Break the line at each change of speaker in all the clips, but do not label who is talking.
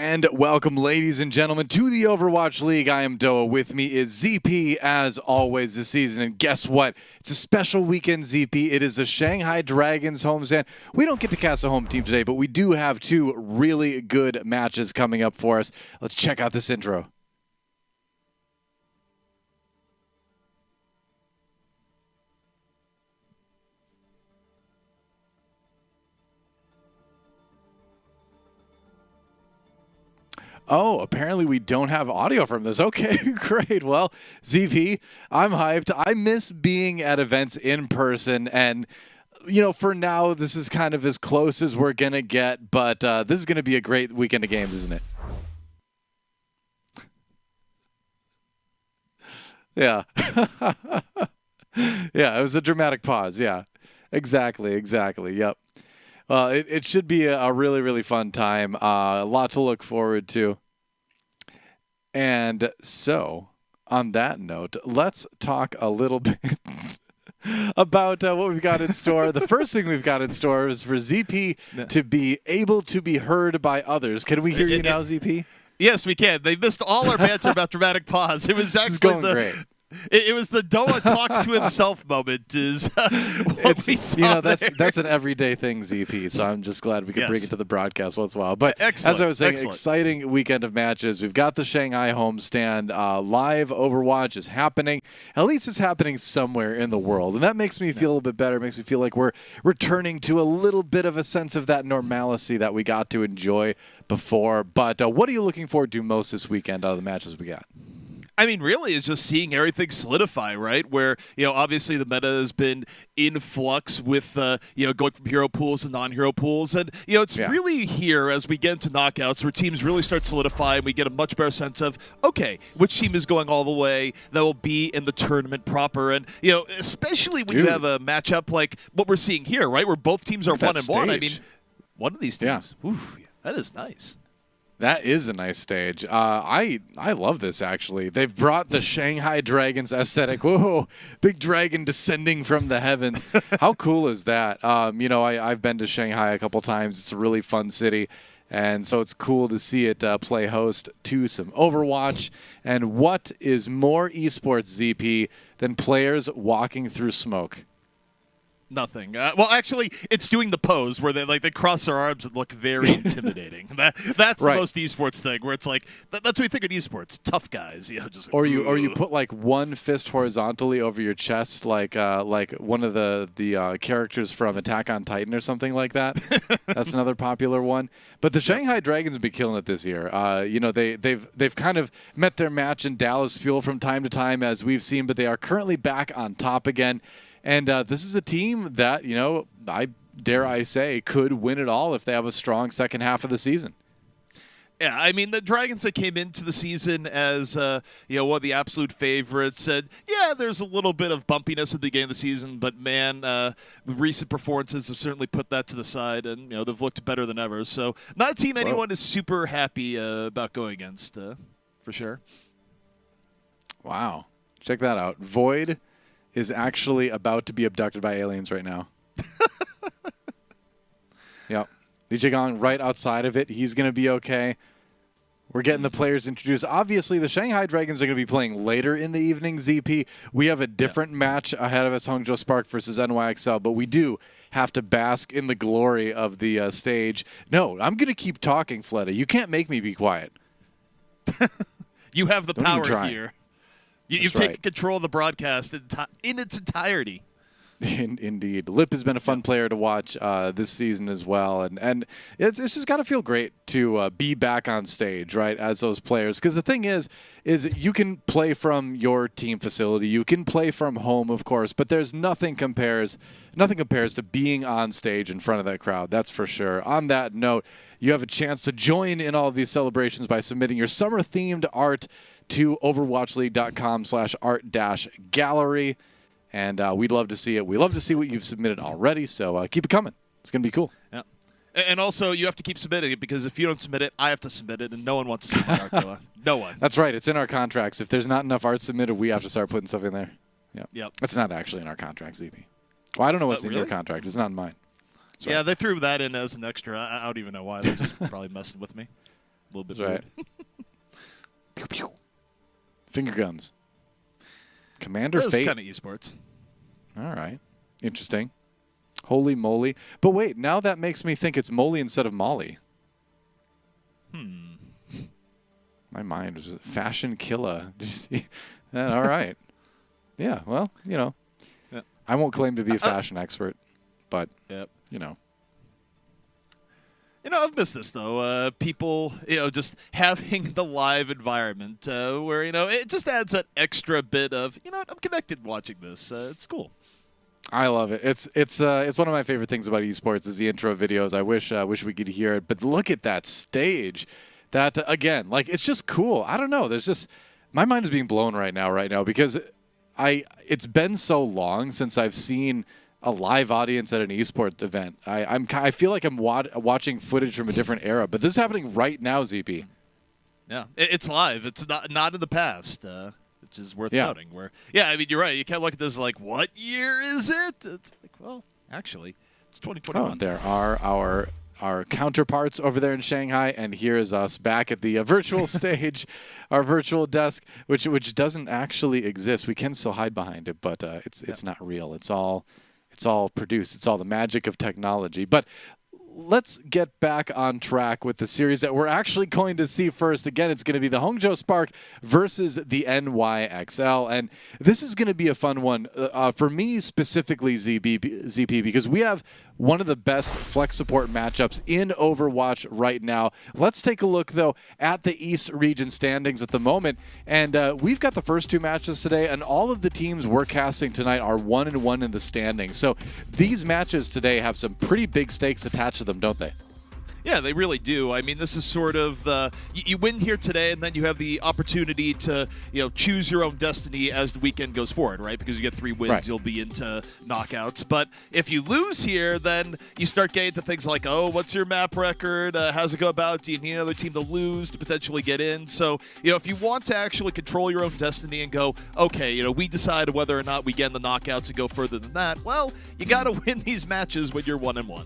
And welcome, ladies and gentlemen, to the Overwatch League. I am Doa. With me is ZP, as always, this season. And guess what? It's a special weekend, ZP. It is the Shanghai Dragons homestand. We don't get to cast a home team today, but we do have two really good matches coming up for us. Let's check out this intro. Oh, apparently we don't have audio from this. Okay, great. Well, ZP, I'm hyped. I miss being at events in person, and, you know, for now, this is kind of as close as we're going to get, but this is going to be a great weekend of games, isn't it? Yeah. Yeah, it was a dramatic pause. Yeah, exactly. Yep. Well, it should be a really, really fun time. A lot to look forward to. And so, on that note, let's talk a little bit about what we've got in store. The first thing we've got in store is for ZP to be able to be heard by others. Can we hear you now, ZP?
Yes, we can. They missed all our banter about dramatic pause. It was actually
great.
It was the Doa talks to himself moment. Is what we saw
that's an everyday thing, ZP. So I'm just glad we could bring it to the broadcast once in a while. But as I was saying, exciting weekend of matches. We've got the Shanghai homestand. Live Overwatch is happening. At least it's happening somewhere in the world, and that makes me feel a little bit better. It makes me feel like we're returning to a little bit of a sense of that normalcy that we got to enjoy before. But what are you looking forward to most this weekend out of the matches we got?
I mean, really, it's just seeing everything solidify, right? Where, you know, obviously the meta has been in flux with, you know, going from hero pools to non-hero pools. And, you know, it's really here as we get into knockouts where teams really start solidifying. We get a much better sense of, okay, which team is going all the way that will be in the tournament proper. And, you know, especially when you have a matchup like what we're seeing here, right? Where both teams are 1-1. I mean, one of these teams, that is nice.
That is a nice stage. I love this, actually. They've brought the Shanghai Dragons aesthetic. Whoa, big dragon descending from the heavens. How cool is that? You know, I've been to Shanghai a couple times. It's a really fun city. And so it's cool to see it play host to some Overwatch. And what is more esports, ZP, than players walking through smoke?
Nothing. Well, actually, it's doing the pose where they cross their arms and look very intimidating. That's the most esports thing, where it's like that's what we think of esports: tough guys. You know, just
or you put like one fist horizontally over your chest, like one of the characters from Attack on Titan or something like that. That's another popular one. But the Shanghai Dragons have been killing it this year. You know, they've kind of met their match in Dallas Fuel from time to time, as we've seen, but they are currently back on top again. And this is a team that, you know, dare I say, could win it all if they have a strong second half of the season.
Yeah, I mean, the Dragons that came into the season as, you know, one of the absolute favorites said, yeah, there's a little bit of bumpiness at the beginning of the season, but, man, recent performances have certainly put that to the side, and, you know, they've looked better than ever. So not a team anyone is super happy about going against, for sure.
Wow. Check that out. Void is actually about to be abducted by aliens right now. Yep. DJ Gong right outside of it. He's going to be okay. We're getting the players introduced. Obviously, the Shanghai Dragons are going to be playing later in the evening, ZP. We have a different match ahead of us, Hangzhou Spark versus NYXL, but we do have to bask in the glory of the stage. No, I'm going to keep talking, Fleta. You can't make me be quiet.
You have the power here. You've taken control of the broadcast in its entirety.
Indeed. Lip has been a fun player to watch this season as well. And it's just got to feel great to be back on stage, right, as those players. Because the thing is you can play from your team facility. You can play from home, of course, but there's nothing compares to being on stage in front of that crowd. That's for sure. On that note, you have a chance to join in all of these celebrations by submitting your summer-themed art to overwatchleague.com/art-gallery. And we'd love to see it. We love to see what you've submitted already, so keep it coming. It's going to be cool.
Yeah. And also, you have to keep submitting it, because if you don't submit it, I have to submit it, and no one wants to submit art. No one.
That's right. It's in our contracts. If there's not enough art submitted, we have to start putting stuff in there.
Yep.
It's not actually in our contract, ZP. Well, I don't know what's in your contract. It's not in mine.
Yeah, they threw that in as an extra. I don't even know why. They're just probably messing with me. little bit
That's
weird.
right. Pew, pew. Finger guns. Commander
That's
Fate.
kind of esports.
All right. Interesting. Holy moly. But wait, now that makes me think it's moly instead of molly. My mind was fashion killer. Did you see? All right. Yeah, well, you know.
Yeah.
I won't claim to be a fashion expert, but, you know.
You know, I've missed this, though. People, just having the live environment where, it just adds that extra bit of, I'm connected watching this. It's cool.
I love it. It's one of my favorite things about esports is the intro videos. I wish we could hear it, but look at that stage. That again, like it's just cool. I don't know. There's just my mind is being blown right now because it's been so long since I've seen a live audience at an esports event. I feel like I'm watching footage from a different era, but this is happening right now, ZP.
Yeah, it's live. It's not in the past. Which is worth noting. I mean, you're right. You can't look at this like, what year is it? It's like, well, actually, it's 2021.
Oh, there are our counterparts over there in Shanghai, and here is us back at the virtual stage, our virtual desk, which doesn't actually exist. We can still hide behind it, but it's not real. It's all produced. It's all the magic of technology. But let's get back on track with the series that we're actually going to see first. Again, it's going to be the Hangzhou Spark versus the NYXL. And this is going to be a fun one for me specifically, ZP, because we have one of the best flex support matchups in Overwatch right now. Let's take a look, though, at the East region standings at the moment. And we've got the first two matches today, and all of the teams we're casting tonight are 1-1 in the standings. So these matches today have some pretty big stakes attached to them, don't they?
Yeah, they really do. I mean, this is sort of you win here today, and then you have the opportunity to choose your own destiny as the weekend goes forward, right? Because you get 3 wins, you'll be into knockouts. But if you lose here, then you start getting to things like, oh, what's your map record? How's it go about? Do you need another team to lose to potentially get in? So, if you want to actually control your own destiny and go, okay, we decide whether or not we get in the knockouts and go further than that, well, you got to win these matches when you're 1-1.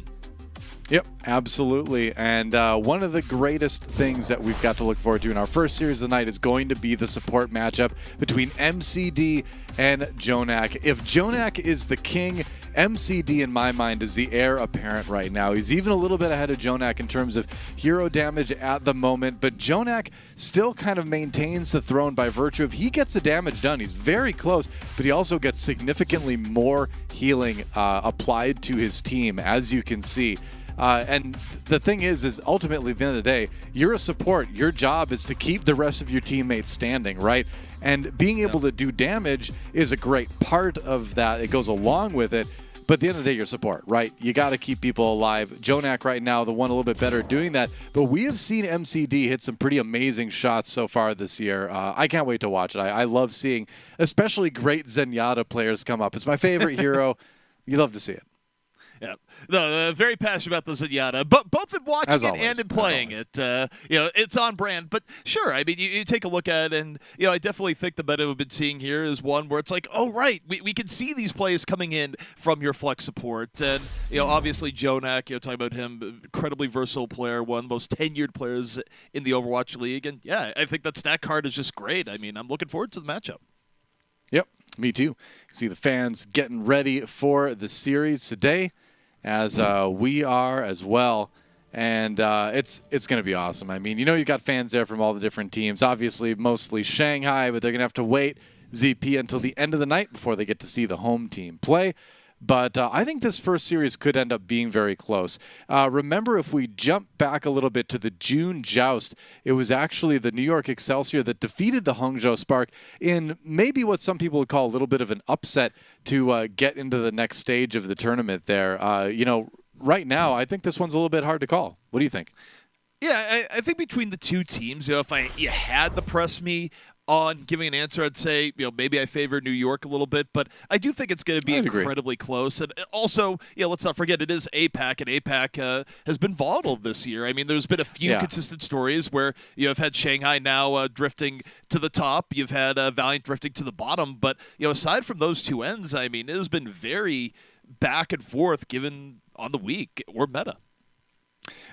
Yep, absolutely. And one of the greatest things that we've got to look forward to in our first series of the night is going to be the support matchup between MCD and Jonak. If Jonak is the king, MCD in my mind is the heir apparent right now. He's even a little bit ahead of Jonak in terms of hero damage at the moment, but Jonak still kind of maintains the throne by virtue of he gets the damage done. He's very close, but he also gets significantly more healing applied to his team, as you can see. And the thing is ultimately at the end of the day, you're a support. Your job is to keep the rest of your teammates standing, right? And being able to do damage is a great part of that. It goes along with it. But at the end of the day, you're support, right? You got to keep people alive. Jonak right now, the one a little bit better at doing that. But we have seen MCD hit some pretty amazing shots so far this year. I can't wait to watch it. I love seeing especially great Zenyatta players come up. It's my favorite hero. You love to see it.
Yeah, no, very passionate about the Zenyatta, but both in watching it and in playing it. It's on brand. But sure, I mean, you take a look at it, and I definitely think the meta we've been seeing here is one where it's like, oh right, we can see these plays coming in from your flex support, and obviously Jonak, talking about him, incredibly versatile player, one of the most tenured players in the Overwatch League, and yeah, I think that stat card is just great. I mean, I'm looking forward to the matchup.
Yep, me too. See the fans getting ready for the series today, as we are as well, and it's going to be awesome. I mean, you've got fans there from all the different teams, obviously mostly Shanghai, but they're going to have to wait, ZP, until the end of the night before they get to see the home team play. But I think this first series could end up being very close. Remember, if we jump back a little bit to the June joust, it was actually the New York Excelsior that defeated the Hangzhou Spark in maybe what some people would call a little bit of an upset to get into the next stage of the tournament there. Right now, I think this one's a little bit hard to call. What do you think?
Yeah, I think between the two teams, if you had to press me on giving an answer, I'd say, maybe I favor New York a little bit, but I do think it's going to be incredibly close. And also, let's not forget, it is APAC, and APAC has been volatile this year. I mean, there's been a few consistent stories where you've had Shanghai now drifting to the top, you've had Valiant drifting to the bottom, but, aside from those two ends, I mean, it has been very back and forth given on the week or meta.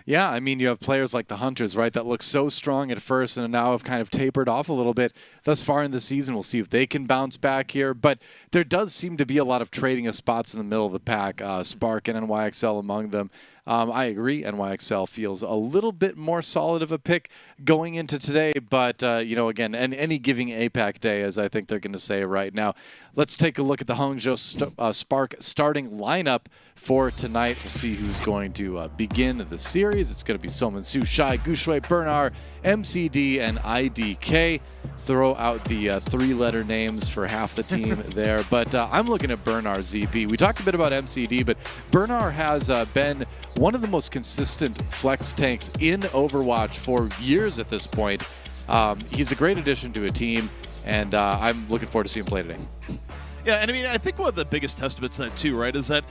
Yeah, I mean, you have players like the Hunters, right, that look so strong at first and now have kind of tapered off a little bit thus far in the season. We'll see if they can bounce back here. But there does seem to be a lot of trading of spots in the middle of the pack, Spark and NYXL among them. I agree. NYXL feels a little bit more solid of a pick going into today. But, again, any giving APAC day, as I think they're going to say right now. Let's take a look at the Hangzhou Spark starting lineup for tonight. We'll see who's going to begin the series. It's going to be Soman Su, Shai, Gushui, Bernard, MCD, and IDK. Throw out the three-letter names for half the team there. But I'm looking at Bernard ZP. We talked a bit about MCD, but Bernard has been one of the most consistent flex tanks in Overwatch for years at this point. He's a great addition to a team, and I'm looking forward to seeing him play today.
Yeah, and I mean, I think one of the biggest testaments to that too, right, is that,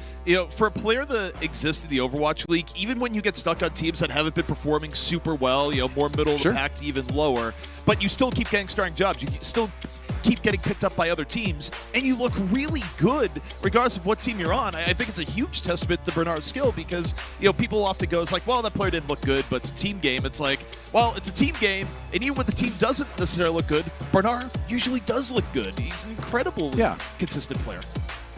for a player that exists in the Overwatch League, even when you get stuck on teams that haven't been performing super well, more middle of the pack to even lower, but you still keep getting starting jobs, you still keep getting picked up by other teams, and you look really good regardless of what team you're on. I think it's a huge testament to Bernard's skill because, people often go, it's like, well, that player didn't look good, but it's a team game. It's like, well, it's a team game, and even when the team doesn't necessarily look good, Bernard usually does look good. He's an incredible, consistent player.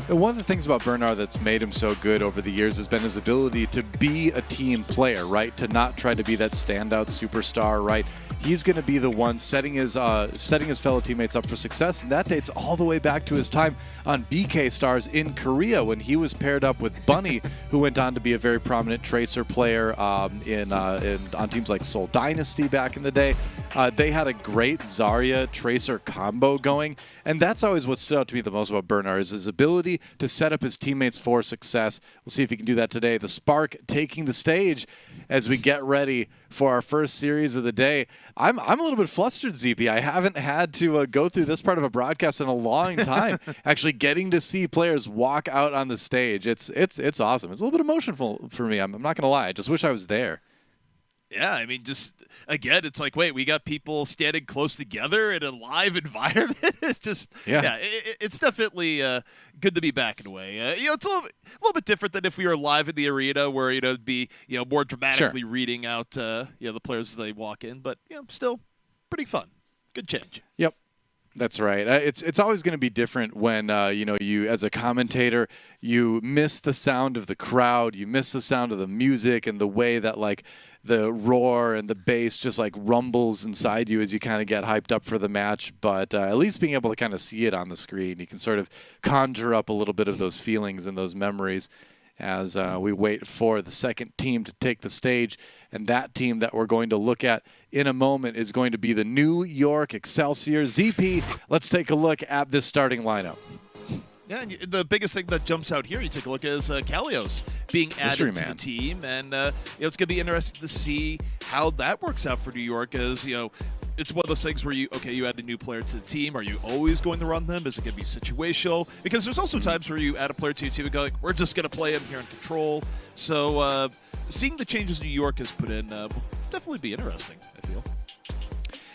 One of the things about Bernard that's made him so good over the years has been his ability to be a team player, right? To not try to be that standout superstar, right? He's going to be the one setting his fellow teammates up for success, and that dates all the way back to his time on BK Stars in Korea when he was paired up with Bunny, who went on to be a very prominent Tracer player on teams like Seoul Dynasty back in the day. They had a great Zarya Tracer combo going, and that's always what stood out to me the most about Bernard is his ability to set up his teammates for success. We'll see if he can do that today. The Spark taking the stage as we get ready for our first series of the day. I'm a little bit flustered, ZP. I haven't had to go through this part of a broadcast in a long time. Actually getting to see players walk out on the stage. It's awesome. It's a little bit emotional for me. I'm not going to lie. I just wish I was there.
Yeah, I mean, just, again, it's like, wait, we got people standing close together in a live environment? It's just, it's definitely good to be back in a way. It's a little bit different than if we were live in the arena where, it'd be, more dramatically reading out, the players as they walk in. But, still pretty fun. Good change.
Yep. That's right. It's always going to be different when, you as a commentator, you miss the sound of the crowd, you miss the sound of the music and the way that, like, the roar and the bass just, like, rumbles inside you as you kind of get hyped up for the match. But at least being able to kind of see it on the screen, you can sort of conjure up a little bit of those feelings and those memories as we wait for the second team to take the stage. And that team that we're going to look at in a moment is going to be the New York Excelsior. ZP, let's take a look at this starting lineup.
Yeah, and the biggest thing that jumps out here, you take a look, is Kalios being added to the team. And it's going to be interesting to see how that works out for New York as, it's one of those things where you add a new player to the team. Are you always going to run them? Is it going to be situational? Because there's also times where you add a player to your team and go, like, we're just going to play him here in control. So seeing the changes New York has put in will definitely be interesting, I feel.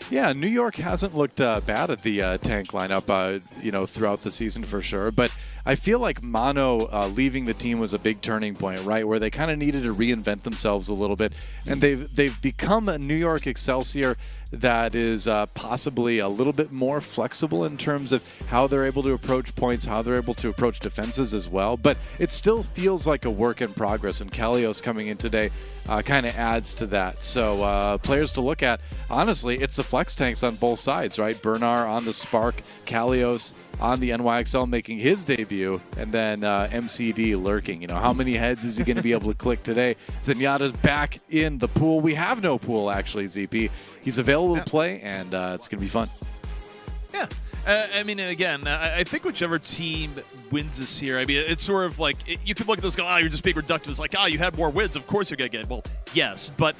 Yeah, New York hasn't looked bad at the tank lineup, throughout the season for sure. But I feel like Mono leaving the team was a big turning point, right, where they kind of needed to reinvent themselves a little bit. And they've become a New York Excelsior that is possibly a little bit more flexible in terms of how they're able to approach points, how they're able to approach defenses as well. But it still feels like a work in progress, and Kalios coming in today kind of adds to that. So players to look at, honestly, it's the flex tanks on both sides, right? Bernard on the Spark, Kalios on the NYXL making his debut, and then MCD lurking. How many heads is he going to be able to click today? Zenyatta's back in the pool. We have no pool, actually, ZP. He's available to play, and it's going to be fun.
Yeah. I mean, again, I think whichever team wins this year, I mean, it's sort of like, you could look at those and go, you're just being reductive. It's like, you had more wins. Of course you're going to get. Well, yes. But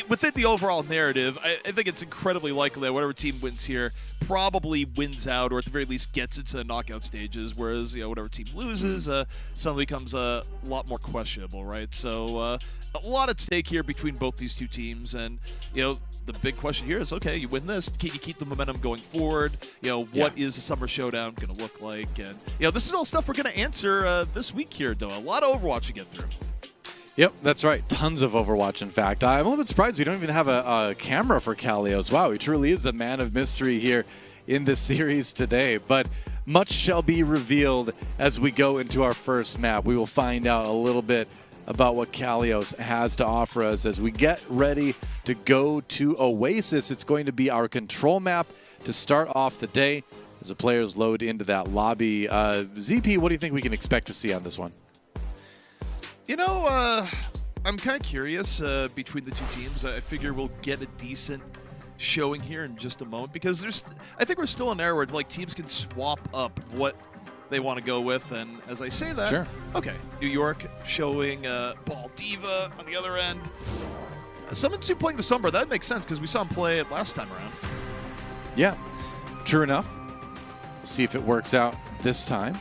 within the overall narrative, I think it's incredibly likely that whatever team wins here probably wins out, or at the very least gets into the knockout stages, whereas, whatever team loses suddenly becomes a lot more questionable, right? So a lot at stake here between both these two teams, and, the big question here is, okay, you win this, can you keep the momentum going forward? What is the Summer Showdown going to look like? And, this is all stuff we're going to answer this week here, though. A lot of Overwatch to get through.
Yep, that's right. Tons of Overwatch, in fact. I'm a little bit surprised we don't even have a camera for Kalios. Wow, he truly is the man of mystery here in this series today. But much shall be revealed as we go into our first map. We will find out a little bit about what Kalios has to offer us as we get ready to go to Oasis. It's going to be our control map to start off the day as the players load into that lobby. ZP, what do you think we can expect to see on this one?
You know, I'm kind of curious between the two teams. I figure we'll get a decent showing here in just a moment because I think we're still in an era where like teams can swap up what they want to go with. And as I say that,
sure.
Okay, New York showing Ball Diva on the other end. Someone's playing the Sombra. That makes sense because we saw him play it last time around.
Yeah, true enough. We'll see if it works out this time.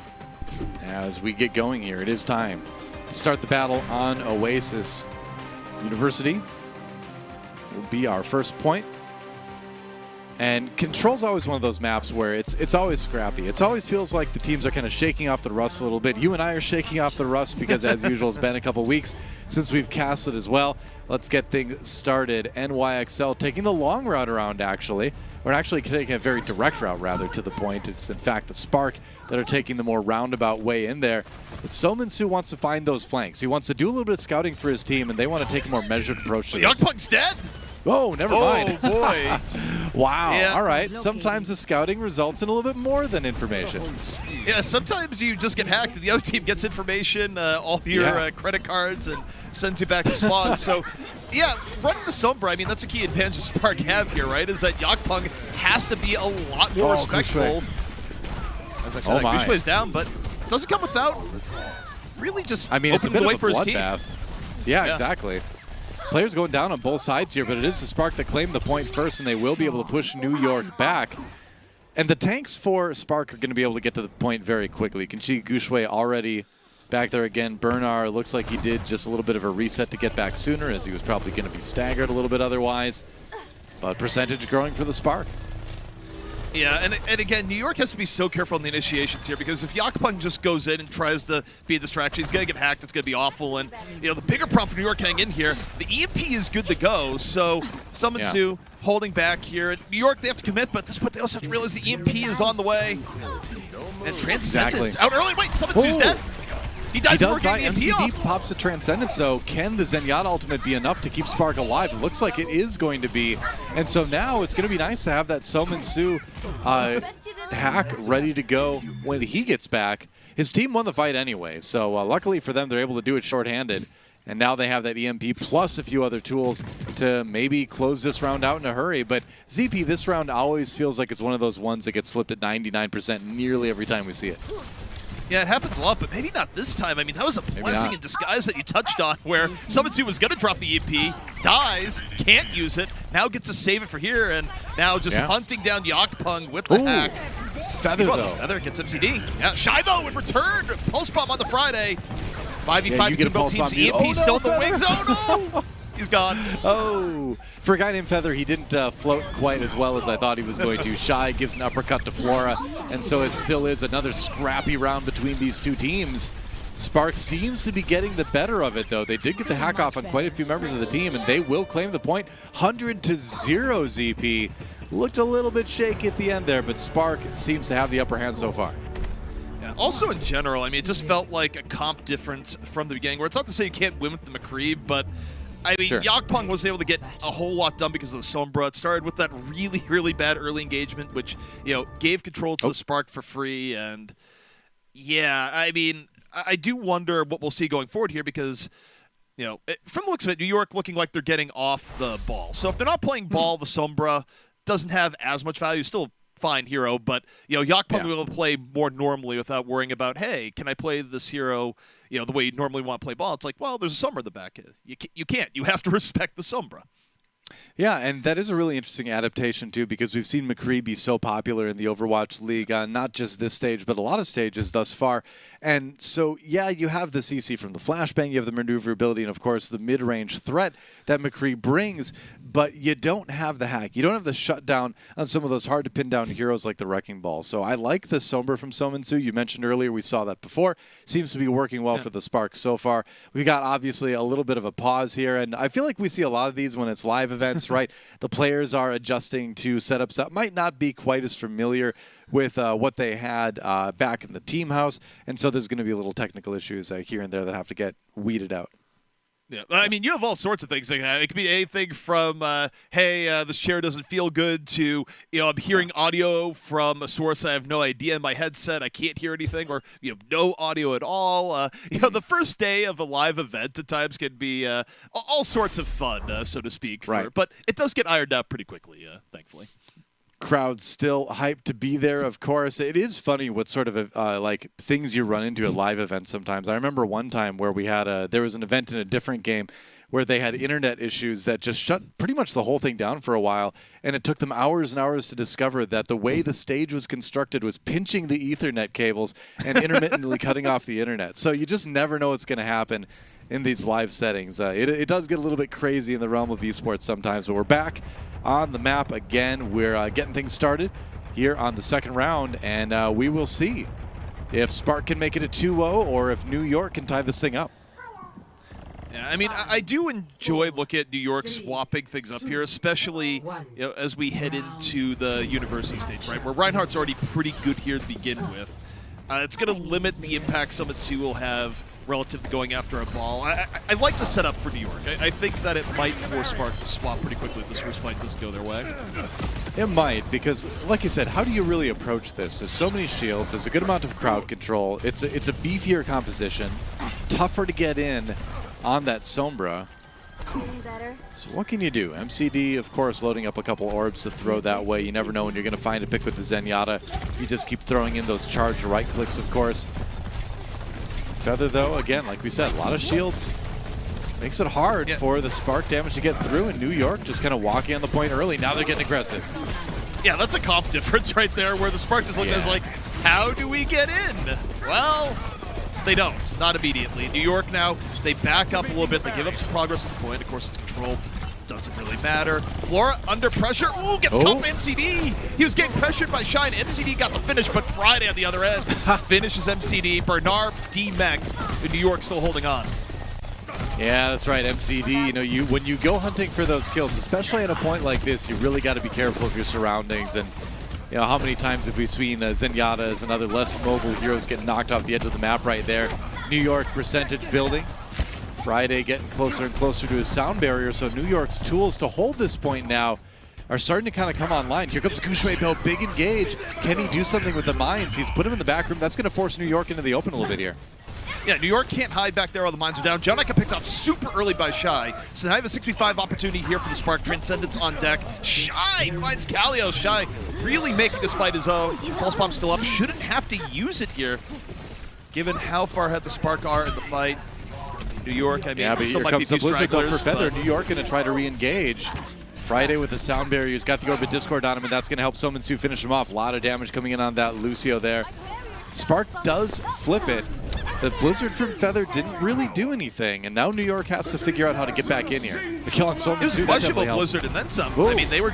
As we get going here, it is time to start the battle on Oasis. University will be our first point. And Control's always one of those maps where it's always scrappy. It always feels like the teams are kind of shaking off the rust a little bit. You and I are shaking off the rust because, as usual, it's been a couple weeks since we've casted as well. Let's get things started. NYXL taking the long route around, actually. We're actually taking a very direct route, rather, to the point. It's, in fact, the Spark that are taking the more roundabout way in there. But Sominsu wants to find those flanks. He wants to do a little bit of scouting for his team, and they want to take a more measured approach to this.
Youngpug's dead?
Oh, never mind.
Oh, boy.
Wow.
Yeah.
All right. Sometimes the scouting results in a little bit more than information.
Yeah, sometimes you just get hacked and the other team gets information, all your credit cards, and sends you back to spawn. So, yeah, running the Sombra, I mean, that's a key advantage Spark have here, right? Is that Yakpung has to be a lot more respectful. As I said, Gushway's down, but doesn't come without really just
it's a bit
the way
of a
for his team.
bloodbath. Yeah, exactly. Players going down on both sides here, but it is the Spark that claimed the point first, and they will be able to push New York back. And the tanks for Spark are going to be able to get to the point very quickly. You can see Gushway already back there again. Bernard looks like he did just a little bit of a reset to get back sooner, as he was probably going to be staggered a little bit otherwise. But percentage growing for the Spark.
Yeah, and again, New York has to be so careful on the initiations here because if Yakpung just goes in and tries to be a distraction, he's going to get hacked. It's going to be awful. And, you know, the bigger problem for New York heading in here, the EMP is good to go. So, Summon holding back here. New York, they have to commit, but at this point, they also have to realize the EMP is on the way. And Transcendence out early. Wait, Summon dead. He dies before getting the EMP off.
Pops the Transcendence, so can the Zenyatta ultimate be enough to keep Spark alive? It looks like it is going to be. And so now it's going to be nice to have that Sominsu hack ready to go when he gets back. His team won the fight anyway, so luckily for them, they're able to do it shorthanded. And now they have that EMP plus a few other tools to maybe close this round out in a hurry. But ZP, this round always feels like it's one of those ones that gets flipped at 99% nearly every time we see it.
Yeah, it happens a lot, but maybe not this time. I mean, that was a blessing in disguise that you touched on, where Summon was going to drop the EP, dies, can't use it, now gets to save it for here, and now just hunting down Yakpung with the hack.
Feather, though.
Feather gets MCD. Yeah, Shy, though, in return. Pulse Bomb on the Friday. 5v5 between both teams. EMP still in the wings. Oh, no! He's gone.
Oh, for a guy named Feather, he didn't float quite as well as I thought he was going to. Shy gives an uppercut to Flora, and so it still is another scrappy round between these two teams. Spark seems to be getting the better of it, though. They did get the hack off on quite a few members of the team, and they will claim the point. 100-0 ZP. Looked a little bit shaky at the end there, but Spark seems to have the upper hand so far.
Yeah, also in general, I mean, it just felt like a comp difference from the beginning, where it's not to say you can't win with the McCree, but I mean, Yakpung was able to get a whole lot done because of the Sombra. It started with that really, really bad early engagement, which, you know, gave control to the Spark for free. And, yeah, I mean, I do wonder what we'll see going forward here because, you know, from the looks of it, New York looking like they're getting off the ball. So if they're not playing ball, the Sombra doesn't have as much value. Still fine hero, but, you know, Yakpung will be able to play more normally without worrying about, hey, can I play this hero, you know, the way you normally want to play ball? It's like, well, there's a Sombra in the back. You can't. You have to respect the Sombra.
Yeah, and that is a really interesting adaptation, too, because we've seen McCree be so popular in the Overwatch League on not just this stage, but a lot of stages thus far. And so, yeah, you have the CC from the flashbang, you have the maneuverability, and, of course, the mid-range threat that McCree brings, but you don't have the hack. You don't have the shutdown on some of those hard-to-pin-down heroes like the Wrecking Ball. So I like the Sombra from Sominsu. You mentioned earlier we saw that before. Seems to be working well for the Spark so far. We got, obviously, a little bit of a pause here, and I feel like we see a lot of these when it's live events, right? The players are adjusting to setups that might not be quite as familiar with what they had back in the team house, and so there's going to be a little technical issues here and there that have to get weeded out.
Yeah, I mean, you have all sorts of things. Like, it could be anything from, hey, this chair doesn't feel good, to, I'm hearing audio from a source I have no idea in my headset, I can't hear anything, or, no audio at all. The first day of a live event at times can be all sorts of fun, so to speak.
Right.
But it does get ironed out pretty quickly, thankfully.
Crowd's still hyped to be there, of course. It is funny what sort of like things you run into at live events sometimes. I remember one time where we had there was an event in a different game where they had internet issues that just shut pretty much the whole thing down for a while, and it took them hours and hours to discover that the way the stage was constructed was pinching the Ethernet cables and intermittently cutting off the internet. So you just never know what's going to happen in these live settings. It does get a little bit crazy in the realm of esports sometimes, but we're back on the map again. We're getting things started here on the second round, and we will see if Spark can make it a 2-0 or if New York can tie this thing up.
Yeah, I mean, I do enjoy looking at New York swapping things up here, especially as we head into the university stage, right, where Reinhardt's already pretty good here to begin with. It's going to limit the impact Summit 2 will have relative to going after a ball. I like the setup for New York. I think that it might force Spark to swap pretty quickly if this first fight doesn't go their way.
It might, because, like you said, how do you really approach this? There's so many shields. There's a good amount of crowd control. It's a beefier composition, tougher to get in on that Sombra. So what can you do? MCD, of course, loading up a couple orbs to throw that way. You never know when you're going to find a pick with the Zenyatta. You just keep throwing in those charge right clicks, of course. Feather, though, again, like we said, a lot of shields. Makes it hard for the Spark damage to get through, and New York just kind of walking on the point early. Now they're getting aggressive. Yeah,
that's a comp difference right there, where the Spark just looked at us like, how do we get in? Well, they don't. Not immediately. New York now, they back up a little bit. They give up some progress at the point. Of course, it's control. Doesn't really matter. Flora under pressure. Ooh, gets caught by MCD. He was getting pressured by Shine. MCD got the finish, but Friday on the other end finishes MCD. Bernard demeched, and New York still holding on.
Yeah, that's right. MCD, when you go hunting for those kills, especially at a point like this, you really got to be careful of your surroundings. And how many times have we seen Zenyatta's and other less mobile heroes get knocked off the edge of the map right there? New York percentage building. Friday getting closer and closer to his sound barrier, so New York's tools to hold this point now are starting to kind of come online. Here comes Gushue, though, big engage. Can he do something with the mines? He's put him in the back room. That's going to force New York into the open a little bit here.
Yeah, New York can't hide back there while the mines are down. Jonica picked off super early by Shy. So now I have a 6v5 opportunity here for the Spark. Transcendence on deck. Shy finds Kalios. Shy really making this fight his own. Pulse bomb still up. Shouldn't have to use it here, given how far ahead the Spark are in the fight. New York, I mean,
yeah, but here comes the Blizzard though for Feather. New York going to try to re-engage. Friday with the sound barrier. He's got the Orbit Discord on him, and that's going to help Sominsu finish him off. A lot of damage coming in on that Lucio there. Spark does flip it. The Blizzard from Feather didn't really do anything, and now New York has to figure out how to get back in here. The kill on Sominsu.
It was a questionable Blizzard and then some. Ooh. I mean, they were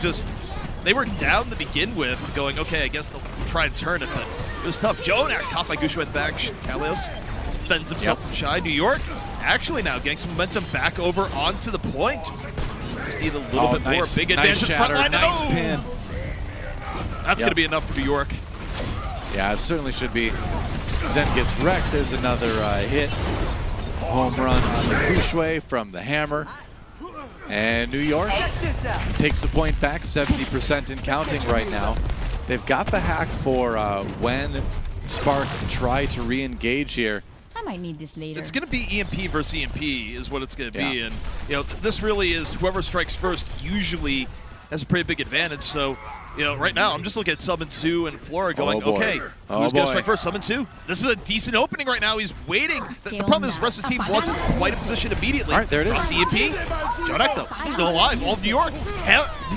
down to begin with, going, okay, I guess they'll try and turn it, but it was tough. Jonak caught by Gushue at the back. Kalios defends himself from Shy. New York actually now getting some momentum back over onto the point. Just need a little bit more. Big advantage in front line.
Nice pin.
That's going to be enough for New York.
Yeah, it certainly should be. Zen gets wrecked. There's another hit. Home run on the Gushue from the hammer. And New York takes the point back, 70% and counting right now. They've got the hack for when Spark try to re-engage here.
I might need this later.
It's going to be EMP versus EMP is what it's going to be. And this really is whoever strikes first usually has a pretty big advantage. So, you know, right now I'm just looking at Summon 2 and Flora going, okay, who's going to strike first? Summon 2? This is a decent opening right now. He's waiting. The problem is the rest of the team wasn't quite in position immediately.
All right, there it is.
Drops EMP. Jonak, though, still alive. All of New York,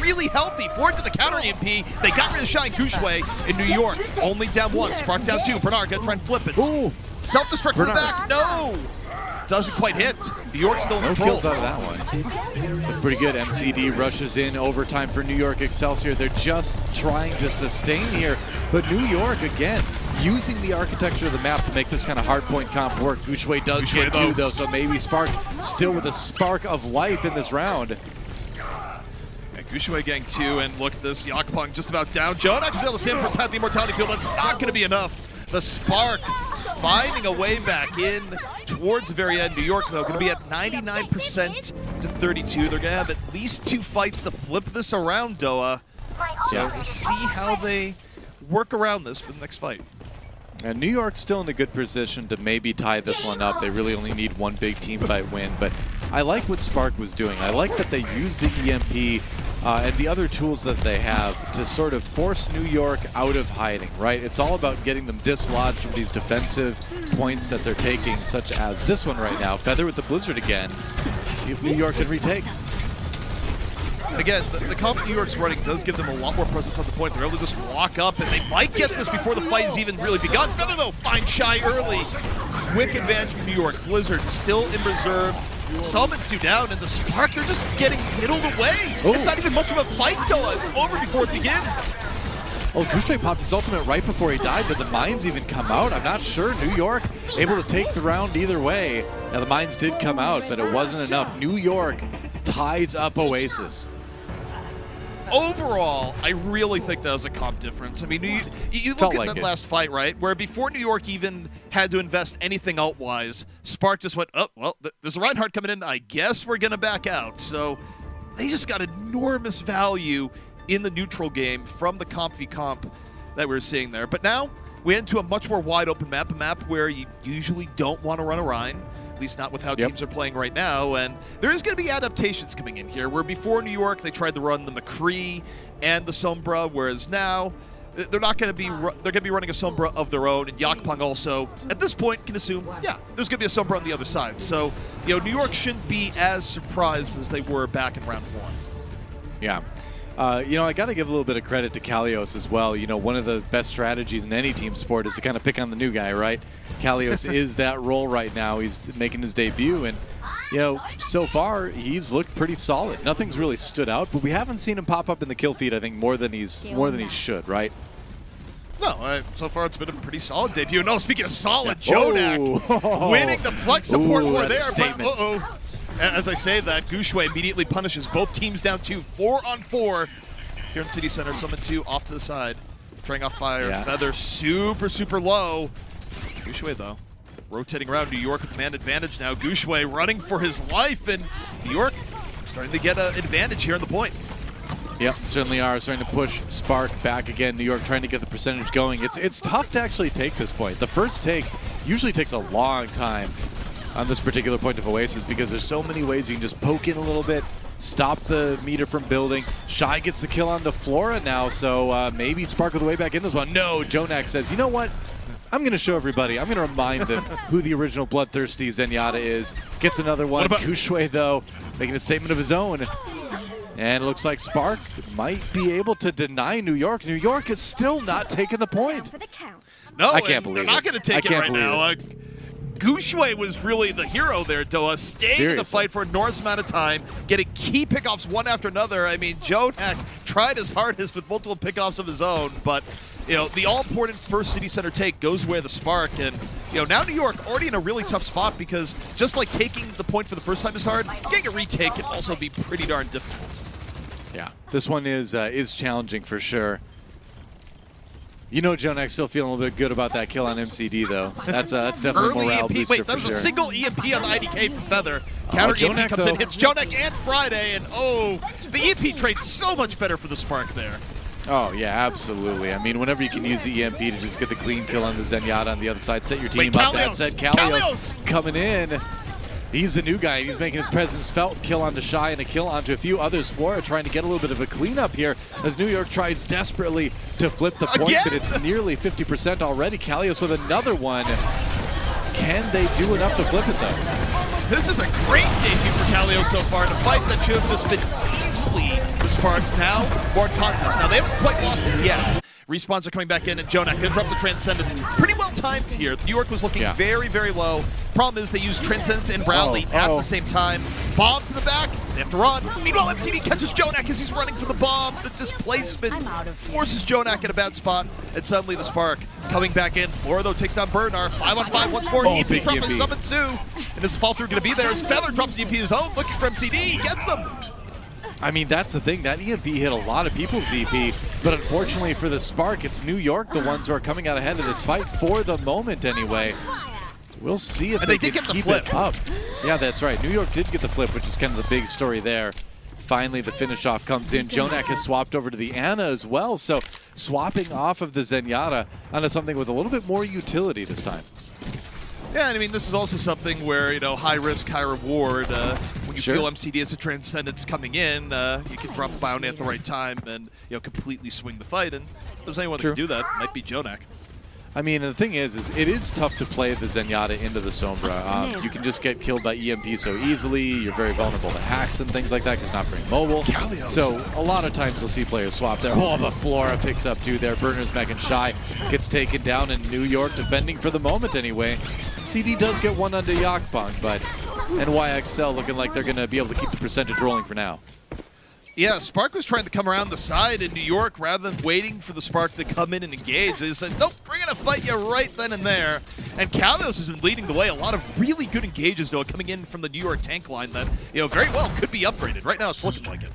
really healthy. Forward to the counter EMP. They got rid of Shine Gushue in New York. Only down 1. Spark down 2. Bernard gonna try and flip it.
Ooh.
Self-destruct to the back. No! Doesn't quite hit. New York still in control.
No kills out of that one. Looked pretty good. MCD rushes in overtime for New York Excelsior. They're just trying to sustain here. But New York, again, using the architecture of the map to make this kind of hardpoint comp work. Gushue does get 2, though, so maybe Spark still with a spark of life in this round.
Gushue getting 2, and look at this. Yakpong just about down. Jonak is able to stand for the Immortality Field. That's not going to be enough. The Spark finding a way back in towards the very end. New York, though, going to be at 99% to 32. They're going to have at least 2 fights to flip this around, Doa. So we'll see how they work around this for the next fight.
And New York's still in a good position to maybe tie this one up. They really only need 1 big team fight win, but I like what Spark was doing. I like that they used the EMP and the other tools that they have to sort of force New York out of hiding, right? It's all about getting them dislodged from these defensive points that they're taking, such as this one right now. Feather with the Blizzard again. See if New York can retake.
Again, the comp New York's running does give them a lot more presence on the point. They're able to just walk up, and they might get this before the fight has even really begun. Feather, though, finds Shy early. Quick advantage from New York. Blizzard still in reserve. Summon 2 down, and the Spark, they're just getting middled away.
Ooh.
It's not even much of a fight, Toa. It's over before it begins.
Oh, Gushue popped his ultimate right before he died, but the mines even come out. I'm not sure. New York able to take the round either way. Now, the mines did come out, but it wasn't enough. New York ties up Oasis.
Overall, I really think that was a comp difference. I mean, you look at that last fight, right, where before New York even had to invest anything ult-wise, Spark just went, oh, well, there's a Reinhardt coming in. I guess we're going to back out. So they just got enormous value in the neutral game from the comp v comp that we were seeing there. But now we head into a much more wide open map, a map where you usually don't want to run a Rhine. At least not with how teams are playing right now, and there is going to be adaptations coming in here, where before New York they tried to run the McCree and the Sombra, whereas now they're not going to be they're going to be running a Sombra of their own, and Yakpong also at this point can assume, yeah, there's going to be a Sombra on the other side. So, you know, New York shouldn't be as surprised as they were back in round 1.
Yeah. You know, I got to give a little bit of credit to Kalios as well. You know, one of the best strategies in any team sport is to kind of pick on the new guy, right? Kalios is that role right now. He's making his debut, and, you know, so far he's looked pretty solid. Nothing's really stood out, but we haven't seen him pop up in the kill feed, I think, more than he should, right?
No, so far it's been a pretty solid debut. No, speaking of solid, Jonak winning the flex support war there, but as I say that, Gushue immediately punishes both teams down 2, 4-on-4 here in City Center. Summon 2 off to the side, trying off fire. Yeah. Feather super low. Gushue, though, rotating around. New York with man advantage now. Gushue running for his life, and New York starting to get an advantage here on the point.
Yep, certainly are. Starting to push Spark back again. New York trying to get the percentage going. It's tough to actually take this point. The first take usually takes a long time on this particular point of Oasis, because there's so many ways you can just poke in a little bit, stop the meter from building. Shy gets the kill onto Flora now, so maybe Spark with the way back in this one. No, Jonak says, you know what? I'm going to show everybody. I'm going to remind them who the original bloodthirsty Zenyatta is. Gets another one. Gushue, though, making a statement of his own. And it looks like Spark might be able to deny New York. New York is still not taking the point.
No,
I can't believe
they're not going to take it right now. Gushue was really the hero there, Doa, staying in the fight for an enormous amount of time, getting key pickoffs one after another. I mean, Jonak tried his hardest with multiple pickoffs of his own, but, you know, the all-important first City Center take goes where the Spark, and, you know, now New York already in a really tough spot, because just like taking the point for the first time is hard, getting a retake can also be pretty darn difficult.
Yeah, this one is challenging for sure. You know, Jonak's still feeling a little bit good about that kill on MCD, though. That's definitely a morale booster.
Wait, that was a single EMP on the IDK from Feather. Counter EMP comes in, hits Jonak and Friday, and the EMP trade's so much better for the Spark there.
Oh, yeah, absolutely. I mean, whenever you can use the EMP to just get the clean kill on the Zenyatta on the other side, set your team up. That set Kalios coming in. He's the new guy, and he's making his presence felt. Kill onto Shy and a kill onto a few others. Flora trying to get a little bit of a cleanup here as New York tries desperately to flip the point, but it's nearly 50% already. Kalios with another one. Can they do enough to flip it, though?
This is a great debut for Kalios so far in a fight that should have just been easily the Sparks. Now, more context. Now, they haven't quite lost it yet. Respawns are coming back in, and Jonak interrupt the Transcendence. Pretty well timed here. New York was looking very, very low. Problem is they use Transcendence and Bradley at the same time. Bomb to the back. They have to run. Meanwhile, MTD catches Jonak as he's running for the bomb. The displacement forces Jonak in a bad spot. And suddenly the Spark coming back in. Flora, though, takes down Bernard. 5-on-5 once more. EP from his Summon 2. And this fall through going to be there as Feather drops the EP his own. Looking for MTD. Gets him.
I mean, that's the thing. That EMP hit a lot of people's EP, but unfortunately for the Spark, it's New York the ones who are coming out ahead of this fight for the moment anyway. We'll see if they can keep it up. Yeah, that's right. New York did get the flip, which is kind of the big story there. Finally, the finish off comes in. Jonak has swapped over to the Ana as well, so swapping off of the Zenyatta onto something with a little bit more utility this time.
Yeah, and I mean, this is also something where, high risk, high reward. When you feel MCD as a Transcendence coming in, you can drop a bounty at the right time and, completely swing the fight. And if there's anyone that can do that, it might be Jonak.
I mean, the thing is it is tough to play the Zenyatta into the Sombra. You can just get killed by EMP so easily. You're very vulnerable to hacks and things like that because it's not very mobile. So a lot of times you'll see players swap there. Oh, the Flora picks up two there. Burner's Mech and Shy gets taken down, and New York defending for the moment anyway. CD does get one onto Yakpong, but NYXL looking like they're going to be able to keep the percentage rolling for now.
Yeah, Spark was trying to come around the side in New York rather than waiting for the Spark to come in and engage. They said, nope, we're going to fight you right then and there. And Kalios has been leading the way. A lot of really good engages, though, coming in from the New York tank line that, very well could be upgraded. Right now, it's looking like it.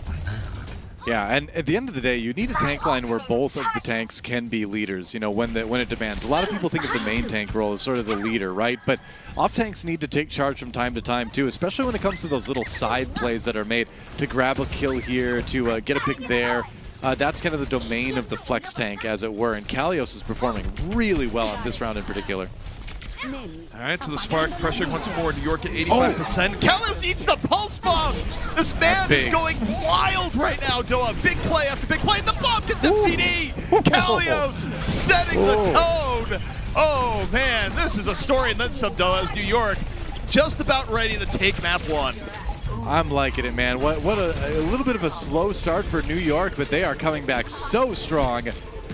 Yeah, and at the end of the day, you need a tank line where both of the tanks can be leaders, when it demands. A lot of people think of the main tank role as sort of the leader, right? But off-tanks need to take charge from time to time, too, especially when it comes to those little side plays that are made to grab a kill here, to get a pick there. That's kind of the domain of the flex tank, as it were, and Kalios is performing really well in this round in particular.
All right, so the Spark pressuring once more. New York at 85%. Kalios eats the pulse bomb. This man is going wild right now, Doa. Big play after big play. And the bomb gets MCD. Kalios setting the tone. Oh, man, this is a story and then some, Doa, as New York just about ready to take map 1.
I'm liking it, man. What a little bit of a slow start for New York, but they are coming back so strong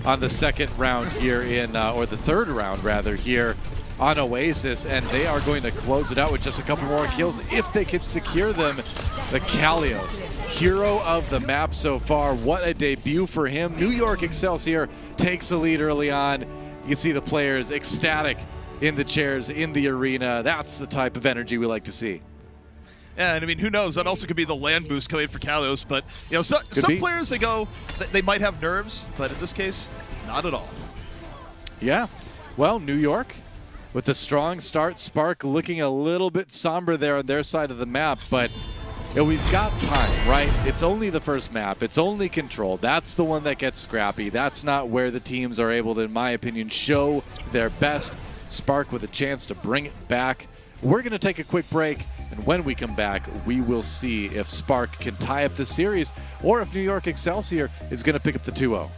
on the second round here or the third round, rather, here on Oasis, and they are going to close it out with just a couple more kills if they can secure them. The Kalios, hero of the map so far. What a debut for him. New York Excelsior takes the lead early on. You can see the players ecstatic in the chairs, in the arena. That's the type of energy we like to see.
Yeah, and I mean, who knows? That also could be the land boost coming for Kalios, but some players, they might have nerves, but in this case, not at all.
Yeah, well, New York with a strong start. Spark looking a little bit somber there on their side of the map, but we've got time, right? It's only the first map. It's only Control. That's the one that gets scrappy. That's not where the teams are able to, in my opinion, show their best. Spark with a chance to bring it back. We're going to take a quick break, and when we come back, we will see if Spark can tie up the series or if New York Excelsior is going to pick up the 2-0.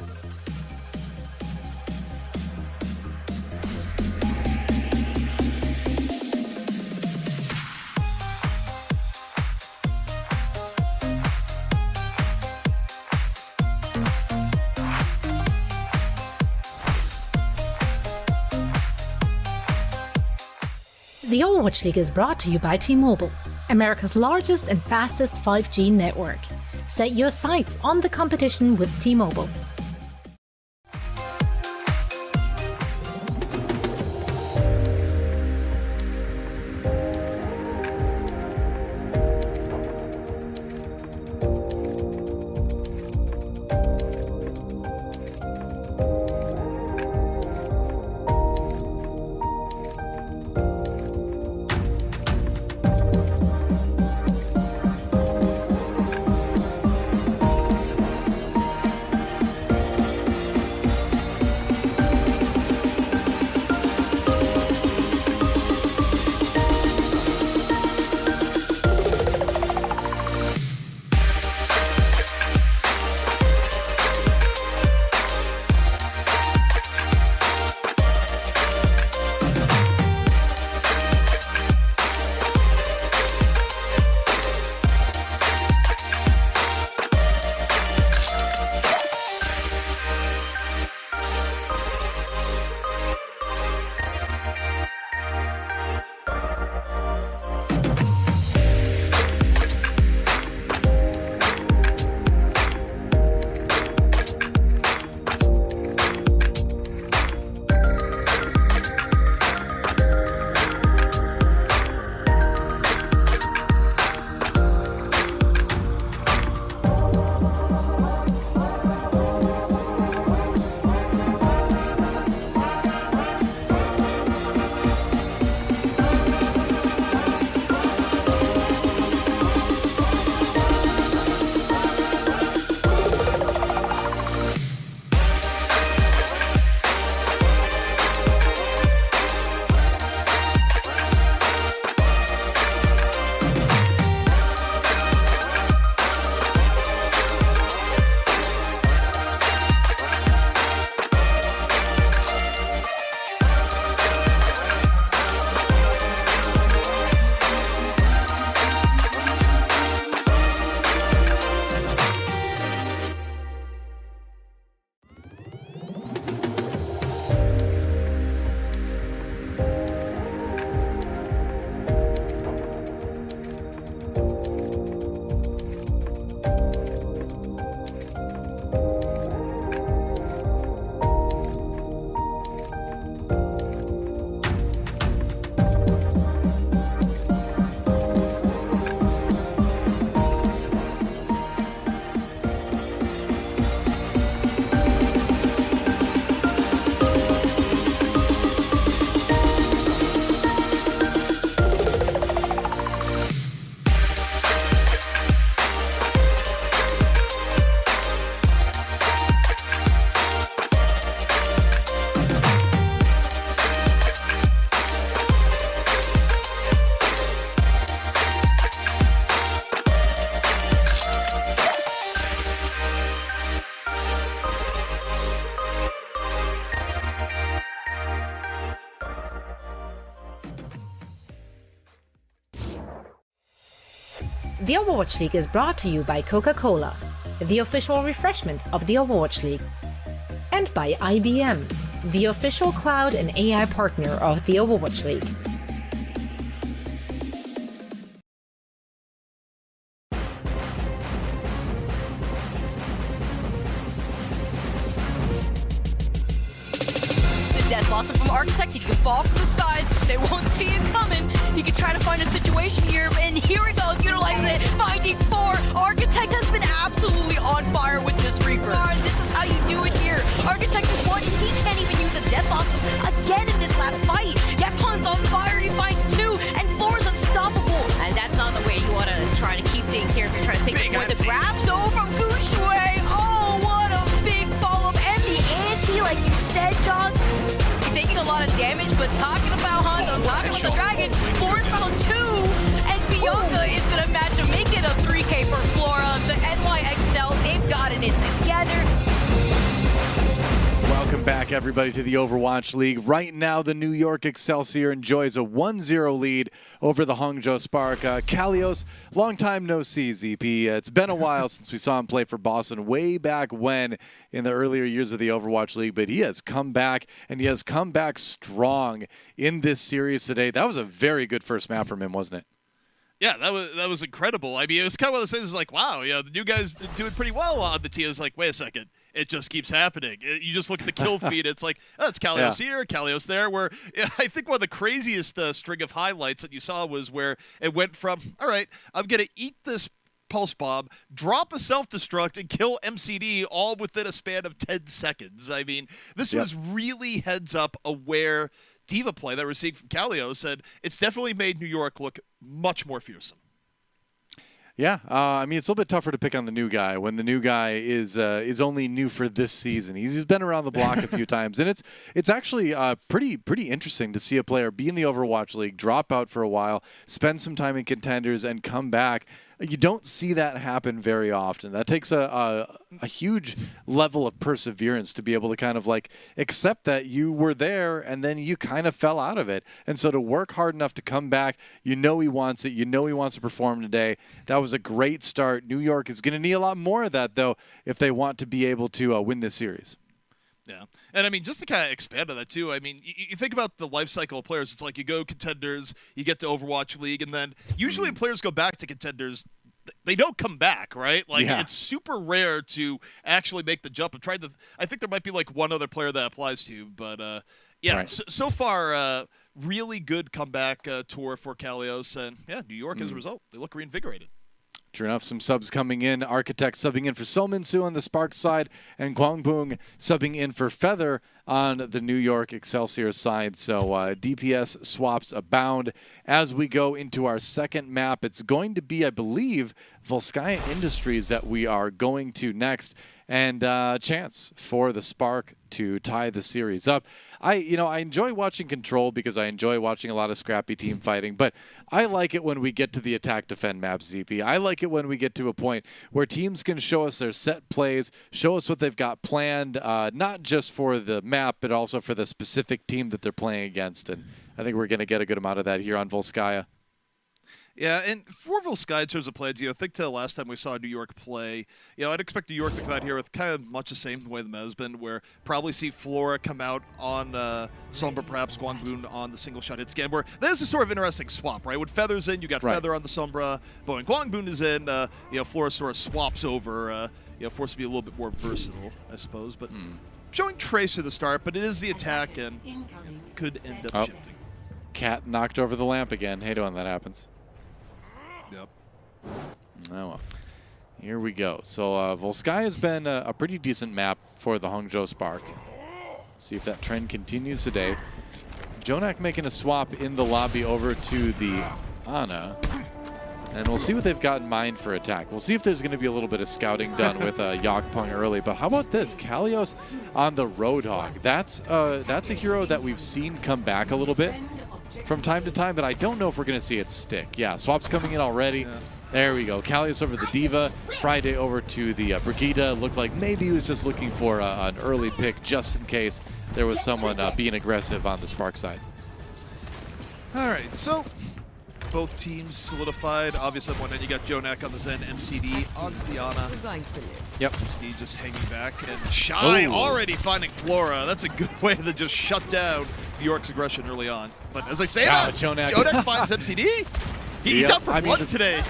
The Overwatch League is brought to you by T-Mobile, America's largest and fastest 5G network. Set your sights on the competition with T-Mobile. The Overwatch League is brought to you by Coca-Cola, the official refreshment of the Overwatch League, and by IBM, the official cloud and AI partner of the Overwatch League.
Death Blossom from Architect, he can fall from the skies, they won't see him coming. He can try to find a situation here, and here he goes, utilizing it, finding 4. Architect has been absolutely on fire with this Reaper. And this is how you do it here. Architect is 1, and he can't even use a Death Blossom again in this last fight. Yapon's on fire, he finds 2, and Flora's unstoppable. And that's not the way you want to try to keep things here if you're trying to take the point. The grab though from Gunshui. Oh, what a big follow-up, and the anti, like you said, John. Taking a lot of damage, but talking about Hangzhou, talking about the Dragons, Flora's level 2, and Bianca is going to match him, make it a 3K for Flora. The NYXL, they've gotten it together.
Welcome back, everybody, to the Overwatch League. Right now, the New York Excelsior enjoys a 1-0 lead over the Hangzhou Spark. Kalios, long time no see, ZP. It's been a while since we saw him play for Boston, way back when in the earlier years of the Overwatch League, but he has come back, and he has come back strong in this series today. That was a very good first map from him, wasn't it?
Yeah, that was incredible. I mean, it was kind of one of those things like, wow, you know, the new guy's doing pretty well on the team. It's like, wait a second. It just keeps happening. You just look at the kill feed. It's like, oh, it's Kalios here, Kalios there. Where I think one of the craziest string of highlights that you saw was where it went from, all right, I'm going to eat this pulse bomb, drop a self-destruct, and kill MCD all within a span of 10 seconds. I mean, this was really heads-up aware diva play that we're seeing from Kalios, and it's definitely made New York look much more fearsome.
Yeah, I mean, it's a little bit tougher to pick on the new guy when the new guy is only new for this season. He's been around the block a few times, and it's actually pretty interesting to see a player be in the Overwatch League, drop out for a while, spend some time in contenders, and come back. You don't see that happen very often. That takes a huge level of perseverance to be able to kind of like accept that you were there and then you kind of fell out of it. And so to work hard enough to come back, you know he wants it. You know he wants to perform today. That was a great start. New York is going to need a lot more of that, though, if they want to be able to win this series.
Yeah. And, I mean, just to kind of expand on that, too, I mean, you think about the life cycle of players. It's like you go contenders, you get to Overwatch League, and then usually when players go back to contenders, they don't come back, right? Like, it's super rare to actually make the jump. I think there might be, like, one other player that applies to, but, so far, really good comeback tour for Kalios, and, New York as a result. They look reinvigorated.
True enough, some subs coming in. Architect subbing in for Sominsu on the Spark side, and Guangbung subbing in for Feather on the New York Excelsior side. So DPS swaps abound. As we go into our second map, it's going to be, I believe, Volskaya Industries that we are going to next. And chance for the Spark to tie the series up. I enjoy watching Control because I enjoy watching a lot of scrappy team fighting, but I like it when we get to the attack-defend map, ZP. I like it when we get to a point where teams can show us their set plays, show us what they've got planned, not just for the map, but also for the specific team that they're playing against. And I think we're going to get a good amount of that here on Volskaya.
Yeah, and for Volskaya in terms of plays, think to the last time we saw New York play, I'd expect New York to come out here with kind of much the same way the meta has been, where probably see Flora come out on Sombra, perhaps Guangbun on the single shot hit scan, where that is a sort of interesting swap, right? When Feather's in, you got Feather on the Sombra, but when Guangbun is in, Flora sort of swaps over, forced to be a little bit more versatile, I suppose, but showing Tracer the start, but it is the attack and could end up shifting.
Cat knocked over the lamp again. Hate it when that happens.
Yep.
Oh, well. Here we go. So Volskaya has been a pretty decent map for the Hangzhou Spark. See if that trend continues today. Jonak making a swap in the lobby over to the Ana. And we'll see what they've got in mind for attack. We'll see if there's going to be a little bit of scouting done with Yakpung early. But how about this? Kalios on the Roadhog. That's a hero that we've seen come back a little bit from time to time, but I don't know if we're going to see it stick. Yeah, swaps coming in already. Yeah. There we go. Kalios over the Diva. Friday over to the Brigitte. Looked like maybe he was just looking for an early pick just in case there was someone being aggressive on the Spark side.
All right, so both teams solidified. Obviously, on one end you got Jonak on the Zen, MCD onto the Ana.
Yep.
MCD just hanging back, and Shy already finding Flora. That's a good way to just shut down New York's aggression early on. But as I say that, Jonak finds MCD. He's out for blood today.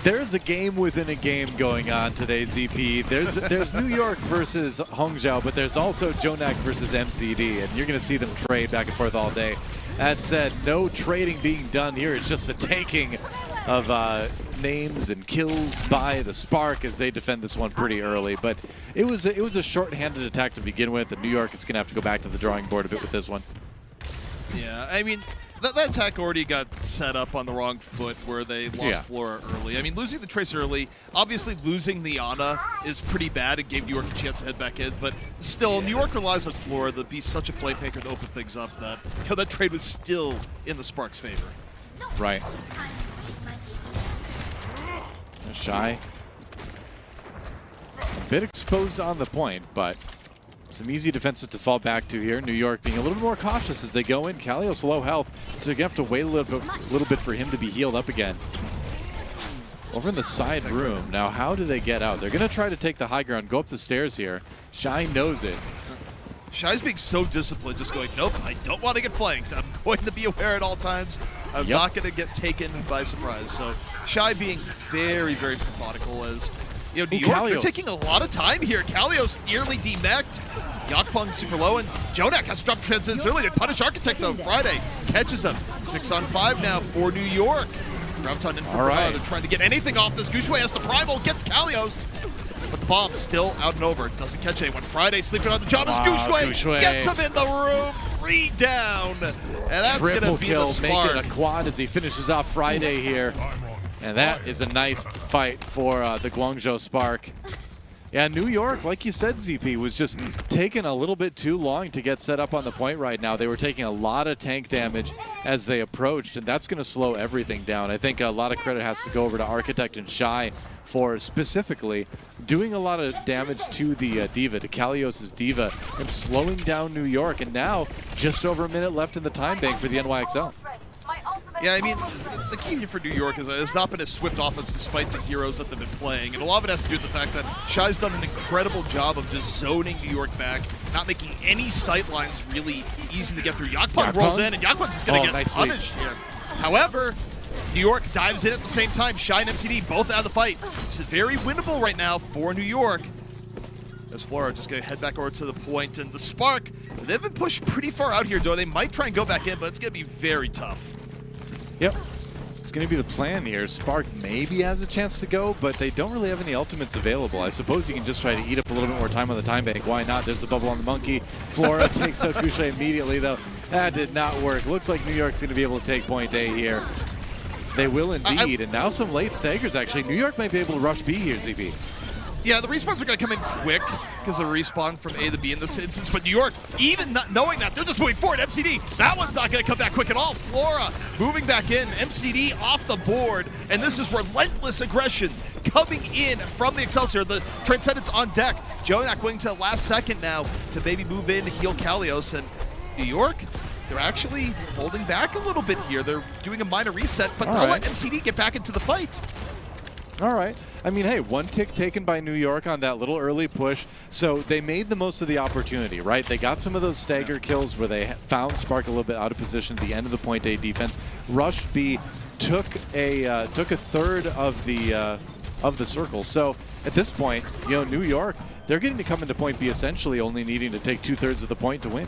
There's a game within a game going on today, ZP. There's New York versus Hangzhou, but there's also Jonak versus MCD, and you're going to see them trade back and forth all day. That said, no trading being done here. It's just a taking of names and kills by the Spark as they defend this one pretty early. But it was a short-handed attack to begin with, and New York is going to have to go back to the drawing board a bit with this one.
Yeah, I mean, that attack already got set up on the wrong foot where they lost Flora early. I mean, losing the Trace early, obviously losing the Ana is pretty bad. It gave New York a chance to head back in, but still, New York relies on Flora to be such a playmaker to open things up that that trade was still in the Spark's favor.
Right. Shy. A bit exposed on the point, but some easy defenses to fall back to here. New York being a little bit more cautious as they go in. Kalios low health, so you're going to have to wait a little bit for him to be healed up again. Over in the side room. Now, how do they get out? They're going to try to take the high ground, go up the stairs here. Shy knows it.
Shy's being so disciplined, just going, nope, I don't want to get flanked. I'm going to be aware at all times. I'm not going to get taken by surprise. So Shy being very, very methodical as New York, they're taking a lot of time here. Kalios nearly demeched. Yakpong super low, and Jonak has dropped transcends early. They punish Architect though. Friday catches him. 6-on-5 now for New York. Graviton in for They're trying to get anything off this. Gushue has the primal, gets Kalios. But the bomb still out and over. Doesn't catch anyone. Friday sleeping on the job as Gushue gets him in the room. 3 down. And that's going to be the Spark.
Making a quad as he finishes off Friday here. And that is a nice fight for the Guangzhou Spark. Yeah, New York, like you said, ZP, was just taking a little bit too long to get set up on the point right now. They were taking a lot of tank damage as they approached, and that's going to slow everything down. I think a lot of credit has to go over to Architect and Shy for specifically doing a lot of damage to the D.Va, to Kalios' D.Va, and slowing down New York. And now, just over a minute left in the time bank for the NYXL.
Yeah, I mean, the key here for New York is it's not been a swift offense despite the heroes that they've been playing. And a lot of it has to do with the fact that Shy's done an incredible job of just zoning New York back, not making any sight lines really easy to get through. Yakpong rolls in, and Yakpong's just going to get punished here. However, New York dives in at the same time. Shy and MTD both out of the fight. It's very winnable right now for New York. As Flora just going to head back over to the point. And the Spark, they've been pushed pretty far out here, though. They might try and go back in, but it's going to be very tough.
Yep. It's going to be the plan here. Spark maybe has a chance to go, but they don't really have any ultimates available. I suppose you can just try to eat up a little bit more time on the time bank. Why not? There's a bubble on the monkey. Flora takes out Gushue immediately, though. That did not work. Looks like New York's going to be able to take point A here. They will indeed, and now some late staggers, actually. New York might be able to rush B here, ZP.
Yeah, the respawns are going to come in quick because of respawn from A to B in this instance. But New York, even not knowing that, they're just moving forward. MCD, that one's not going to come back quick at all. Flora moving back in. MCD off the board. And this is relentless aggression coming in from the Excelsior. The Transcendence on deck. Jonak going to the last second now to maybe move in to heal Kalios. And New York, they're actually holding back a little bit here. They're doing a minor reset, but they'll let MCD get back into the fight.
All right. I mean, hey, one tick taken by New York on that little early push, so they made the most of the opportunity, right? They got some of those stagger kills where they found Spark a little bit out of position at the end of the point A defense. Rushed B, took a third of the circle. So at this point, New York, they're getting to come into point B essentially only needing to take 2/3 of the point to win.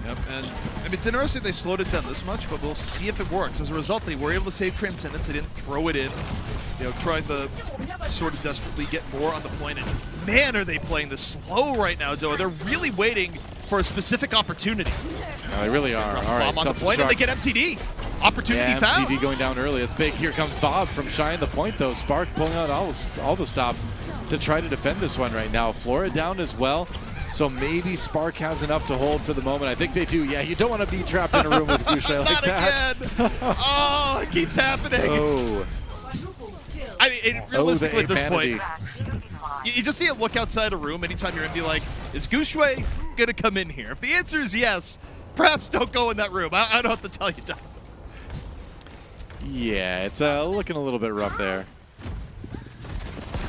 Yep, and I mean, it's interesting they slowed it down this much, but we'll see if it works. As a result, they were able to save Transcendence. They didn't throw it in. Trying to sort of desperately get more on the point. And man, are they playing this slow right now, Doa. They're really waiting for a specific opportunity.
No, they really are. All right,
bomb on the point, and they get MCD. Opportunity found.
MCD going down early. It's big. Here comes Bob from Shy on the point, though. Spark pulling out all the stops to try to defend this one right now. Flora down as well. So maybe Spark has enough to hold for the moment. I think they do. Yeah, you don't want to be trapped in a room with Gushue like that.
Again. Oh, it keeps happening.
Oh.
I mean, realistically at this point, you just need to look outside a room anytime you're in and be like, is Gushue going to come in here? If the answer is yes, perhaps don't go in that room. I don't have to tell you, Doc.
Yeah, it's looking a little bit rough there.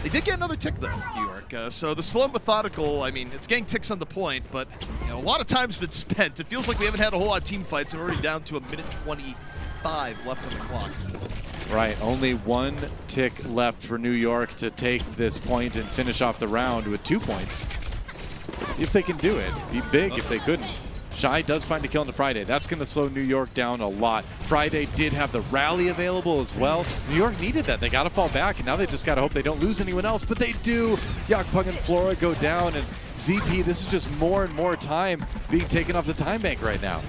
They did get another tick, though, New York. So the slow and methodical, I mean, it's getting ticks on the point, but a lot of time's been spent. It feels like we haven't had a whole lot of team fights. We're already down to a minute 25 left on the clock.
Right, only one tick left for New York to take this point and finish off the round with 2 points. See if they can do it. Be big if they couldn't. Shy does find a kill into Friday. That's going to slow New York down a lot. Friday did have the rally available as well. New York needed that. They got to fall back, and now they just got to hope they don't lose anyone else, but they do. Yakpung and Flora go down, and ZP, this is just more and more time being taken off the time bank right now.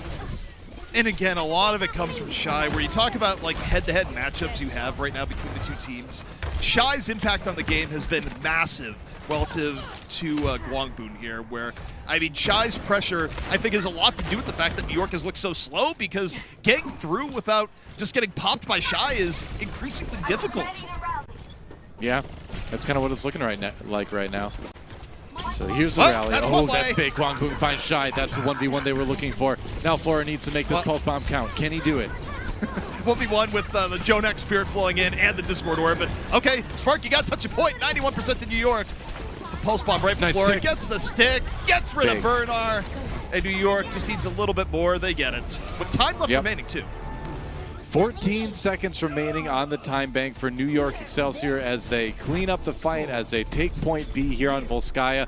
And again, a lot of it comes from Shy, where you talk about like head-to-head matchups you have right now between the two teams. Shy's impact on the game has been massive relative to Guangzhou here, where, I mean, Shy's pressure, I think, has a lot to do with the fact that New York has looked so slow, because getting through without just getting popped by Shy is increasingly difficult.
Yeah, that's kind of what it's looking like right now. So here's the rally. Oh, that's big. Guangzhou finds Shy. That's the 1v1 they were looking for. Now Flora needs to make this pulse bomb count. Can he do it?
1v1 with the Jonak Spirit flowing in and the Discord Orb. But okay, Spark, you got to touch a point. 91% to New York. The pulse bomb right from Flora. Gets the stick. Gets rid of Burnar. And New York just needs a little bit more. They get it. With time left remaining, too.
14 seconds remaining on the time bank for New York Excelsior as they clean up the fight, as they take point B here on Volskaya.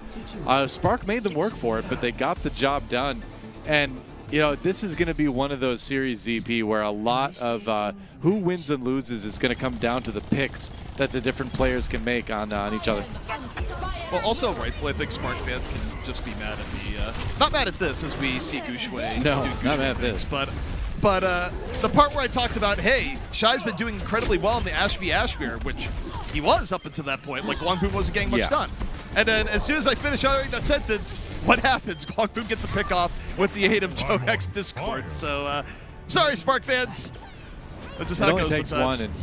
Spark made them work for it, but they got the job done. And, you know, this is going to be one of those series, ZP, where a lot of who wins and loses is going to come down to the picks that the different players can make on each other.
Well, also, rightfully, I think Spark fans can just be mad at the... not mad at this, as we see Gushue.
No, not mad at this.
But the part where I talked about, hey, Shy's been doing incredibly well in the Ash v Ashmere, which he was up until that point. Like, Guangzhou wasn't getting much done. And then as soon as I finish uttering that sentence, what happens? Guangzhou gets a pick off with the aid of Jonek's Discord. So, sorry, Spark fans. That's just how it goes
takes
sometimes.
One. And,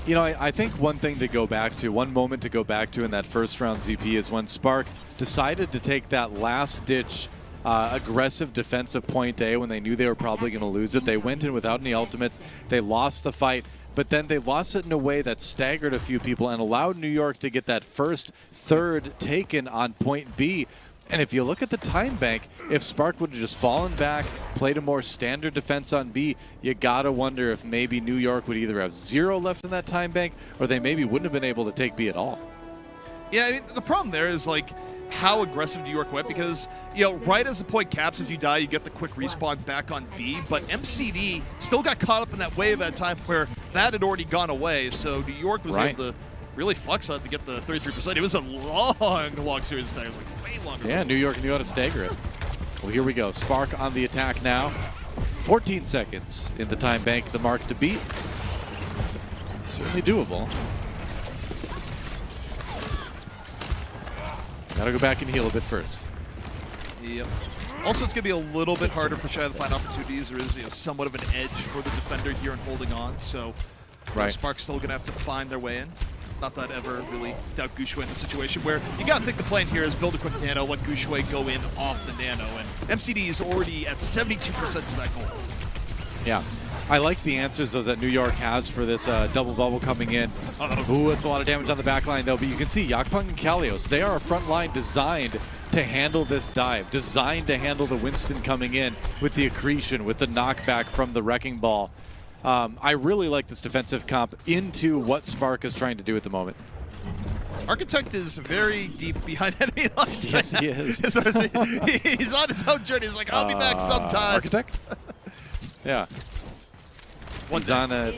you know, I think one thing to go back to, one moment to go back to in that first round, ZP, is when Spark decided to take that last-ditch aggressive defensive point A when they knew they were probably going to lose it. They went in without any ultimates. They lost the fight, but then they lost it in a way that staggered a few people and allowed New York to get that first third taken on point B. And if you look at the time bank, if Spark would have just fallen back, played a more standard defense on B, you gotta wonder if maybe New York would either have 0 left in that time bank, or they maybe wouldn't have been able to take B at all.
Yeah, I mean, the problem there is, like, how aggressive New York went, because, you know, right as the point caps, if you die, you get the quick respawn back on B, but MCD still got caught up in that wave at a time where that had already gone away, so New York was able to really flex on to get the 33%. It was a long series of staggers, like way longer.
Yeah, New York knew how to stagger it. Well, here we go. Spark on the attack now. 14 seconds in the time bank, the mark to beat. Certainly doable. Gotta go back and heal a bit first.
Yep. Also, it's going to be a little bit harder for Shy to find opportunities. There is, you know, somewhat of an edge for the defender here in holding on, so Spark's still going to have to find their way in. Not that I ever really doubt Gushue in the situation where you got to think the plan here is build a quick nano, let Gushue go in off the nano, and MCD is already at 72% to that goal.
Yeah. I like the answers though that New York has for this double bubble coming in. Ooh, it's a lot of damage on the back line though, but you can see Yakpung and Kalios, they are a front line designed to handle this dive, designed to handle the Winston coming in with the accretion, with the knockback from the Wrecking Ball. I really like this defensive comp into what Spark is trying to do at the moment.
Architect is very deep behind enemy lines.
Yes, he is.
He's on his own journey. He's like, I'll be back sometime.
Architect? Yeah. He's on a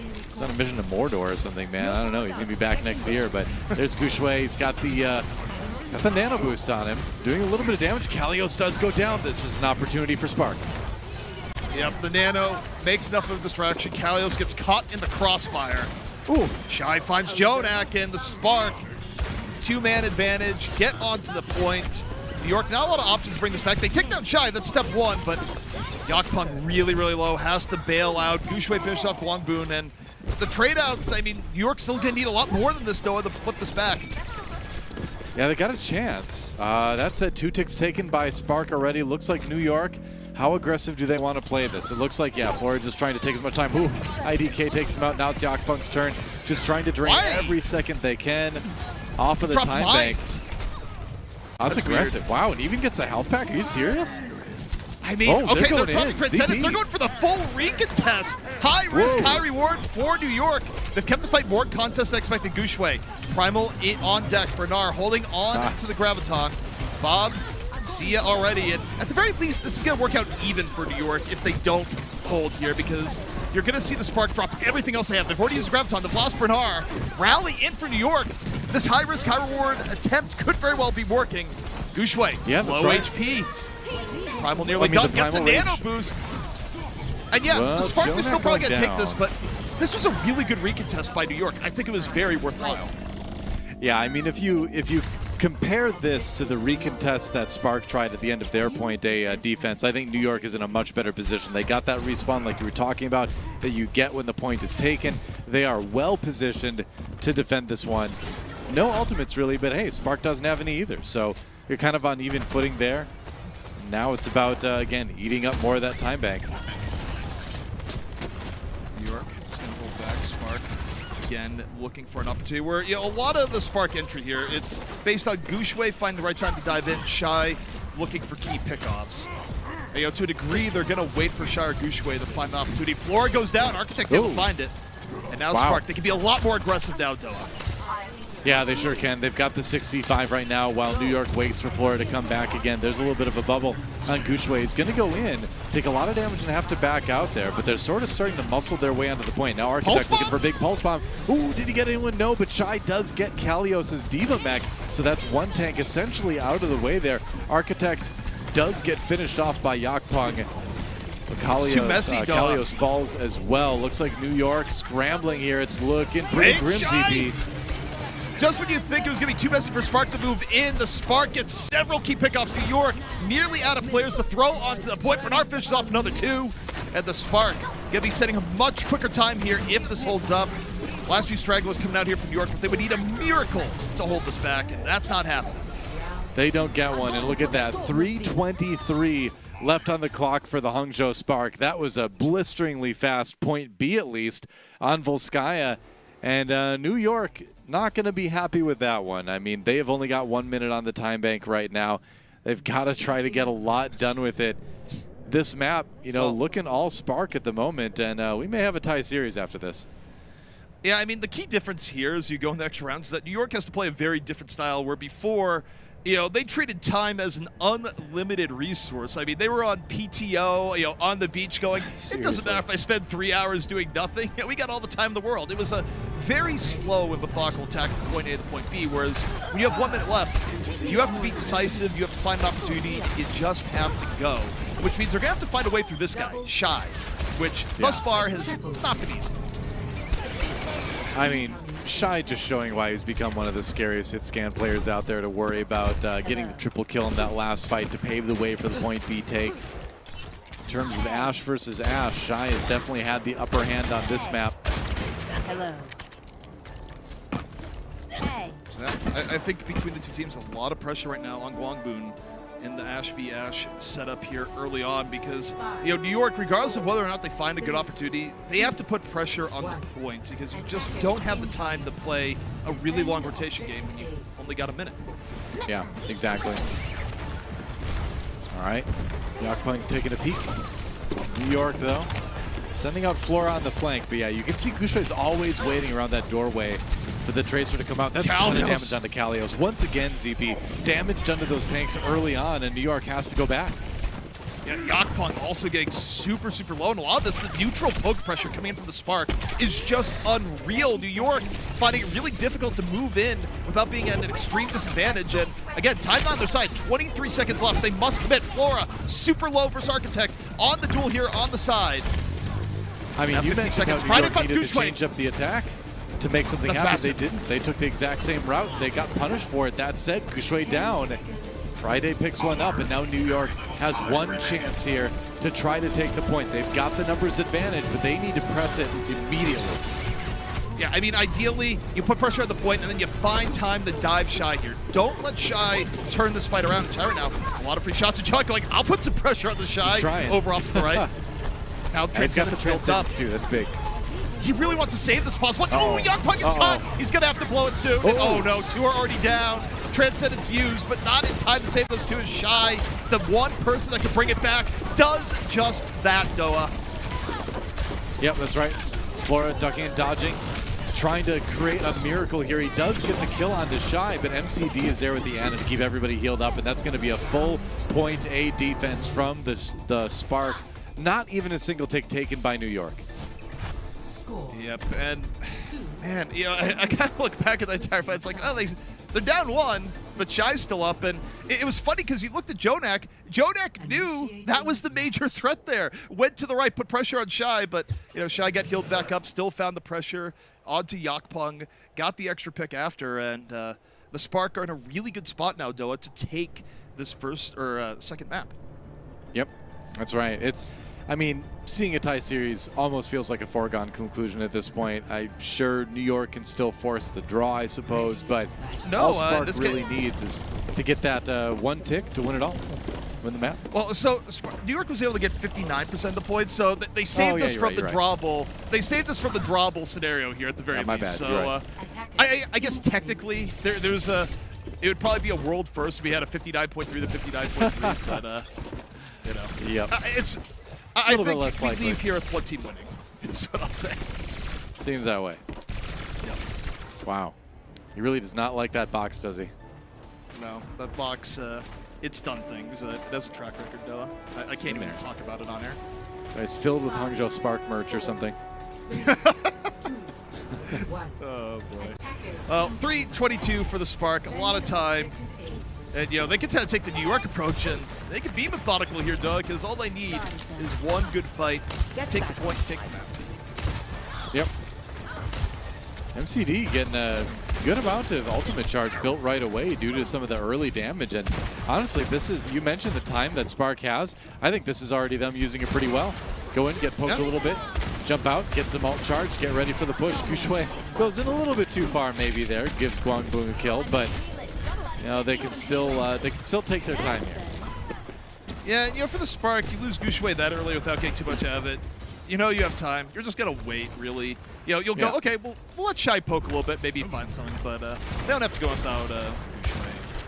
mission to Mordor or something, man. I don't know. He's going to be back next year, but there's Gushue. He's got the nano boost on him, doing a little bit of damage. Kalios does go down. This is an opportunity for Spark.
Yep, the nano makes enough of a distraction. Kalios gets caught in the crossfire.
Ooh.
Shy finds Jonak and the Spark. 2-man advantage, get onto the point. New York, not a lot of options to bring this back. They take down Shy, that's step one, but Yakpung really, really low, has to bail out. Gushue finished off Guangzhou, and the trade-outs, I mean, New York's still going to need a lot more than this, though, to put this back.
Yeah, they got a chance. That said, 2 ticks taken by Spark already. Looks like New York. How aggressive do they want to play this? It looks like, yeah, Florida just trying to take as much time. Ooh, IDK takes him out. Now it's Yakpung's turn. Just trying to drain every second they can off of the time bank. That's aggressive. Weird. Wow, and even gets the health pack. Are you serious?
I mean, okay, they're probably Transcendence. They're going for the full recontest. High risk, high reward for New York. They've kept the fight more contest than expected. Gushue, Primal on deck. Bernard holding on to the Graviton. Bob, see ya already. And at the very least, this is going to work out even for New York if they don't hold here, because you're going to see the Spark drop everything else they have. They've already used Graviton. They've lost Bernard. Rally in for New York. This high risk, high reward attempt could very well be working. Gushue, low HP. Primal nearly done, gets a nano boost. And yeah, the Spark is still probably going to take this, but this was a really good recontest by New York. I think it was very worthwhile.
Yeah, I mean, if you compare this to the recontest that Spark tried at the end of their point A defense, I think New York is in a much better position. They got that respawn like you were talking about that you get when the point is taken. They are well positioned to defend this one. No ultimates really, but hey, Spark doesn't have any either. So you're kind of on even footing there. Now it's about, again, eating up more of that time bank.
New York just going to hold back. Spark, again, looking for an opportunity where, you know, a lot of the Spark entry here, it's based on Gushue finding the right time to dive in, Shy looking for key pickoffs. You know, to a degree, they're going to wait for Shy or Gushue to find the opportunity. Flora goes down, Architect able to find it. And now Spark, they can be a lot more aggressive now, Doa.
Yeah, they sure can. They've got the 6v5 right now while New York waits for Florida to come back again. There's a little bit of a bubble on Gushue. He's going to go in, take a lot of damage and have to back out there, but they're sort of starting to muscle their way onto the point. Now Architect looking for a big pulse bomb. Ooh, did he get anyone? No, but Shy does get Kalios' Diva mech, so that's one tank essentially out of the way there. Architect does get finished off by Yakpung. Kalios falls as well. Looks like New York scrambling here. It's looking pretty grim, DP.
Just when you think it was going to be too messy for Spark to move in, the Spark gets several key pickoffs. New York nearly out of players to throw onto the point. Bernard fishes off another 2. And the Spark going to be setting a much quicker time here if this holds up. Last few stragglers coming out here from New York, but they would need a miracle to hold this back, and that's not happening.
They don't get one, and look at that. 3:23 left on the clock for the Hangzhou Spark. That was a blisteringly fast point B, at least, on Volskaya. And New York not going to be happy with that one. I mean, they have only got 1 minute on the time bank right now. They've got to try to get a lot done with it. This map, you know, looking all Spark at the moment, and we may have a tie series after this.
Yeah, I mean, the key difference here as you go in the extra rounds is that New York has to play a very different style, where before, you know, they treated time as an unlimited resource. I mean, they were on PTO, you know, on the beach going, it doesn't matter if I spend 3 hours doing nothing. Yeah, we got all the time in the world. It was a very slow and methodical attack from point A to point B, whereas when you have 1 minute left, you have to be decisive, you have to find an opportunity, you just have to go. Which means they're going to have to find a way through this guy, Shy, which thus far has not been easy.
I mean, Shy just showing why he's become one of the scariest hit scan players out there to worry about getting the triple kill in that last fight to pave the way for the point B take. In terms of Ash versus Ash, Shy has definitely had the upper hand on this map.
Hello. Hey.
I think between the two teams, a lot of pressure right now on Guangboon in the Ash v Ash setup here early on, because, you know, New York, regardless of whether or not they find a good opportunity, they have to put pressure on the point, because you just don't have the time to play a really long rotation game when you only got a minute.
Yeah, exactly. All right, Yakpung taking a peek. New York, though, sending out Flora on the flank, but yeah, you can see Gushue is always waiting around that doorway for the Tracer to come out. That's a ton of damage done to Kalios. Once again, ZP, damage done to those tanks early on, and New York has to go back.
Yeah, Yakpung also getting super, super low, and a lot of this, the neutral poke pressure coming in from the Spark is just unreal. New York finding it really difficult to move in without being at an extreme disadvantage, and again, time on their side, 23 seconds left. They must commit. Flora, super low versus Architect, on the duel here on the side.
I mean, you mentioned how New York needed to change up the attack to make something happen. Massive. They didn't. They took the exact same route. They got punished for it. That said, Gushue down. Friday picks one up, and now New York has one chance here to try to take the point. They've got the numbers advantage, but they need to press it immediately.
Yeah, I mean, ideally, you put pressure at the point, and then you find time to dive Shy here. Don't let Shy turn this fight around. Shy right now, a lot of free shots. And Shy going, I'll put some pressure on the Shy. Over off to the right. Now
he's got the Transcendence too, that's big.
He really wants to save this possible. Oh, Yakpung is caught. He's going to have to blow it soon. Oh, no, 2 are already down. Transcendence used, but not in time to save those 2 as Shy. The one person that can bring it back does just that, Doa.
Yep, that's right. Flora ducking and dodging, trying to create a miracle here. He does get the kill onto Shy, but MCD is there with the Ana to keep everybody healed up, and that's going to be a full point A defense from the Spark. Not even a single tick taken by New York.
Yep, and man, you know, I kind of look back at the entire fight. It's like, oh, they're down 1, but Shy's still up, and it was funny because you looked at Jonak. Jonak knew that was the major threat there. Went to the right, put pressure on Shy, but you know, Shy got healed back up, still found the pressure onto Yakpung, got the extra pick after, and the Spark are in a really good spot now, Doa, to take this first or second map.
Yep, that's right. I mean, seeing a tie series almost feels like a foregone conclusion at this point. I'm sure New York can still force the draw, I suppose, but all Spark really needs is to get that 1 tick to win it all, win the map.
Well, so New York was able to get 59% of the points, so they saved us from the drawable. They saved us from the drawable scenario here at the very least.
My bad.
So I guess technically there's a it would probably be a world first if we had a 59.3 to 59.3, but you know,
yep.
It's. I think we leave here with 1 team winning, is what I'll say.
Seems that way.
Yep.
Wow. He really does not like that box, does he?
No, that box, it's done things. It has a track record, Doa. I can't even talk about it on air.
It's filled with Hangzhou Spark merch or something.
Oh, boy. 3:22 for the Spark. A lot of time. And, you know, they can take the New York approach, and they can be methodical here, Doug, because all they need is 1 good fight, take the point, take the map.
Yep. MCD getting a good amount of ultimate charge built right away due to some of the early damage. And honestly, you mentioned the time that Spark has. I think this is already them using it pretty well. Go in, get poked a little bit, jump out, get some ult charge, get ready for the push. Guxue goes in a little bit too far maybe there, gives Guangzhou a kill, but you know, they can still take their time here.
Yeah, you know, for the Spark, you lose Guxue that early without getting too much out of it. You know you have time. You're just going to wait, really. You know, you'll go, okay, we'll let Shy poke a little bit, maybe find something, but they don't have to go without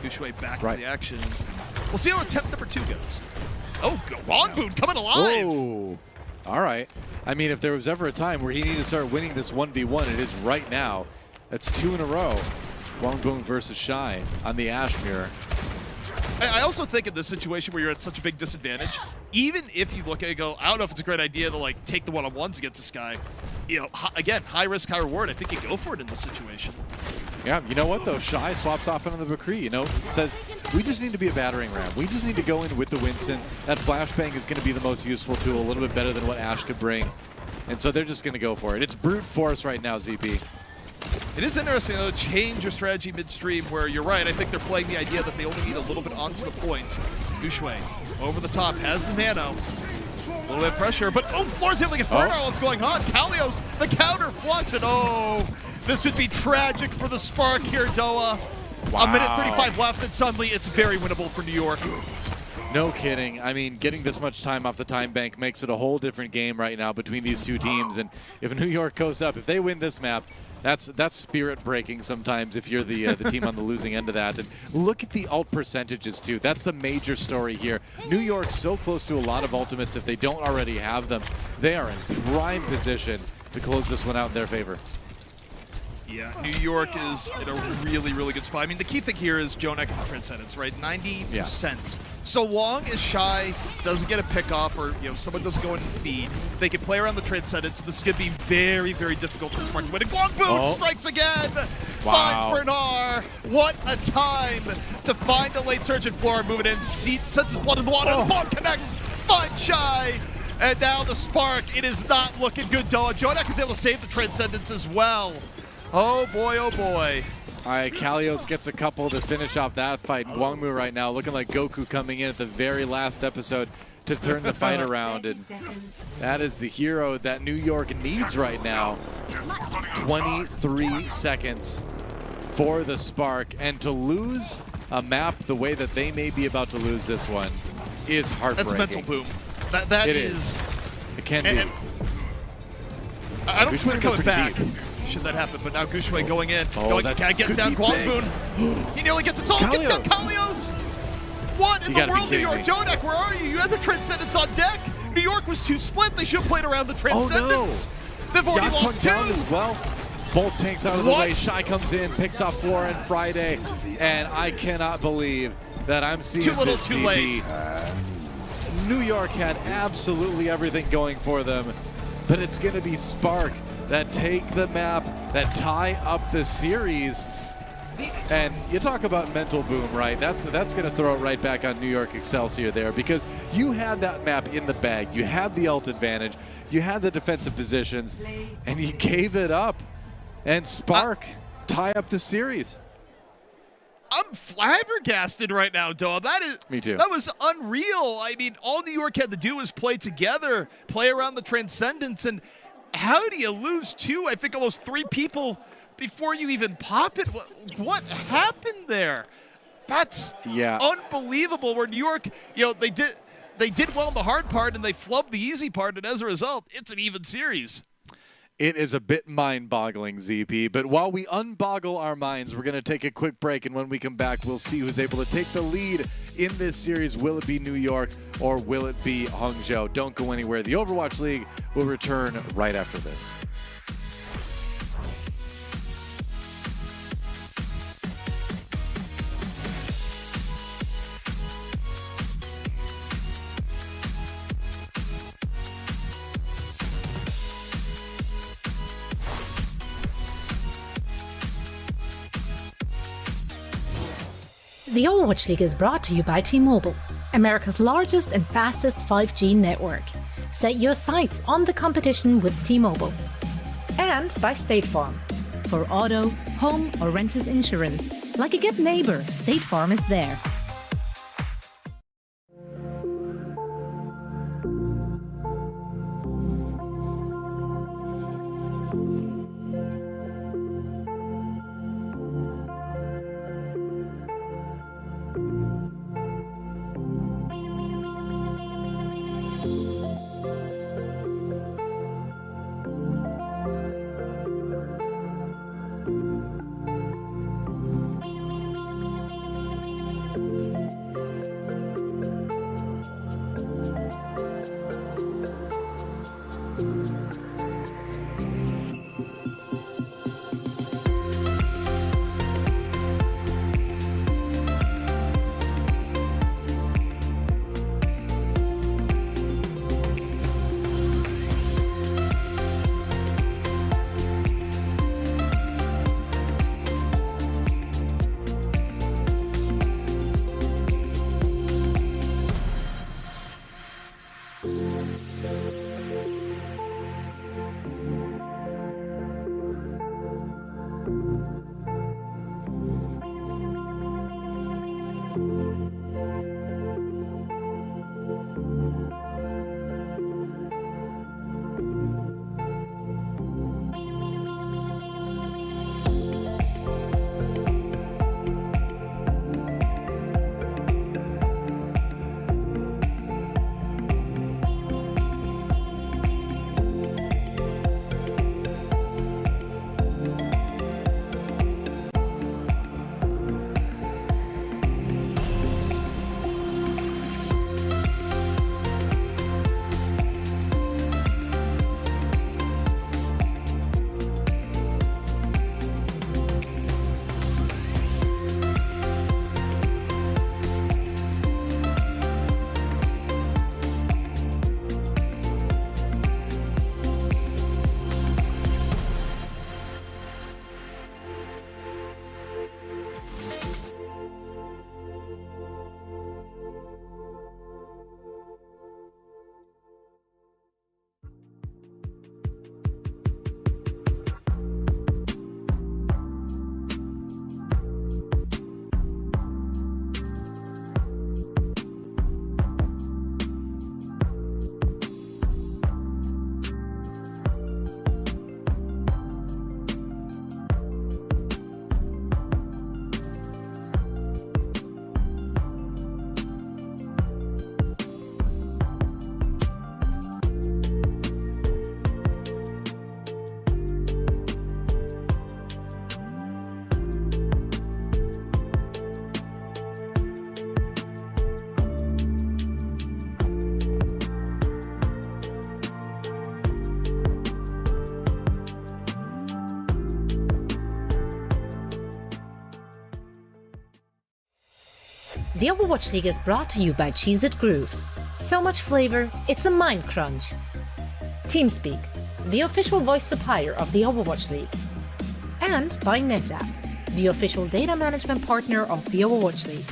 Guxue back to the action. We'll see how attempt number 2 goes. Oh, Guangzhou coming alive!
Oh, all right. I mean, if there was ever a time where he needed to start winning this 1v1, it is right now. That's 2 in a row. Guangzhou versus Shy on the Ash Mirror.
I also think in this situation where you're at such a big disadvantage, even if you look at it and go, I don't know if it's a great idea to like take the one-on-ones against this guy. You know, again, high risk, high reward. I think you go for it in this situation.
Yeah, you know what though? Shy swaps off into the McCree. You know, says we just need to be a battering ram. We just need to go in with the Winston. That flashbang is going to be the most useful tool, a little bit better than what Ash could bring, and so they're just going to go for it. It's brute force right now, ZP.
It is interesting, though, change your strategy midstream where you're right. I think they're playing the idea that they only need a little bit onto the point. Guxue over the top, has the nano. A little bit of pressure, but Flora's able to get further. What's going on? Kalios, the counter flux, and this would be tragic for the Spark here, Doa. Wow. 1:35 left, and suddenly it's very winnable for New York.
No kidding. I mean, getting this much time off the time bank makes it a whole different game right now between these 2 teams. And if New York goes up, if they win this map, that's spirit breaking sometimes if you're the team on the losing end of that. And look at the ult percentages too. That's the major story here. New York so close to a lot of ultimates if they don't already have them. They are in prime position to close this one out in their favor.
Yeah, New York is in a really, really good spot. I mean, the key thing here is Jonak and Transcendence, right? 90%. Yeah. So long as Shy doesn't get a pick off or someone doesn't go in and feed, they can play around the Transcendence. This is going to be very, very difficult for the Spark to win. And Guangzhou strikes again! Finds Bernard! What a time to find a late surge and Flora moving in. Sets his blood in the water. The bomb connects! Finds Shy! And now the Spark, it is not looking good, Doa. Jonak was able to save the Transcendence as well. Oh boy, oh boy.
All right, Kalios gets a couple to finish off that fight. Guangzhou right now looking like Goku coming in at the very last episode. to turn the fight around, and that is the hero that New York needs right now. 23 seconds for the Spark, and to lose a map the way that they may be about to lose this one is heartbreaking.
That's mental boom. That is.
It can be.
I don't think they're coming back. Should that happen, but now Gushue going in. Gets down Guangboon. He nearly gets it all. Gets down Kalios. What in the world, New York? Jonak, where are you? You had the Transcendence on deck. New York was too split. They should have played around the Transcendence. They've already lost two.
Down as well. Both tanks out of the way. Shy comes in, picks off Florin Friday, and I cannot believe that I'm seeing
too little, too late.
New York had absolutely everything going for them, but it's going to be Spark that take the map, that tie up the series. And you talk about mental boom, right? That's going to throw it right back on New York Excelsior there, because you had that map in the bag. You had the ult advantage. You had the defensive positions, and you gave it up. And Spark tie up the series.
I'm flabbergasted right now, dog. That is
me too.
That was unreal. I mean, all New York had to do was play together, play around the Transcendence, and how do you lose two, I think almost three people before you even pop it? What happened there? That's unbelievable. Where New York, they did well in the hard part and they flubbed the easy part, and as a result, it's an even series.
It is a bit mind-boggling, ZP, but while we unboggle our minds, we're going to take a quick break, and when we come back, we'll see who's able to take the lead in this series. Will it be New York, or will it be Hangzhou? Don't go anywhere. The Overwatch League will return right after this.
The Overwatch League is brought to you by T-Mobile, America's largest and fastest 5G network. Set your sights on the competition with T-Mobile. And by State Farm. For auto, home, or renters insurance, like a good neighbor, State Farm is there. The Overwatch League is brought to you by Cheez-It Grooves. So much flavor, it's a mind crunch. TeamSpeak, the official voice supplier of the Overwatch League. And by NetApp, the official data management partner of the Overwatch League.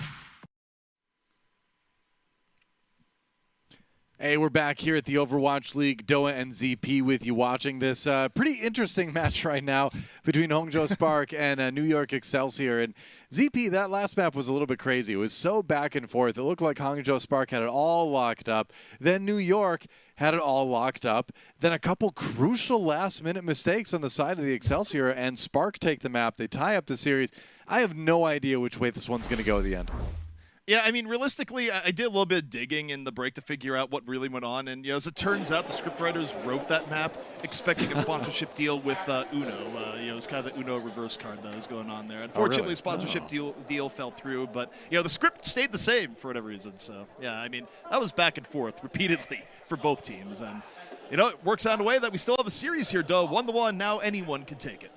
Hey, we're back here at the Overwatch League. Doa and ZP with you watching this pretty interesting match right now between Hangzhou Spark and New York Excelsior. And ZP, that last map was a little bit crazy. It was so back and forth. It looked like Hangzhou Spark had it all locked up. Then New York had it all locked up. Then a couple crucial last-minute mistakes on the side of the Excelsior, and Spark take the map. They tie up the series. I have no idea which way this one's going to go at the end.
Yeah, I mean, realistically, I did a little bit of digging in the break to figure out what really went on. And, as it turns out, the scriptwriters wrote that map expecting a sponsorship deal with Uno. It's kind of the Uno reverse card that was going on there. Unfortunately, the sponsorship deal fell through. But, the script stayed the same for whatever reason. So, yeah, I mean, that was back and forth repeatedly for both teams. And, it works out in a way that we still have a series here, though. 1-1, now anyone can take it.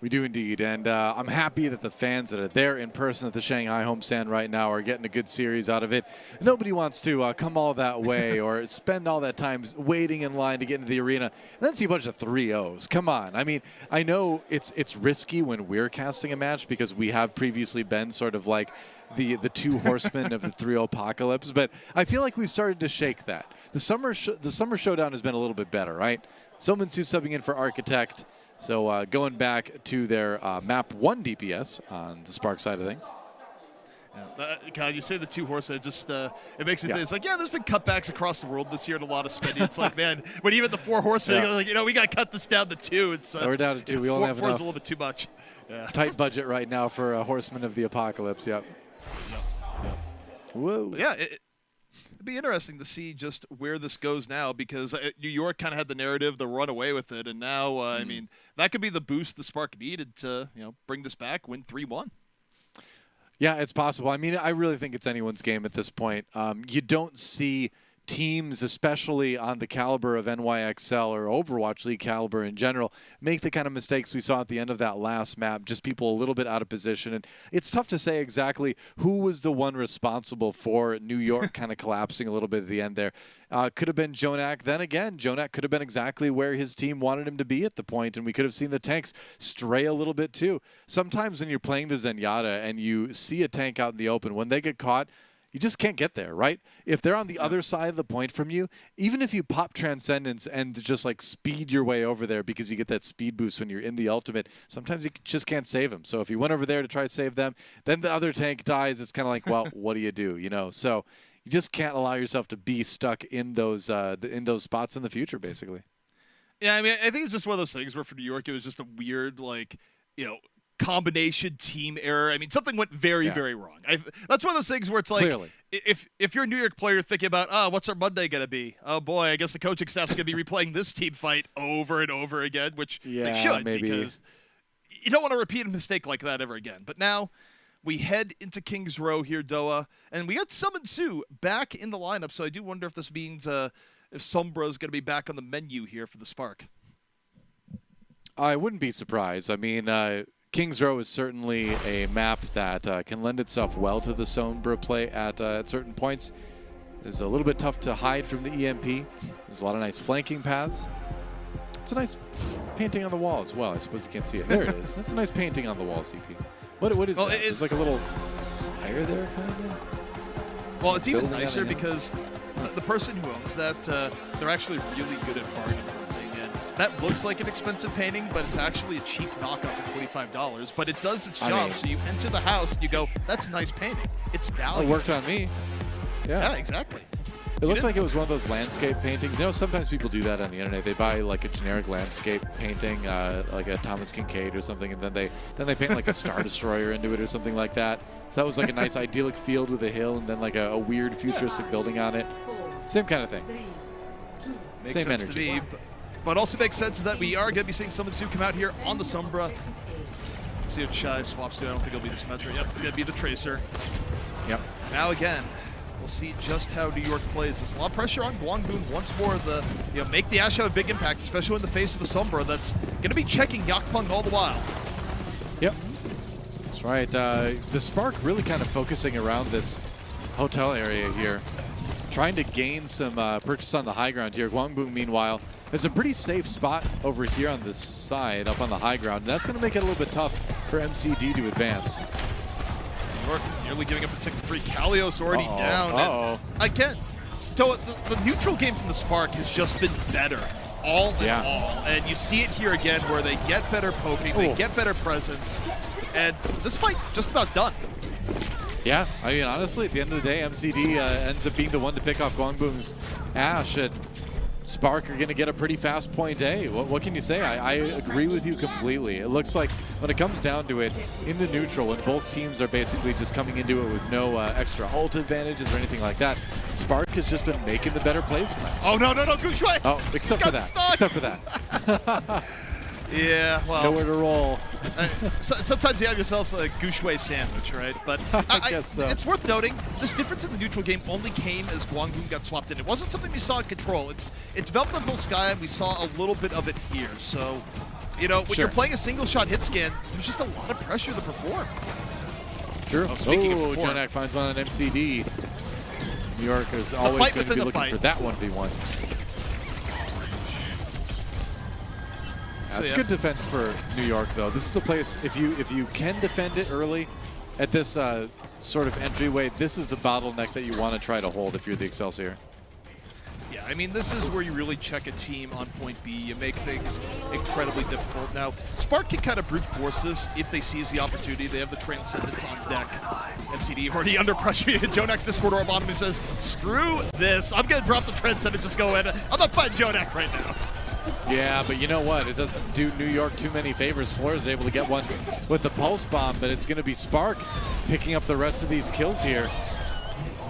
We do indeed, and I'm happy that the fans that are there in person at the Shanghai homestand right now are getting a good series out of it. Nobody wants to come all that way or spend all that time waiting in line to get into the arena and then see a bunch of 3-0s. Come on. I mean, I know it's risky when we're casting a match because we have previously been sort of like the two horsemen of the 3-0 apocalypse, but I feel like we've started to shake that. The summer showdown has been a little bit better, right? Somansu subbing in for Architect. So going back to their map 1 DPS on the Spark side of things.
Yeah, you say the two horsemen, it makes it it's like, there's been cutbacks across the world this year and a lot of spending. It's like, man, when even the 4 horsemen, you're like, we got to cut this down to 2. It's,
we're down to 2. We only have enough.
4's a little bit too much. Yeah.
Tight budget right now for a Horseman of the Apocalypse. Yep. Whoa.
Yeah. It'd be interesting to see just where this goes now because New York kind of had the narrative to run away with it, and now I mean that could be the boost the Spark needed to bring this back, win 3-1.
Yeah, it's possible. I mean, I really think it's anyone's game at this point. You don't see teams, especially on the caliber of NYXL or Overwatch League caliber in general, make the kind of mistakes we saw at the end of that last map, just people a little bit out of position. And it's tough to say exactly who was the one responsible for New York kind of collapsing a little bit at the end there. Could have been Jonak. Then again, Jonak could have been exactly where his team wanted him to be at the point, and we could have seen the tanks stray a little bit too. Sometimes when you're playing the Zenyatta and you see a tank out in the open, when they get caught, you just can't get there, right? If they're on the other side of the point from you, even if you pop Transcendence and just like speed your way over there because you get that speed boost when you're in the ultimate, sometimes you just can't save them. So if you went over there to try to save them, then the other tank dies. It's kind of like, well, what do you do? So you just can't allow yourself to be stuck in those spots in the future, basically.
Yeah, I mean, I think it's just one of those things where for New York, it was just a weird, combination team error. I mean, something went very, very wrong. That's one of those things where it's like,
clearly,
if you're a New York player thinking about, what's our Monday going to be? Oh boy, I guess the coaching staff's going to be replaying this team fight over and over again, which they should, maybe, because you don't want to repeat a mistake like that ever again. But now we head into King's Row here, Doa, and we got Summon Sue back in the lineup. So I do wonder if this means if Sombra is going to be back on the menu here for the Spark.
I wouldn't be surprised. I mean, King's Row is certainly a map that can lend itself well to the Sombra play at certain points. It's a little bit tough to hide from the EMP. There's a lot of nice flanking paths. It's a nice painting on the wall as well. I suppose you can't see it. There it is. That's a nice painting on the wall, CP. What is that? There's like a little spire there, kind of?
Well, it's even nicer because the person who owns that, they're actually really good at bargain hunting. And that looks like an expensive painting, but it's actually a cheap knockoff at $25. But it does its job. So you enter the house and you go, that's a nice painting. It's valuable.
It worked on me.
Yeah, exactly.
It looked like it was one of those landscape paintings. You know, sometimes people do that on the internet. They buy like a generic landscape painting, like a Thomas Kincaid or something, and then they paint like a Star Destroyer into it or something like that. That was like a nice idyllic field with a hill and then like a weird futuristic building on it. Same kind of thing.
Makes
Same
sense
energy.
to me, but also makes sense that we are going to be seeing Summon Sue come out here on the Sombra. See what Shy swaps to. I don't think it'll be the Symmetra. Yep, it's going to be the Tracer.
Yep.
Now again, we'll see just how New York plays. There's a lot of pressure on Guangdong once more. Make the Ash have a big impact, especially in the face of the Sombra that's going to be checking Yakpung all the while.
Yep. That's right. The Spark really kind of focusing around this hotel area here. Trying to gain some purchase on the high ground here. Guangzhou, meanwhile, there's a pretty safe spot over here on this side, up on the high ground. And that's going to make it a little bit tough for MCD to advance.
York nearly giving up a tick free. Kalios already down.
Uh-oh.
And again, so the neutral game from the Spark has just been better. All in all. And you see it here again where they get better poking, they get better presence, and this fight just about done.
Yeah, I mean, honestly, at the end of the day, MCD ends up being the one to pick off Guangzhou's Ash, and Spark are going to get a pretty fast point A. What can you say? I agree with you completely. It looks like when it comes down to it, in the neutral, when both teams are basically just coming into it with no extra ult advantages or anything like that, Spark has just been making the better plays tonight.
Oh, no, Gushui!
Oh, except for that.
Stuck.
Except for that.
Yeah, well.
Nowhere to roll.
Sometimes you have yourself a Gushui sandwich, right? But
I guess so.
It's worth noting, this difference in the neutral game only came as Guangzhou got swapped in. It wasn't something we saw in Control. It developed on Volskaya, and we saw a little bit of it here. So, you know, when you're playing a single shot hit scan, there's just a lot of pressure to perform.
Sure.
Oh, speaking of perform.
Jonak finds one on MCD. New York is always going to be looking for that 1v1. That's good defense for New York, though. This is the place, if you can defend it early at this sort of entryway, this is the bottleneck that you want to try to hold if you're the Excelsior.
Yeah, I mean, this is where you really check a team on point B. You make things incredibly difficult. Now, Spark can kind of brute force this if they seize the opportunity. They have the Transcendence on deck. MCD already under pressure. Jonak's Discord orb on him and says, screw this. I'm going to drop the Transcendence, just go in. I'm not fighting Jonak right now.
Yeah, but you know what? It doesn't do New York too many favors. Fleur is able to get one with the Pulse Bomb, but it's going to be Spark picking up the rest of these kills here.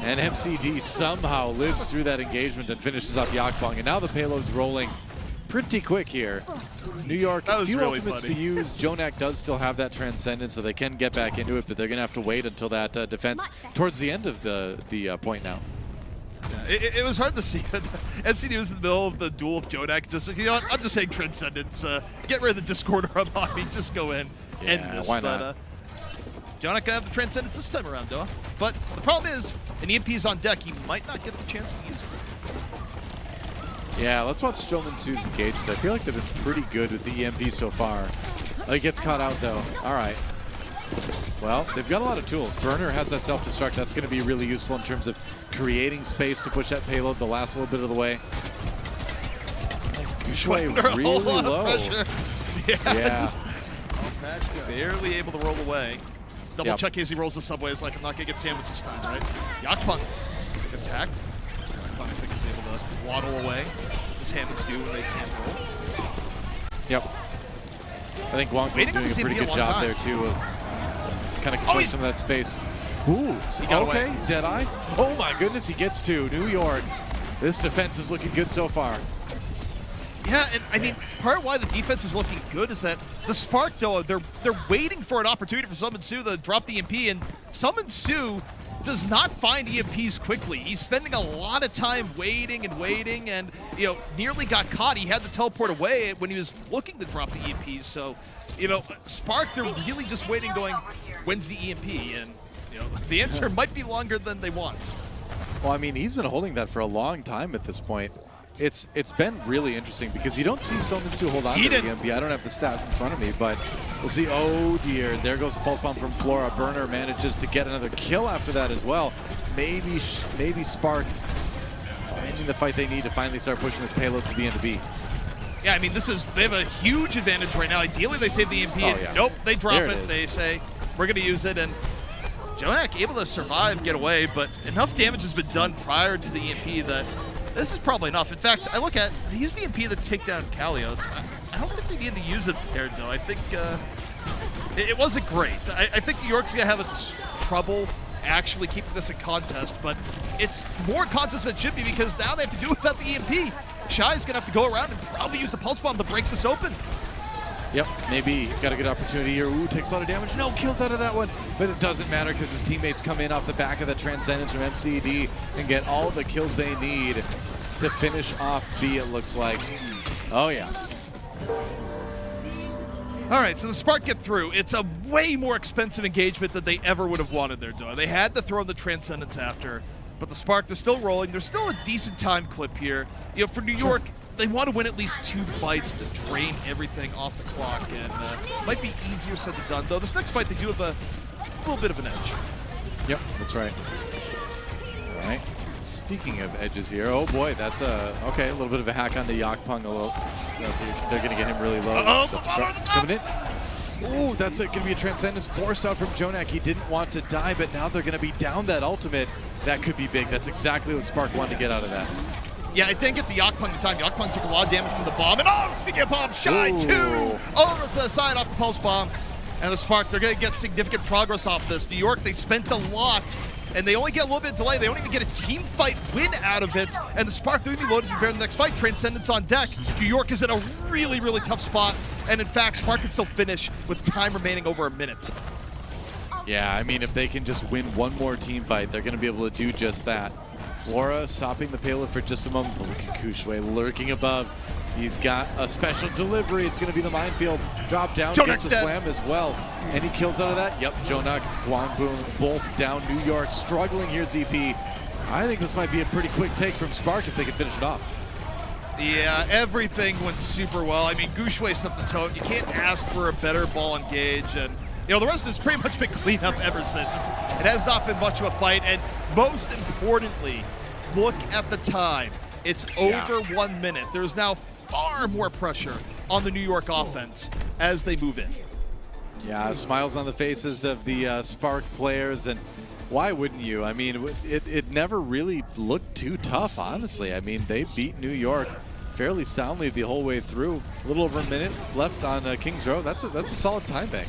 And MCD somehow lives through that engagement and finishes off Yakbong. And now the payload's rolling pretty quick here. New York, few
really
ultimates
funny.
to use. Jonak does still have that Transcendence, so they can get back into it, but they're going to have to wait until that defense towards the end of the point now.
Yeah, it was hard to see. MCD was in the middle of the duel of Jonak. Just, you know what? I'm just saying Transcendence. Get rid of the Discord orb on me. Just go in. End this.
Why not?
Jonak gonna have the Transcendence this time around, though. But the problem is, an EMP is on deck. He might not get the chance to use it.
Yeah, let's watch Strowman Sue's engages. I feel like they've been pretty good with the EMP so far. He gets caught out, though. All right. Well, they've got a lot of tools. Burner has that self-destruct. That's going to be really useful in terms of creating space to push that payload the last little bit of the way. Gushui really low.
Yeah. Just barely able to roll away. Double check as he rolls the subway. It's like, I'm not going to get sandwiched this time, right? Yakpunk gets hacked. Yakpunk, I think, is able to waddle away, as Hammonds do when they can't roll.
Yep. I think Guangzhou doing a pretty good job there, too, of kind of controlling some of that space. Ooh, okay, Deadeye. Oh my goodness, he gets two. New York. This defense is looking good so far.
Yeah, and I mean, part of why the defense is looking good is that the Spark, though, they're waiting for an opportunity for Summon Sue to drop the EMP, and Summon Sue does not find EMPs quickly. He's spending a lot of time waiting, and you know, nearly got caught. He had to teleport away when he was looking to drop the EMPs. So, you know, Spark, they're really just waiting, going, when's the EMP? And you know, the answer might be longer than they want.
Well, I mean, he's been holding that for a long time at this point. It's been really interesting because you don't see Sominsu hold on to the EMP. I don't have the stat in front of me, but we'll see. Oh dear, there goes the pulse bomb from Flora. Burner manages to get another kill after that as well. Maybe Spark finding the fight they need to finally start pushing this payload to the end of B.
Yeah, I mean, they have a huge advantage right now. Ideally, they save the EMP. Nope, they drop it. They say, we're going to use it. And Jonak able to survive, get away, but enough damage has been done prior to the EMP that this is probably enough. In fact, I look at, they used the EMP to take down Kalios. I don't think they needed to use it there, though. I think it wasn't great. I think New York's going to have trouble actually keeping this a contest, but it's more contest than it should be because now they have to do it without the EMP. Shy's going to have to go around and probably use the Pulse Bomb to break this open.
Yep, maybe he's got a good opportunity here. Ooh, takes a lot of damage. No kills out of that one, but it doesn't matter because his teammates come in off the back of the Transcendence from MCD and get all the kills they need to finish off B, it looks like. Oh, yeah.
All right, so the Spark get through. It's a way more expensive engagement than they ever would have wanted there, doing. They had to throw in the Transcendence after, but the Spark, they're still rolling. There's still a decent time clip here. You know, for New York, they want to win at least 2 fights to drain everything off the clock, and might be easier said than done, though. This next fight, they do have a little bit of an edge.
Yep, that's right. All right. Speaking of edges here, oh boy, that's a little bit of a hack onto Yakpung a little. So they're going to get him really low. So coming in. Ooh, that's going to be a Transcendence forced out from Jonak. He didn't want to die, but now they're going to be down that ultimate. That could be big. That's exactly what Spark wanted to get out of that.
Yeah, it didn't get to Yakpung in time. Yakpung took a lot of damage from the bomb. And speaking of bomb, Shy 2 over to the side off the pulse bomb. And the Spark, they're going to get significant progress off this. New York, they spent a lot, and they only get a little bit of delay. They don't even get a team fight win out of it. And the Spark, they're going to be loaded to prepare for the next fight. Transcendence on deck. New York is in a really, really tough spot. And in fact, Spark can still finish with time remaining over a minute.
Yeah, I mean, if they can just win one more team fight, they're going to be able to do just that. Flora stopping the payload for just a moment. But look at Kushui lurking above. He's got a special delivery. It's going to be the minefield. Drop down, gets a slam as well. Any kills out of that? Yep, Jonak, Guangzhou, both down. New York struggling here, ZP. I think this might be a pretty quick take from Spark if they can finish it off.
Yeah, everything went super well. I mean, Gushui stepped the toe. You can't ask for a better ball engage. And, you know, the rest has pretty much been cleaned up ever since. It has not been much of a fight. And most importantly, look at the time. It's over 1 minute. There's now far more pressure on the New York offense as they move in.
Yeah, smiles on the faces of the Spark players, and why wouldn't you? I mean, it never really looked too tough, honestly. I mean, they beat New York fairly soundly the whole way through. A little over a minute left on Kings Row. That's a solid time bank.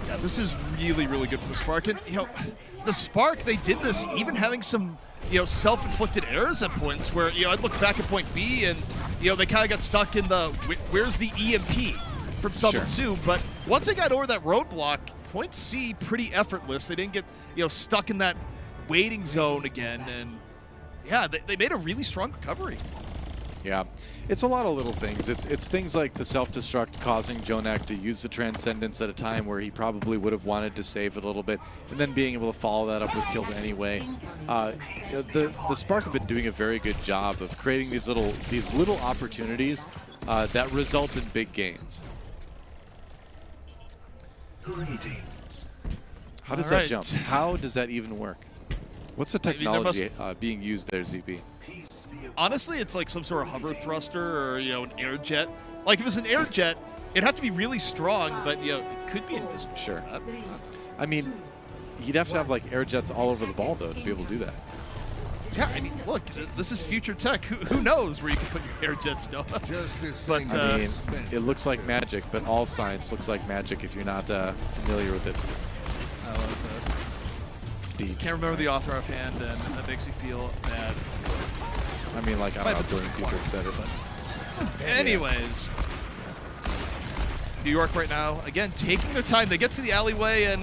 Yeah, this is really, really good for the Spark. And, you know, the Spark, they did this even having some, you know, self-inflicted errors at points where, you know, I'd look back at point B and, you know, they kind of got stuck in the, where's the EMP from Summer Showdown. But once they got over that roadblock, point C pretty effortless. They didn't get, you know, stuck in that waiting zone again. And yeah, they made a really strong recovery.
Yeah, it's a lot of little things. It's things like the self-destruct causing Jonak to use the Transcendence at a time where he probably would have wanted to save it a little bit, and then being able to follow that up with kills anyway. The Spark have been doing a very good job of creating these little opportunities that result in big gains. How does that jump? How does that even work? What's the technology being used there, ZP?
Honestly, it's like some sort of hover thruster or, you know, an air jet. Like, if it was an air jet, it'd have to be really strong, but, you know, it could be invisible.
Sure. I mean, you'd have to have, like, air jets all over the ball, though, to be able to do that.
Yeah, I mean, look, this is future tech. Who knows where you can put your air jets still?
But, I mean, it looks like magic, but all science looks like magic if you're not familiar with it.
Can't remember the author offhand, and that makes me feel bad.
I mean, like, I don't know how billion people have said it, but...
Anyways. New York right now, again, taking their time. They get to the alleyway and,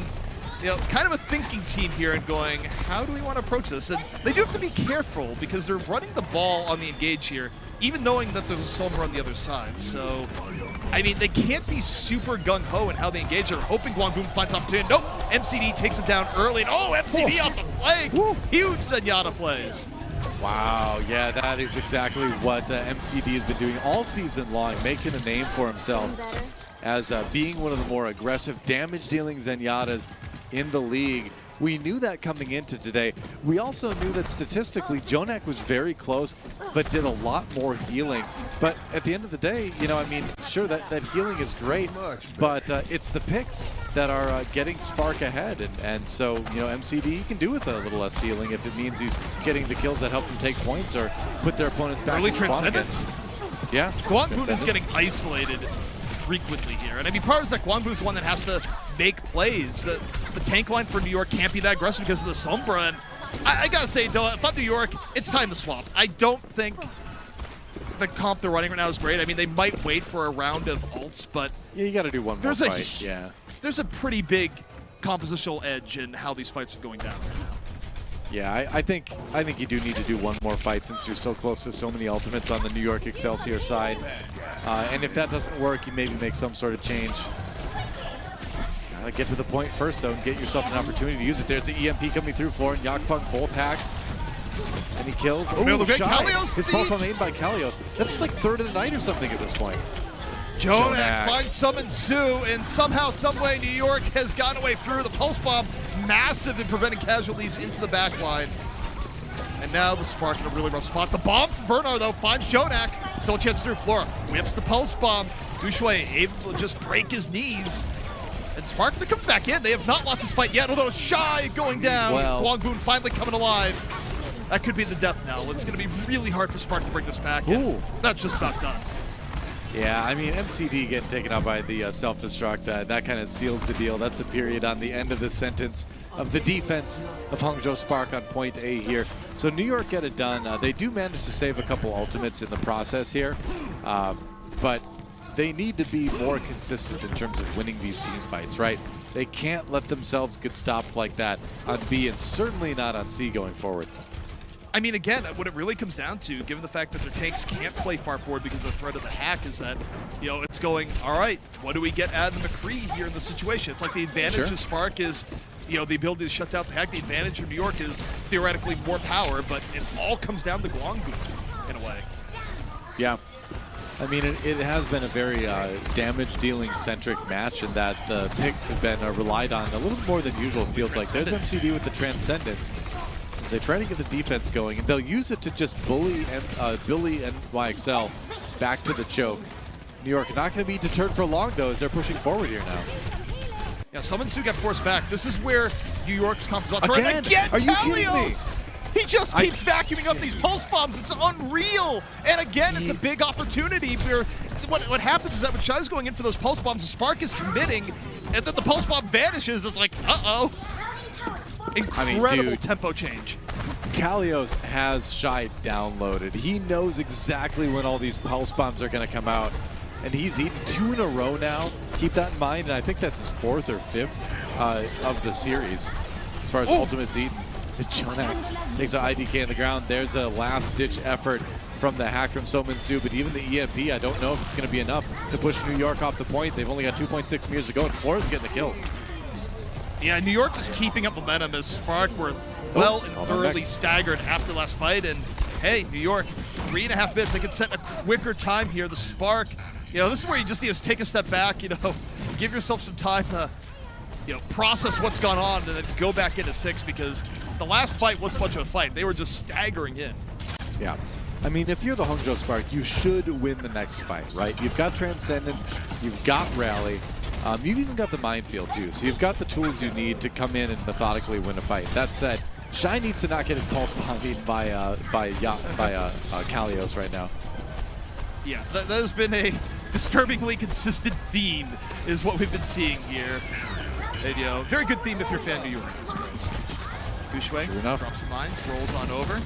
you know, kind of a thinking team here and going, how do we want to approach this? And they do have to be careful because they're running the ball on the engage here, even knowing that there's a Summer on the other side. So, I mean, they can't be super gung-ho in how they engage. They're hoping Guangzhou finds opportunity. Nope, MCD takes him down early. And, MCD off the flank. Huge Zenyatta plays.
Wow, yeah, that is exactly what MCD has been doing all season long, making a name for himself as being one of the more aggressive damage-dealing Zenyatas in the league. We knew that coming into today. We also knew that statistically, Jonak was very close, but did a lot more healing. But at the end of the day, you know, I mean, sure, that healing is great, but it's the picks that are getting Spark ahead. And so, you know, MCD can do with a little less healing if it means he's getting the kills that help him take points or put their opponents back
early
in Transcendence. Yeah.
Guangzhou is getting isolated frequently here. And I mean, part of that Guangzhou is one that has to make plays. The tank line for New York can't be that aggressive because of the Sombra. And I gotta say, though, if I'm New York, it's time to swap. I don't think the comp they're running right now is great. I mean, they might wait for a round of ults, but
yeah, you got to do one more fight. Yeah,
there's a pretty big compositional edge in how these fights are going down right now.
Yeah, I think you do need to do one more fight since you're so close to so many ultimates on the New York Excelsior side. And if that doesn't work, you maybe make some sort of change. Gotta get to the point first, though, and get yourself an opportunity to use it. There's the EMP coming through. Floor and Yakpunk both hacks. And he kills. Oh, Shy. His pulse aimed by Kalios. That's just like third of the night or something at this point.
Jonak finds Summon Su, and somehow, someway, New York has gotten away through. The pulse bomb, massive in preventing casualties into the back line. And now the Spark in a really rough spot. The bomb from Bernard, though, finds Jonak. Still a chance through Flora. Whips the pulse bomb. Dushui able to just break his knees. And Spark, they're coming back in. They have not lost this fight yet, although Shy going down. Guangboon finally coming alive. That could be the death knell. It's going to be really hard for Spark to bring this back. And that's just about done.
Yeah, I mean, MCD getting taken out by the self-destruct, that kind of seals the deal. That's a period on the end of the sentence of the defense of Hangzhou Spark on point A here. So New York get it done. They do manage to save a couple ultimates in the process here, but they need to be more consistent in terms of winning these team fights, right? They can't let themselves get stopped like that on B, and certainly not on C going forward.
I mean, again, what it really comes down to, given the fact that their tanks can't play far forward because of the threat of the hack, is that, you know, it's going, all right, what do we get out of the McCree here in the situation? It's like the advantage of Spark is, you know, the ability to shut out the hack. The advantage of New York is theoretically more power, but it all comes down to Guangboon in a way.
Yeah. I mean, it has been a very damage-dealing centric match in that the picks have been relied on a little more than usual, it feels like. There's MCD with the Transcendence. As they try to get the defense going, and they'll use it to just bully NYXL back to the choke. New York not going to be deterred for long, though, as they're pushing forward here now.
Yeah, Summon 2 got forced back. This is where New York's confidence.
Again? Are you kidding me?
He just keeps vacuuming up these pulse bombs. It's unreal. And again, it's a big opportunity where what happens is that when Shy's going in for those pulse bombs, the Spark is committing, and then the pulse bomb vanishes. It's like, uh-oh. Incredible tempo change.
Kalios has Shy downloaded. He knows exactly when all these pulse bombs are going to come out, and he's eaten 2 in a row now. Keep that in mind, and I think that's his 4th or 5th of the series as far as ultimates eaten. Jonak takes an IDK on the ground. There's a last-ditch effort from the hack from Somin Su, but even the EMP, I don't know if it's going to be enough to push New York off the point. They've only got 2.6 meters to go, and Flores getting the kills.
Yeah, New York is keeping up momentum as Spark were well and thoroughly staggered after last fight. And hey, New York, 3.5 minutes. They can set a quicker time here. The Spark, you know, this is where you just need to take a step back, you know, give yourself some time to, you know, process what's gone on and then go back into 6, because the last fight wasn't much of a fight. They were just staggering in.
Yeah. I mean, if you're the Hangzhou Spark, you should win the next fight, right? You've got Transcendence, you've got Rally, you've even got the Minefield too, so you've got the tools you need to come in and methodically win a fight. That said, Shy needs to not get his pulse bomb eaten by Kalios right now.
Yeah, that has been a disturbingly consistent theme, is what we've been seeing here. And, you know, very good theme if you're a fan of New York, I suppose. Dushui drops the mines, rolls on over.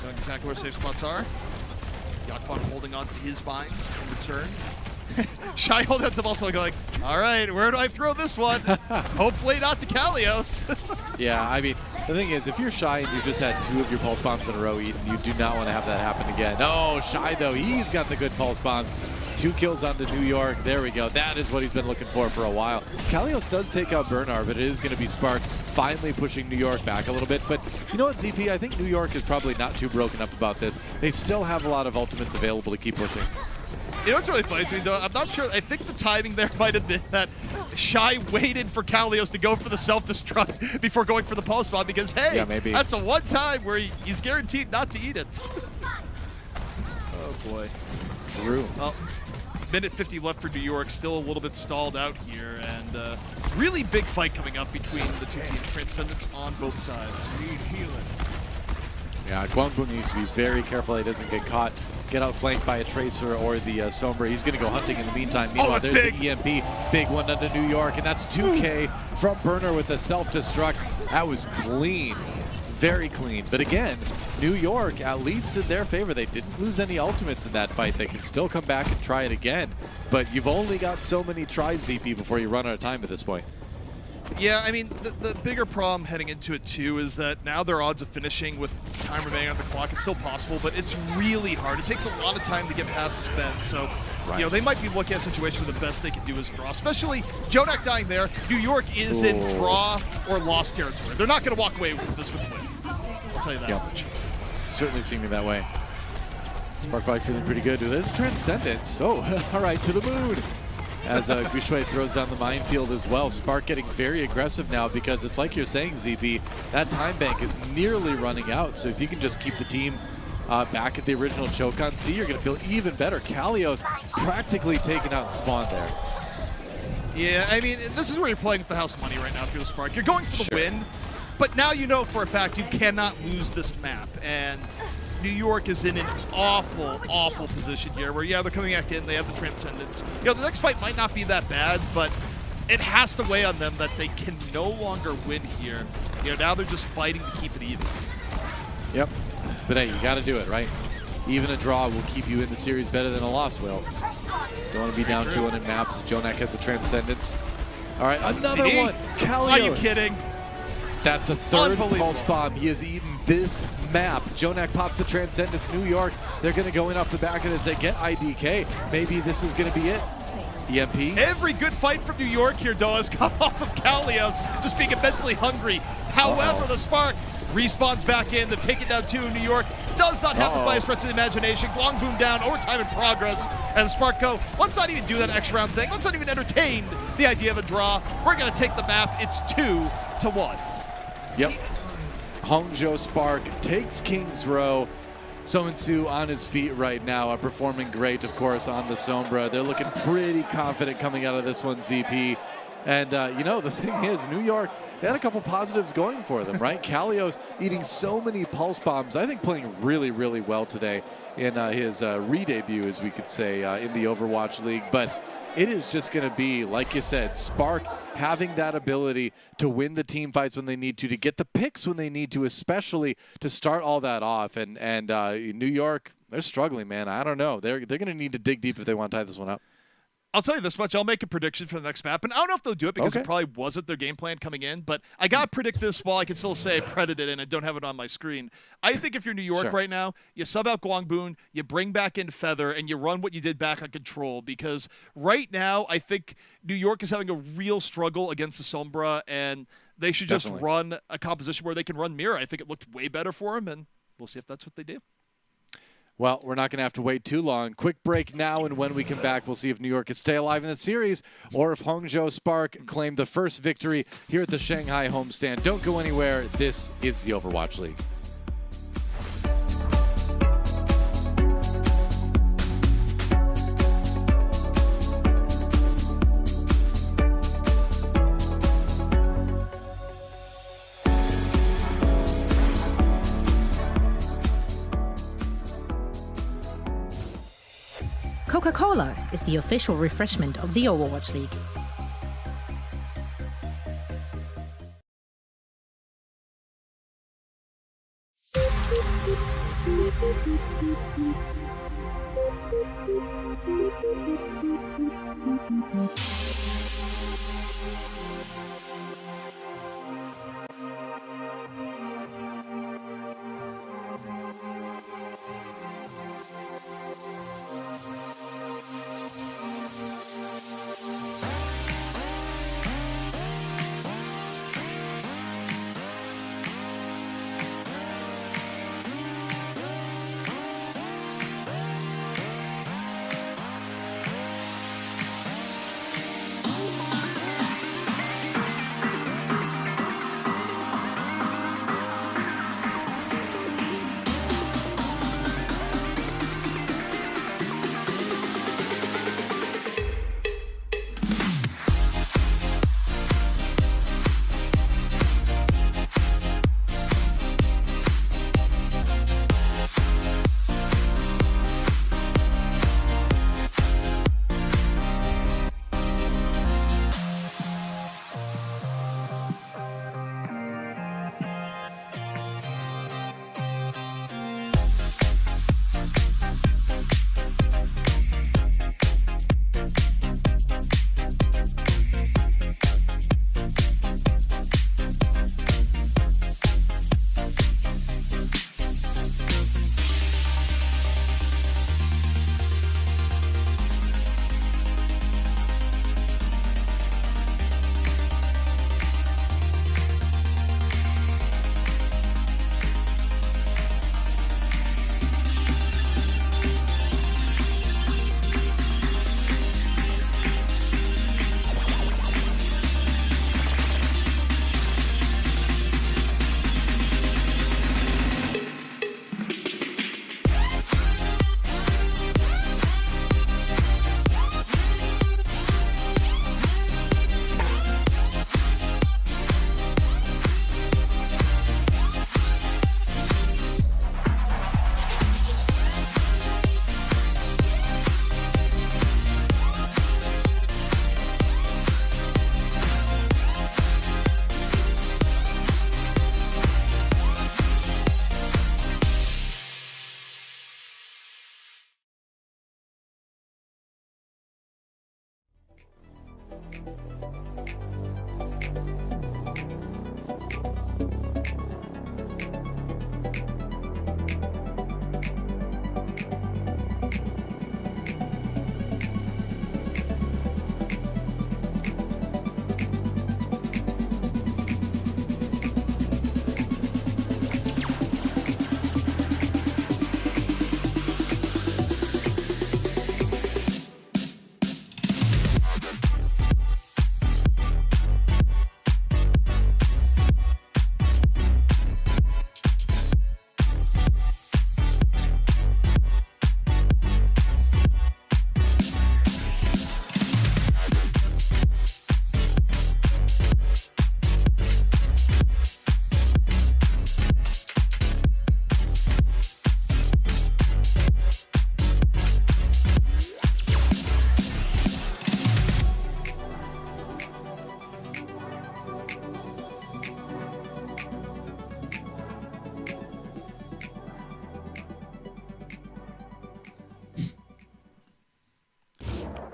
Knowing exactly where safe spots are. Yakpon holding on to his vines in return. Shy holding on to Volta going, all right, where do I throw this one? Hopefully not to Kalios.
Yeah, I mean, the thing is, if you're Shy and you've just had 2 of your pulse bombs in a row eaten, you do not want to have that happen again. No, Shy, though, he's got the good pulse bombs. 2 kills onto New York. There we go. That is what he's been looking for a while. Kalios does take out Bernard, but it is going to be Spark finally pushing New York back a little bit. But you know what, ZP? I think New York is probably not too broken up about this. They still have a lot of ultimates available to keep pushing.
You know what's really funny to me, though? I'm not sure. I think the timing there might have been that Shy waited for Kalios to go for the self-destruct before going for the pulse bomb, because, hey,
yeah, maybe.
That's a one time where he's guaranteed not to eat it. Oh, boy.
True.
Well, minute 50 left for New York, still a little bit stalled out here, and really big fight coming up between the 2 teams. Transcendence on both sides.
Yeah, Guangboon needs to be very careful he doesn't get caught, get outflanked by a Tracer or the Sombra. He's going to go hunting in the meantime. Meanwhile, there's the EMP, big one under New York, and that's 2K from Burner with the self-destruct. That was clean, very clean. But again, New York, at least in their favor, they didn't lose any ultimates in that fight. They can still come back and try it again. But you've only got so many tries, ZP, before you run out of time at this point.
Yeah, I mean, the bigger problem heading into it, too, is that now their odds of finishing with time remaining on the clock, it's still possible, but it's really hard. It takes a lot of time to get past this bend, so, you know, they might be looking at a situation where the best they can do is draw, especially Jonak dying there. New York is in draw or lost territory. They're not going to walk away with this with a win. I'll tell you that much.
Certainly seeming that way. Spark feeling pretty good. There's Transcendence. Oh, all right, to the moon. As Guishui throws down the minefield as well. Spark getting very aggressive now because it's like you're saying, ZP, that time bank is nearly running out. So if you can just keep the team back at the original choke on C, you're going to feel even better. Kalios practically taken out Spawn there.
Yeah, I mean, this is where you're playing with the house money right now if you're the Spark. You're going for the win, but now you know for a fact you cannot lose this map. And New York is in an awful, awful position here where, yeah, they're coming back in, they have the Transcendence. You know, the next fight might not be that bad, but it has to weigh on them that they can no longer win here. You know, now they're just fighting to keep it even.
Yep. But hey, you got to do it, right? Even a draw will keep you in the series better than a loss will. Don't want to be down 2-1 in maps. Jonak has the Transcendence. All right, another one. Kalios.
Are you kidding?
That's a third pulse bomb. He has eaten this map. Jonak pops the Transcendence. New York, they're going to go in off the back of it and say, get IDK. Maybe this is going to be it. EMP.
Every good fight from New York here, though, has come off of Kalios just being immensely hungry. However, the Spark respawns back in. They've taken down 2. New York does not have this by a stretch of the imagination. Guangzhou down, overtime in progress. And the Spark go, let's not even do that extra round thing. Let's not even entertain the idea of a draw. We're going to take the map. It's 2-1.
Yep. Hangzhou Spark takes King's Row. Sominsu on his feet right now, performing great, of course, on the Sombra. They're looking pretty confident coming out of this one, ZP. And, you know, the thing is, New York, they had a couple positives going for them, right? Kalios eating so many pulse bombs. I think playing really, really well today in his re-debut, as we could say, in the Overwatch League. But it is just going to be, like you said, Spark having that ability to win the team fights when they need to get the picks when they need to, especially to start all that off. And New York, they're struggling, man. I don't know. They're going to need to dig deep if they want to tie this one up.
I'll tell you this much. I'll make a prediction for the next map. And I don't know if they'll do it because it probably wasn't their game plan coming in. But I got to predict this while I can still say Predated and I don't have it on my screen. I think if you're New York right now, you sub out Guangboon, you bring back in Feather, and you run what you did back on Control. Because right now, I think New York is having a real struggle against the Sombra. And they should just run a composition where they can run Mirror. I think it looked way better for them. And we'll see if that's what they do.
Well, we're not going to have to wait too long. Quick break now, and when we come back, we'll see if New York can stay alive in the series or if Hangzhou Spark claimed the first victory here at the Shanghai homestand. Don't go anywhere. This is the Overwatch League.
Coca-Cola is the official refreshment of the Overwatch League.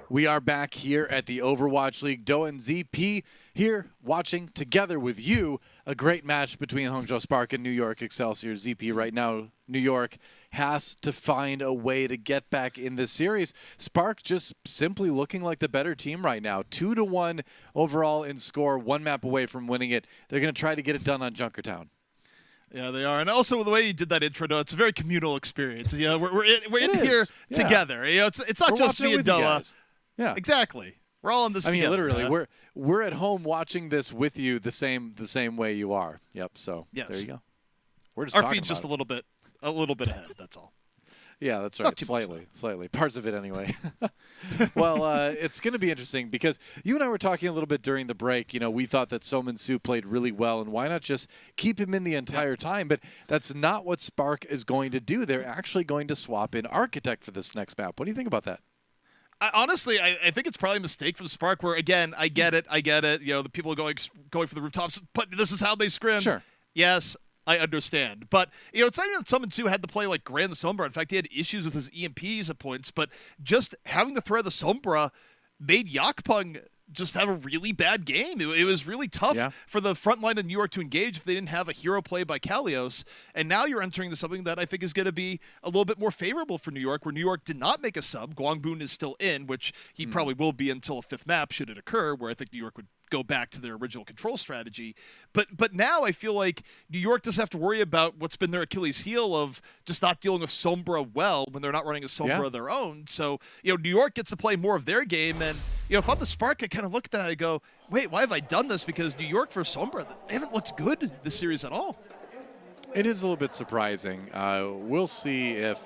We are back here at the Overwatch League. Doe and ZP here watching together with you a great match between Hangzhou Spark and New York Excelsior. ZP right now, New York has to find a way to get back in this series. Spark just simply looking like the better team right now. 2-1 overall in score, one map away from winning it. They're going to try to get it done on Junkertown.
Yeah, they are. And also the way you did that intro, it's a very communal experience. You know, we're in here together. You know, it's not just me and Doa.
Yeah,
exactly. We're all in this together.
Literally, we're at home watching this with you the same way you are. Yep. So
yes.
There you go. We're just
our feed's just a little bit ahead. That's all.
Yeah, that's right. Slightly. Parts of it anyway. Well, it's going to be interesting because you and I were talking a little bit during the break. You know, we thought that Somin Su played really well, and why not just keep him in the entire time? But that's not what Spark is going to do. They're actually going to swap in Architect for this next map. What do you think about that?
Honestly, I think it's probably a mistake from Spark where, again, I get it. You know, the people are going for the rooftops, but this is how they scrimmed.
Sure.
Yes, I understand. But, you know, it's not even that Summon 2 had to play like Grand Sombra. In fact, he had issues with his EMPs at points, but just having to throw the Sombra made Yakpung just have a really bad game. It was really tough for the front line of New York to engage if they didn't have a hero play by Kalios. And now you're entering into something that I think is going to be a little bit more favorable for New York, where New York did not make a sub. Guangboon is still in, which he probably will be until a fifth map should it occur, where I think New York would go back to their original control strategy. But now I feel like New York doesn't have to worry about what's been their Achilles heel of just not dealing with Sombra well when they're not running a Sombra of their own. So, you know, New York gets to play more of their game. And, you know, if I'm the Spark, I kind of look at that and I go, wait, why have I done this? Because New York for Sombra, they haven't looked good this series at all.
It is a little bit surprising. We'll see if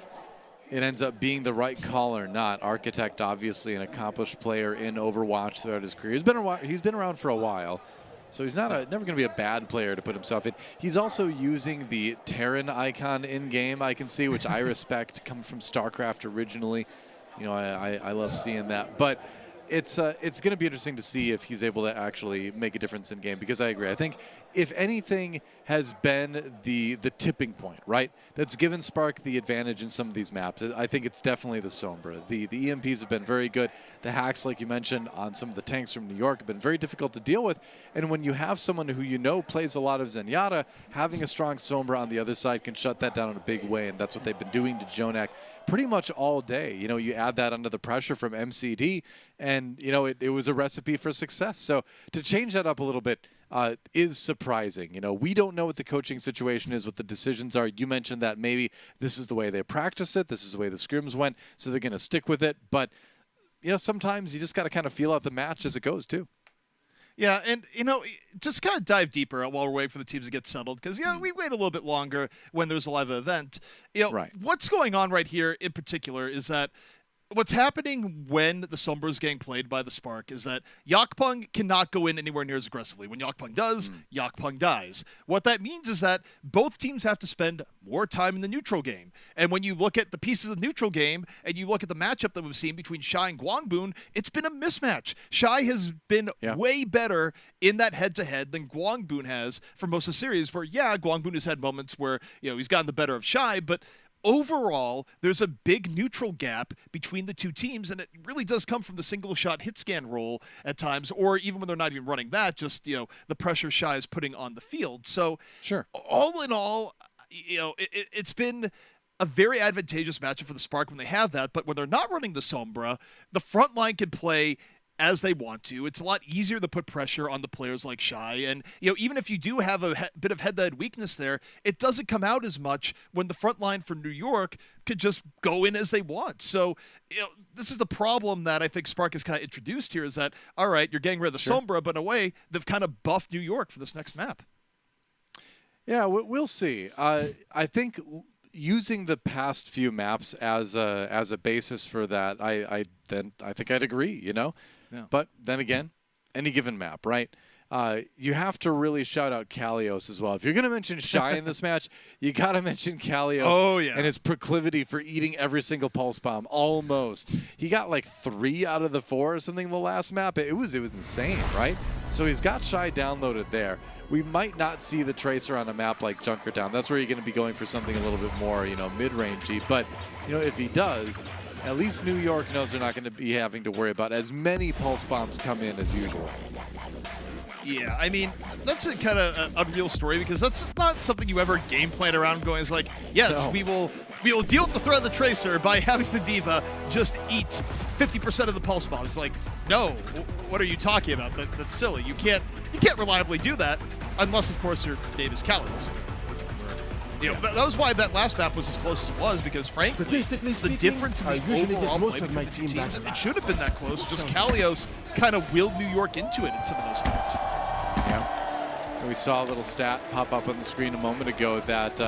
it ends up being the right call or not. Architect, obviously an accomplished player in Overwatch throughout his career. He's been around for a while, so he's never going to be a bad player to put himself in. He's also using the Terran icon in-game, I can see, which I respect, come from StarCraft originally. You know, I love seeing that. But it's going to be interesting to see if he's able to actually make a difference in game, because I agree. I think if anything has been the tipping point, right, that's given Spark the advantage in some of these maps, I think it's definitely the Sombra. The EMPs have been very good. The hacks, like you mentioned, on some of the tanks from New York have been very difficult to deal with. And when you have someone who you know plays a lot of Zenyatta, having a strong Sombra on the other side can shut that down in a big way, and that's what they've been doing to Jonak pretty much all day. You know, you add that under the pressure from MCD, and, you know, it was a recipe for success. So to change that up a little bit is surprising. You know, we don't know what the coaching situation is, what the decisions are. You mentioned that maybe this is the way they practiced it, this is the way the scrims went, so they're going to stick with it. But, you know, sometimes you just got to kind of feel out the match as it goes, too.
Yeah, and, you know, just kind of dive deeper while we're waiting for the teams to get settled, because, you know, we wait a little bit longer when there's a live event. You know, what's going on right here in particular is that what's happening when the Sombra is getting played by the Spark is that Yakpung cannot go in anywhere near as aggressively. When Yakpung does, Yakpung dies. What that means is that both teams have to spend more time in the neutral game. And when you look at the pieces of the neutral game and you look at the matchup that we've seen between Shy and Guangboon, it's been a mismatch. Shy has been way better in that head-to-head than Guangboon has for most of the series, where, Guangboon has had moments where, you know, he's gotten the better of Shy, but overall, there's a big neutral gap between the two teams, and it really does come from the single-shot hit scan role at times, or even when they're not even running that, just, you know, the pressure Shy is putting on the field. So, all in all, you know, it's been a very advantageous matchup for the Spark when they have that, but when they're not running the Sombra, the front line can play as they want to. It's a lot easier to put pressure on the players like Shy. And, you know, even if you do have a bit of head-to-head weakness there, it doesn't come out as much when the front line for New York could just go in as they want. So, you know, this is the problem that I think Spark has kind of introduced here, is that, all right, you're getting rid of the Sombra, but in a way, they've kind of buffed New York for this next map.
Yeah, we'll see. I think using the past few maps as a basis for that, I think I'd agree, you know? Yeah. But then again, any given map, right? You have to really shout out Kalios as well. If you're going to mention Shy in this match, you got to mention Kalios and his proclivity for eating every single pulse bomb. Almost. He got like 3 out of the 4 or something the last map. It was insane, right? So he's got Shy downloaded there. We might not see the Tracer on a map like Junkertown. That's where you're going to be going for something a little bit more, you know, mid-rangey. But, you know, if he does, at least New York knows they're not going to be having to worry about as many pulse bombs come in as usual.
Yeah, I mean, that's a kind of an unreal story because that's not something you ever game plan around going, it's like, yes,
No.
we will deal with the threat of the Tracer by having the D.Va just eat 50% of the pulse bombs. Like, no, what are you talking about? That's silly. You can't reliably do that unless, of course, your name is Calios. You know, that was why that last map was as close as it was, because frankly, the difference in the overall play between the two teams, it should have been that close. Just Calios kind of willed New York into it in some of those fights.
Yeah. And we saw a little stat pop up on the screen a moment ago that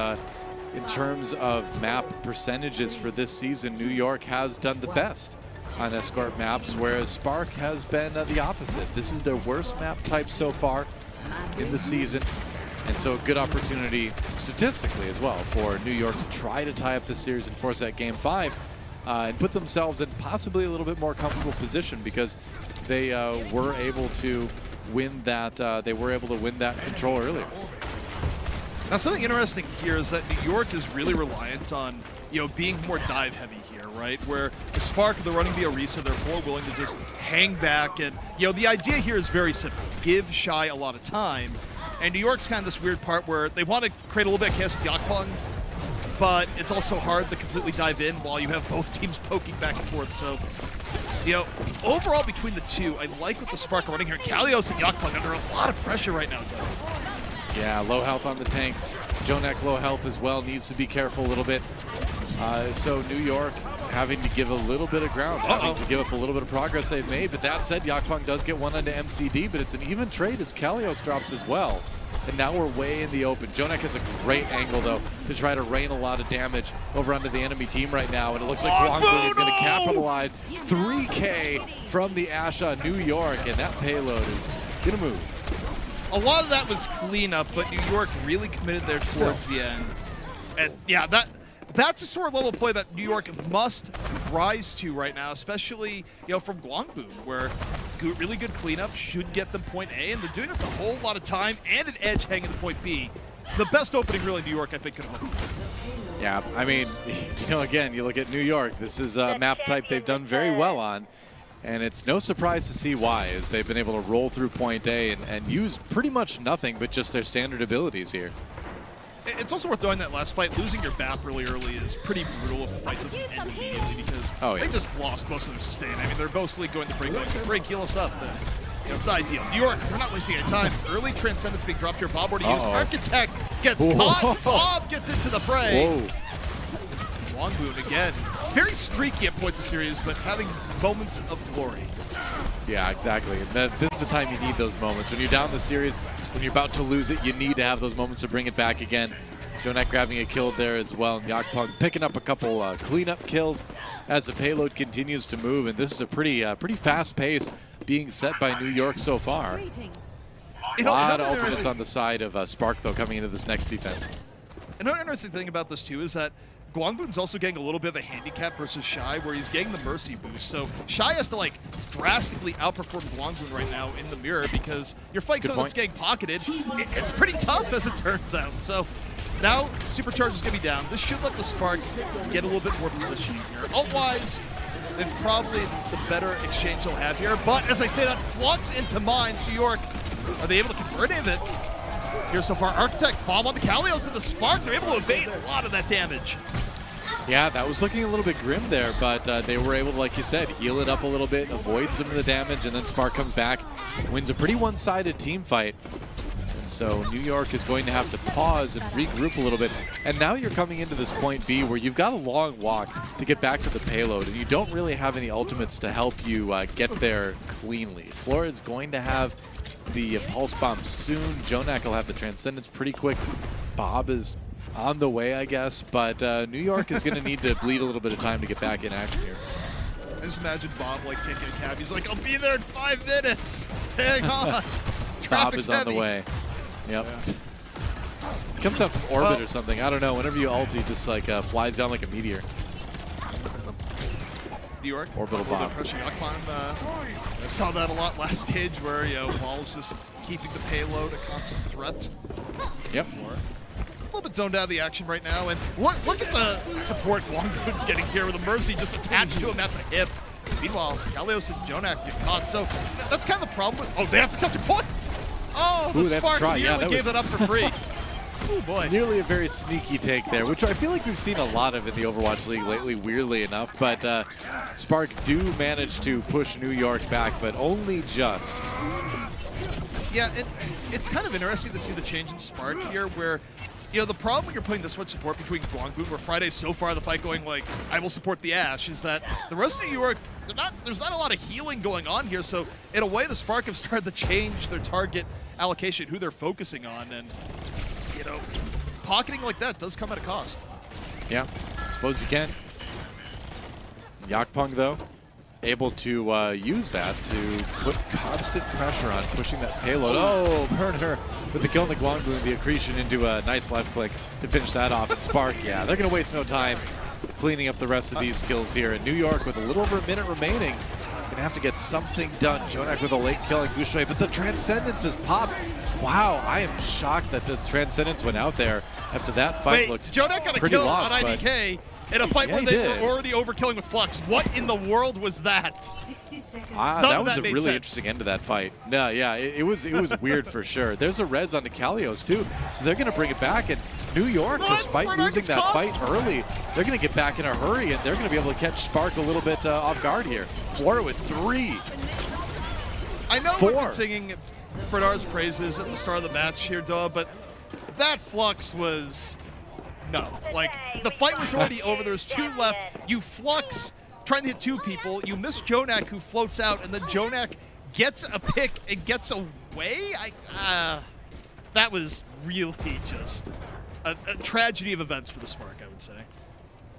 in terms of map percentages for this season, New York has done the best on escort maps, whereas Spark has been the opposite. This is their worst map type so far in the season. And so a good opportunity statistically as well for New York to try to tie up the series and force that game 5 and put themselves in possibly a little bit more comfortable position because they were able to win that control earlier.
Now something interesting here is that New York is really reliant on, you know, being more dive heavy here, right? Where the Spark, they're running via Orisa, they're more willing to just hang back, and you know the idea here is very simple: give Shy a lot of time. And New York's kind of this weird part where they want to create a little bit of chaos with Yakpong, but it's also hard to completely dive in while you have both teams poking back and forth. So, you know, overall between the two, I like what the Spark are running here. Kalios and Yakpong under a lot of pressure right now.
Yeah, low health on the tanks. Jonek low health as well, needs to be careful a little bit. So New York having to give a little bit of ground, having to give up a little bit of progress they've made. But that said, Yakpong does get one onto MCD, but it's an even trade as Kalios drops as well. And now we're way in the open. Jonek has a great angle, though, to try to rain a lot of damage over onto the enemy team right now. And it looks like Guangzhou is going to capitalize. 3K from the Asha New York, and that payload is going to move.
A lot of that was cleanup, but New York really committed there towards the end. And yeah, that's the sort of level of play that New York must rise to right now, especially, you know, from Guangzhou, where really good cleanup should get them point A, and they're doing it with a whole lot of time and an edge hanging to point B. The best opening really New York, I think, could have.
Yeah, I mean, you know, again, you look at New York, this is a map type they've done very well on, and it's no surprise to see why, as they've been able to roll through point A and use pretty much nothing but just their standard abilities here.
It's also worth knowing that last fight, losing your BAP really early is pretty brutal if the fight doesn't end immediately, because they just lost most of their sustain. I mean, they're mostly going to break, heal us up. You know, it's not ideal. New York, we're not wasting any time. Early Transcendence being dropped here. Bob already used. Architect gets caught. Bob gets into the fray. Guangzhou again. Very streaky at points of series, but having moments of glory.
Yeah, exactly. And this is the time you need those moments. When you're down the series, when you're about to lose it, you need to have those moments to bring it back again. Jonek grabbing a kill there as well, and Yakpong picking up a couple cleanup kills as the payload continues to move. And this is a pretty fast pace being set by New York so far. A lot of ultimates on the side of Spark, though, coming into this next defense.
Another interesting thing about this, too, is that Guangzhou's also getting a little bit of a handicap versus Shy, where he's getting the Mercy boost. So Shy has to, like, drastically outperform Guangzhou right now in the mirror, because you're fighting someone that's getting pocketed. It's pretty tough, as it turns out. So now Supercharge is going to be down. This should let the Spark get a little bit more position here. Ult-wise, then probably the better exchange they'll have here. But as I say, that flux into mines, New York, are they able to convert any of it? Here so far, Architect, bomb on the Kalios and the Spark. They're able to evade a lot of that damage.
Yeah, that was looking a little bit grim there, but they were able to, like you said, heal it up a little bit, avoid some of the damage, and then Spark comes back, wins a pretty one-sided team fight. And so New York is going to have to pause and regroup a little bit. And now you're coming into this point B where you've got a long walk to get back to the payload, and you don't really have any ultimates to help you get there cleanly. Florid's going to have the Pulse Bomb soon. Jonek will have the Transcendence pretty quick. Bob is on the way, I guess, but New York is going to need to bleed a little bit of time to get back in action here.
Just imagine Bob, like, taking a cab. He's like, I'll be there in 5 minutes. Hang on.
Bob is on the way. Yep. Yeah. Comes out from orbit or something. I don't know. Whenever you ult, he just, like, flies down like a meteor.
New York.
Orbital Bob.
I saw that a lot last stage where, you know, Wall's just keeping the payload a constant threat.
Yep.
little bit zoned out of the action right now. And look at the support Guangzhou's getting here with a Mercy just attached to him at the hip. Meanwhile, Kalios and Jonak get caught. So that's kind of the problem with... Oh, they have to touch a point! Oh, the Spark nearly gave that up for free. Oh, boy.
Nearly a very sneaky take there, which I feel like we've seen a lot of in the Overwatch League lately, weirdly enough. But Spark do manage to push New York back, but only just.
Yeah, it's kind of interesting to see the change in Spark here where, you know, the problem when you're putting this much support between Guangzhou, where Friday's so far the fight going like, I will support the Ashe, is that the rest of New York, there's not a lot of healing going on here. So in a way, the Spark have started to change their target allocation, who they're focusing on. And, you know, pocketing like that does come at a cost.
Yeah, I suppose you can. Yakpung, though, able to use that to put constant pressure on pushing that payload. Oh, Burner with the kill on the Guangzhou and the accretion into a nice left click to finish that off. And Spark, yeah, they're going to waste no time cleaning up the rest of these kills here. And New York with a little over a minute remaining is going to have to get something done. Jonak with a late kill on Gushue, but the Transcendence is popped. Wow, I am shocked that the Transcendence went out there after that fight. Looked
Jonak got a
pretty
kill
lost,
on IDK in a fight where they were already overkilling with Flux. What in the world was that?
That was a really interesting end to that fight. No, yeah, it was weird for sure. There's a res on the Kalios too, so they're going to bring it back. And New York, despite losing that fight early, they're going to get back in a hurry, and they're going to be able to catch Spark a little bit off guard here. Florida with 3.
I know we've been singing Bernard's praises at the start of the match here, Doa, but that Flux was... No. Like, the fight was already over. There's 2 left. You Flux trying to hit 2 people. You miss Jonak, who floats out, and then Jonak gets a pick and gets away? That was really just a tragedy of events for the Spark, I would say.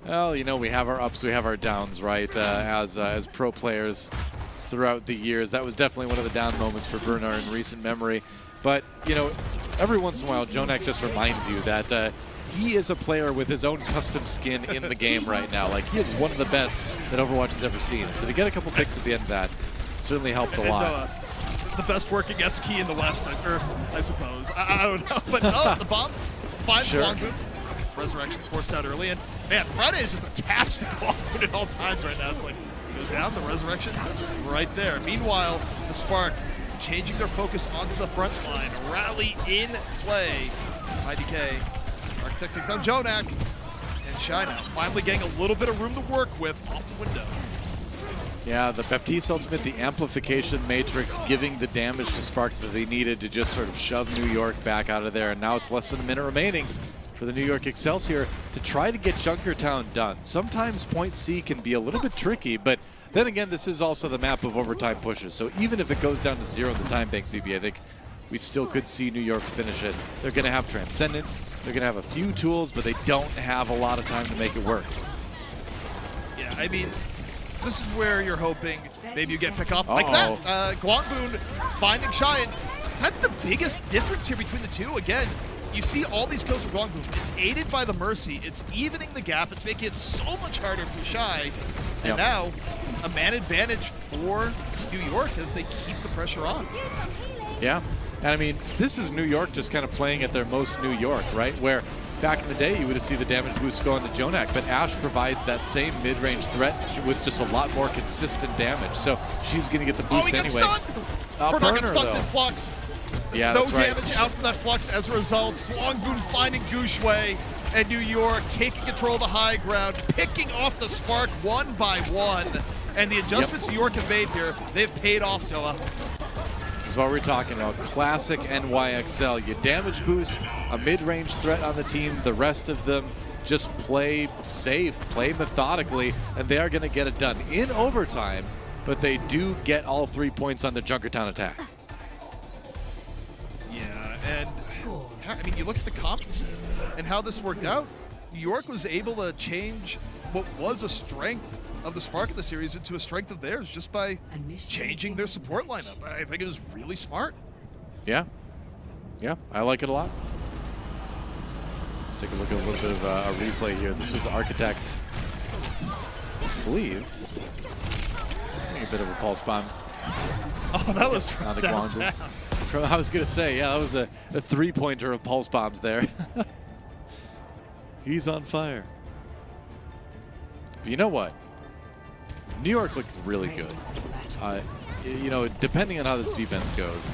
Well, you know, we have our ups, we have our downs, right? As pro players throughout the years. That was definitely one of the down moments for Bernard in recent memory. But, you know, every once in a while, Jonak just reminds you that he is a player with his own custom skin in the game right now. Like, he is one of the best that Overwatch has ever seen. So to get a couple picks at the end of that certainly helped a lot.
The best working S key in the West, I suppose. I don't know. But no, the bomb finds Guangzhou. Resurrection forced out early. And, man, Friday is just attached to Guangzhou at all times right now. It's like, goes down, the Resurrection right there. Meanwhile, the Spark changing their focus onto the front line. Rally in play. IDK. Architect takes down Jonak. And Shy now finally getting a little bit of room to work with off the window.
Yeah, the Baptiste ultimate, the amplification matrix, giving the damage to Spark that they needed to just sort of shove New York back out of there. And now it's less than a minute remaining for the New York Excelsior to try to get Junkertown done. Sometimes point C can be a little bit tricky, but then again, this is also the map of overtime pushes. So even if it goes down to 0 in the time bank, CB, I think we still could see New York finish it. They're going to have Transcendence. They're going to have a few tools, but they don't have a lot of time to make it work.
Yeah, I mean, this is where you're hoping maybe you get picked off like that. Guangzhou finding Shy, and that's the biggest difference here between the two. Again, you see all these kills with Guangzhou. It's aided by the Mercy. It's evening the gap. It's making it so much harder for Shy. And now, a man advantage for New York as they keep the pressure on.
Yeah, and I mean, this is New York just kind of playing at their most New York, right? Where back in the day, you would have seen the damage boost going to Jonak, but Ashe provides that same mid-range threat with just a lot more consistent damage. So she's going to get the boost anyway.
Bernard gets stunned in Flux.
Yeah,
no damage out from that Flux as a result. Guangzhou finding Gushue, and New York taking control of the high ground, picking off the Spark one by one. And the adjustments New York have made here, they've paid off, Doa.
This is what we're talking about. Classic NYXL. You damage boost, a mid-range threat on the team. The rest of them just play safe, play methodically, and they are going to get it done in overtime, but they do get all 3 points on the Junkertown attack.
Yeah, and I mean, you look at the comps and how this worked out. New York was able to change what was a strength of the Spark of the series into a strength of theirs just by changing their support lineup. I think it was really smart.
Yeah. Yeah, I like it a lot. Let's take a look at a little bit of a replay here. This was Architect, I believe. A bit of a pulse bomb.
Oh, that was from downtown.
I was going to say, yeah, that was a 3-pointer of pulse bombs there. He's on fire. But you know what? New York looked really good. You know, depending on how this defense goes,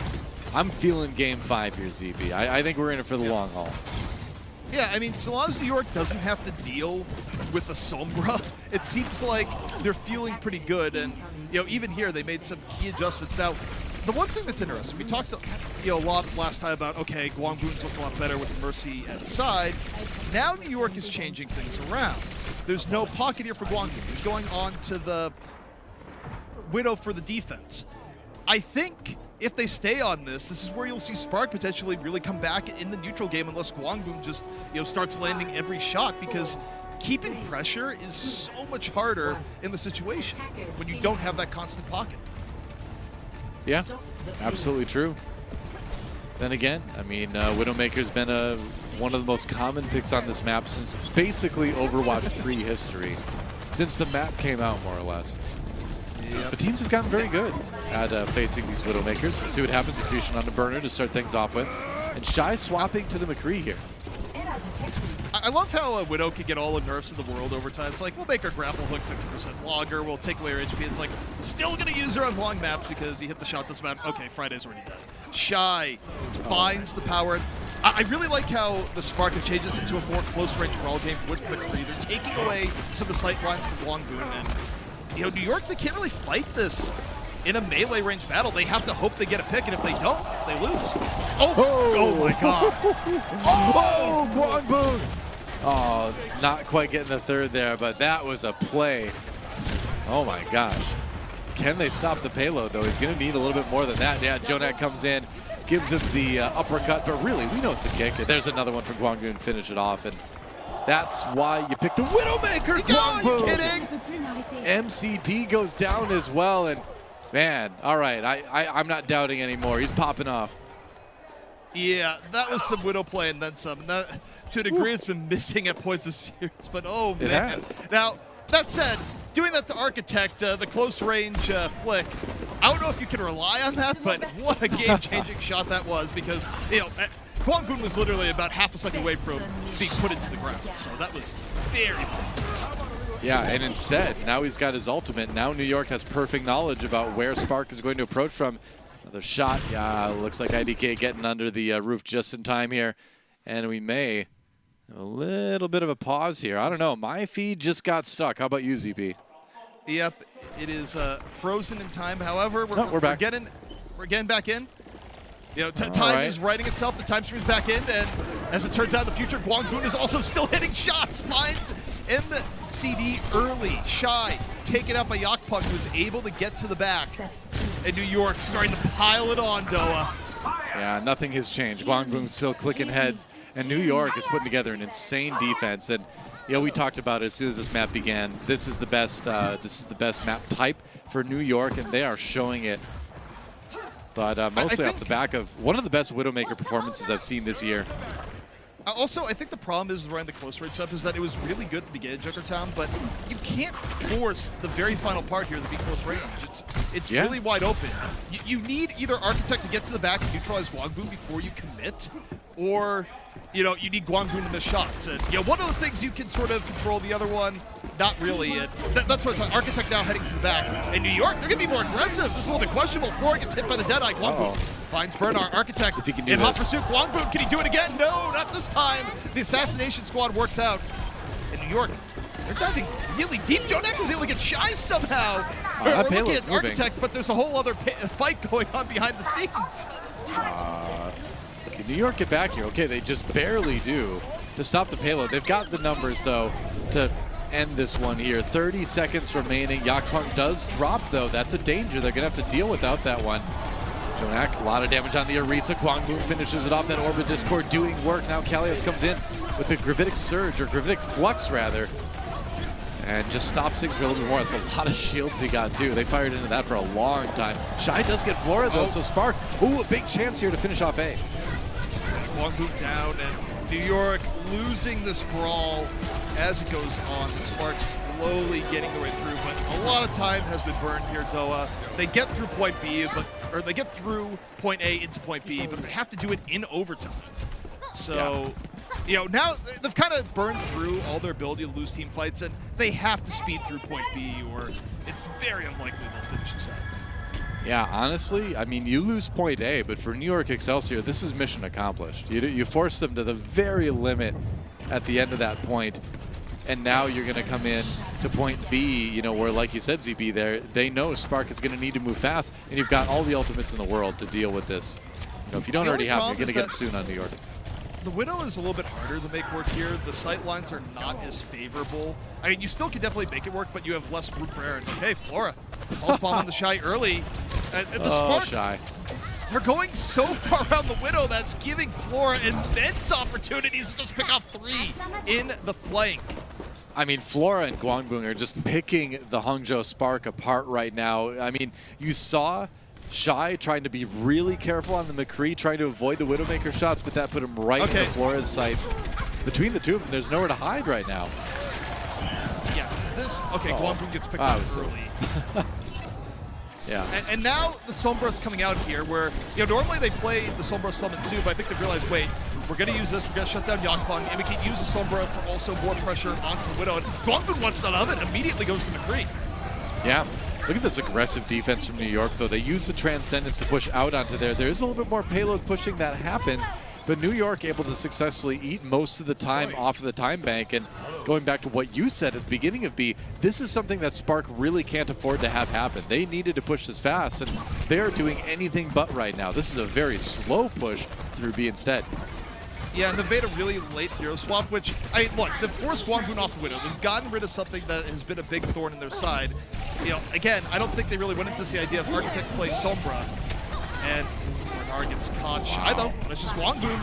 I'm feeling Game 5 here, ZB. I think we're in it for the long haul.
Yeah, I mean, so long as New York doesn't have to deal with the Sombra, it seems like they're feeling pretty good. And, you know, even here, they made some key adjustments. Now, the one thing that's interesting, we talked a lot last time about, okay, Guangzhou's looked a lot better with Mercy at the side. Now New York is changing things around. There's no pocket here for Guangzhou. He's going on to the Widow for the defense. I think if they stay on this is where you'll see Spark potentially really come back in the neutral game unless Guangzhou just, you know, starts landing every shot, because keeping pressure is so much harder in the situation when you don't have that constant pocket.
Yeah, absolutely true. Then again, I mean, Widowmaker's been one of the most common picks on this map since basically Overwatch prehistory, since the map came out, more or less. Yep. But teams have gotten very good at facing these Widowmakers. We'll see what happens. Execution on the burner to start things off with. And Shy swapping to the McCree here.
I love how Widow can get all the nerfs in the world over time. It's like, we'll make our grapple hook 50% longer, we'll take away her HP. It's like, still going to use her on long maps because he hit the shot that's about, okay, Friday's already dead. Shy finds the power. I really like how the Spark changes into a more close-range brawl game with McCree. They're taking away some of the sight lines from Guangzhou, and you know, New York, they can't really fight this in a melee range battle. They have to hope they get a pick, and if they don't, they lose. Oh my God.
Oh, Guangzhou. Oh, not quite getting the third there, but that was a play. Oh my gosh. Can they stop the payload, though? He's going to need a little bit more than that. Yeah, Jonak comes in, gives him the uppercut, but really, we know it's a kick. There's another one for Guangzhou and finish it off, and that's why you picked the Widowmaker, Guangzhou.
Are you kidding?
MCD goes down as well, and man, all right, I'm not doubting anymore. He's popping off.
Yeah, that was some Widow play and then some. And that, to a degree, it's been missing at points of series, but oh man.
It has.
Now, that said, doing that to Architect, the close range flick, I don't know if you can rely on that, but what a game-changing shot that was, because, you know, Guangzhou was literally about half a second away from being put into the ground, so that was very dangerous.
Yeah, and instead, now he's got his ultimate. Now New York has perfect knowledge about where Spark is going to approach from. Another shot. Yeah, looks like IDK getting under the roof just in time here. And we may have a little bit of a pause here. I don't know. My feed just got stuck. How about you, ZP?
Yep, it is frozen in time. However,
we're back.
We're getting back in. You know, time is writing itself. The time stream's back in, and as it turns out, in the future, Guangzhou is also still hitting shots. Finds in the CD early. Shy taken up by Yakpunk, who's able to get to the back. And New York starting to pile it on, Doa.
Yeah, nothing has changed. Guangzhou's still clicking heads, and New York is putting together an insane defense. And you know, we talked about it as soon as this map began. This is the best. This is the best map type for New York, and they are showing it. But mostly off the back of one of the best Widowmaker performances I've seen this year.
Also, I think the problem is running the close range stuff is that it was really good at the beginning of Junkertown, but you can't force the very final part here to be close range. It's really wide open. You need either Architect to get to the back and neutralize Guangzhou before you commit, or you know, you need Guangzhou to miss shots. And you know, one of those things you can sort of control, the other one, not really. That's what it's Architect now heading to the back. And New York, they're going to be more aggressive. This is a little bit questionable. Floor gets hit by the Deadeye. Guangzhou finds Bernard. Architect in hot pursuit. Guangzhou, can he do it again? No, not this time. The assassination squad works out. And New York, they're diving really deep. Jonak was able to get Shy somehow. We're looking at Architect, but there's a whole other fight going on behind the scenes.
Can New York get back here? Okay, they just barely do to stop the payload. They've got the numbers, though, to end this one here. 30 seconds remaining. Yakpunk does drop, though. That's a danger. They're going to have to deal without that one. Jonak, a lot of damage on the Orisa. Guangzhou finishes it off. That Orbit Discord doing work. Now Kalios comes in with the Gravitic Surge, or Gravitic Flux, rather, and just stops things for a little bit more. That's a lot of shields he got, too. They fired into that for a long time. Shy does get Flora, though, so Spark, ooh, a big chance here to finish off A.
Guangzhou down, and New York losing this brawl as it goes on. The Sparks slowly getting their way through, but a lot of time has been burned here, Doa. They get through point B, or they get through point A into point B, but they have to do it in overtime. So You know, now they've kind of burned through all their ability to lose team fights, and they have to speed through point B, or it's very unlikely they'll finish the set.
Yeah, honestly, I mean, you lose point A, but for New York Excelsior, this is mission accomplished. You force them to the very limit at the end of that point, and now you're going to come in to point B, you know, where, like you said, ZB, there, they know Spark is going to need to move fast, and you've got all the ultimates in the world to deal with this. You know, if you don't already have them, you're going to get them soon on New York.
The Widow is a little bit harder to make work here. The sight lines are not as favorable. I mean, you still can definitely make it work, but you have less room for error. And hey, Flora, pulse bomb on the Shy early. The Spark,
Shy.
They're going so far around the Widow that's giving Flora immense opportunities to just pick off 3 in the flank.
I mean, Flora and Guangzhou are just picking the Hangzhou Spark apart right now. I mean, you saw Shy trying to be really careful on the McCree, trying to avoid the Widowmaker shots, but that put him right into Flora's sights. Between the two of them, there's nowhere to hide right now.
Yeah, this, Guangzhou gets picked up early.
Yeah.
And now the Sombra's coming out here where, you know, normally they play the Sombra Summon too, but I think they realized, wait, we're going to use this, we're going to shut down Yakpong, and we can use the Sombra for also more pressure onto the Widow. And Guangzhou wants none of it, immediately goes to McCree.
Yeah. Look at this aggressive defense from New York, though. They use the Transcendence to push out onto there. There is a little bit more payload pushing that happens, but New York able to successfully eat most of the time off of the time bank. And going back to what you said at the beginning of B, this is something that Spark really can't afford to have happen. They needed to push this fast, and they're doing anything but right now. This is a very slow push through B instead.
Yeah, and the Veda really late hero swap, which, I mean, look, they've forced Guangzhou off the Widow. They've gotten rid of something that has been a big thorn in their side. You know, again, I don't think they really went into the idea of Architect plays Sombra. And Bernard gets caught shy, though. But it's just Guangzhou.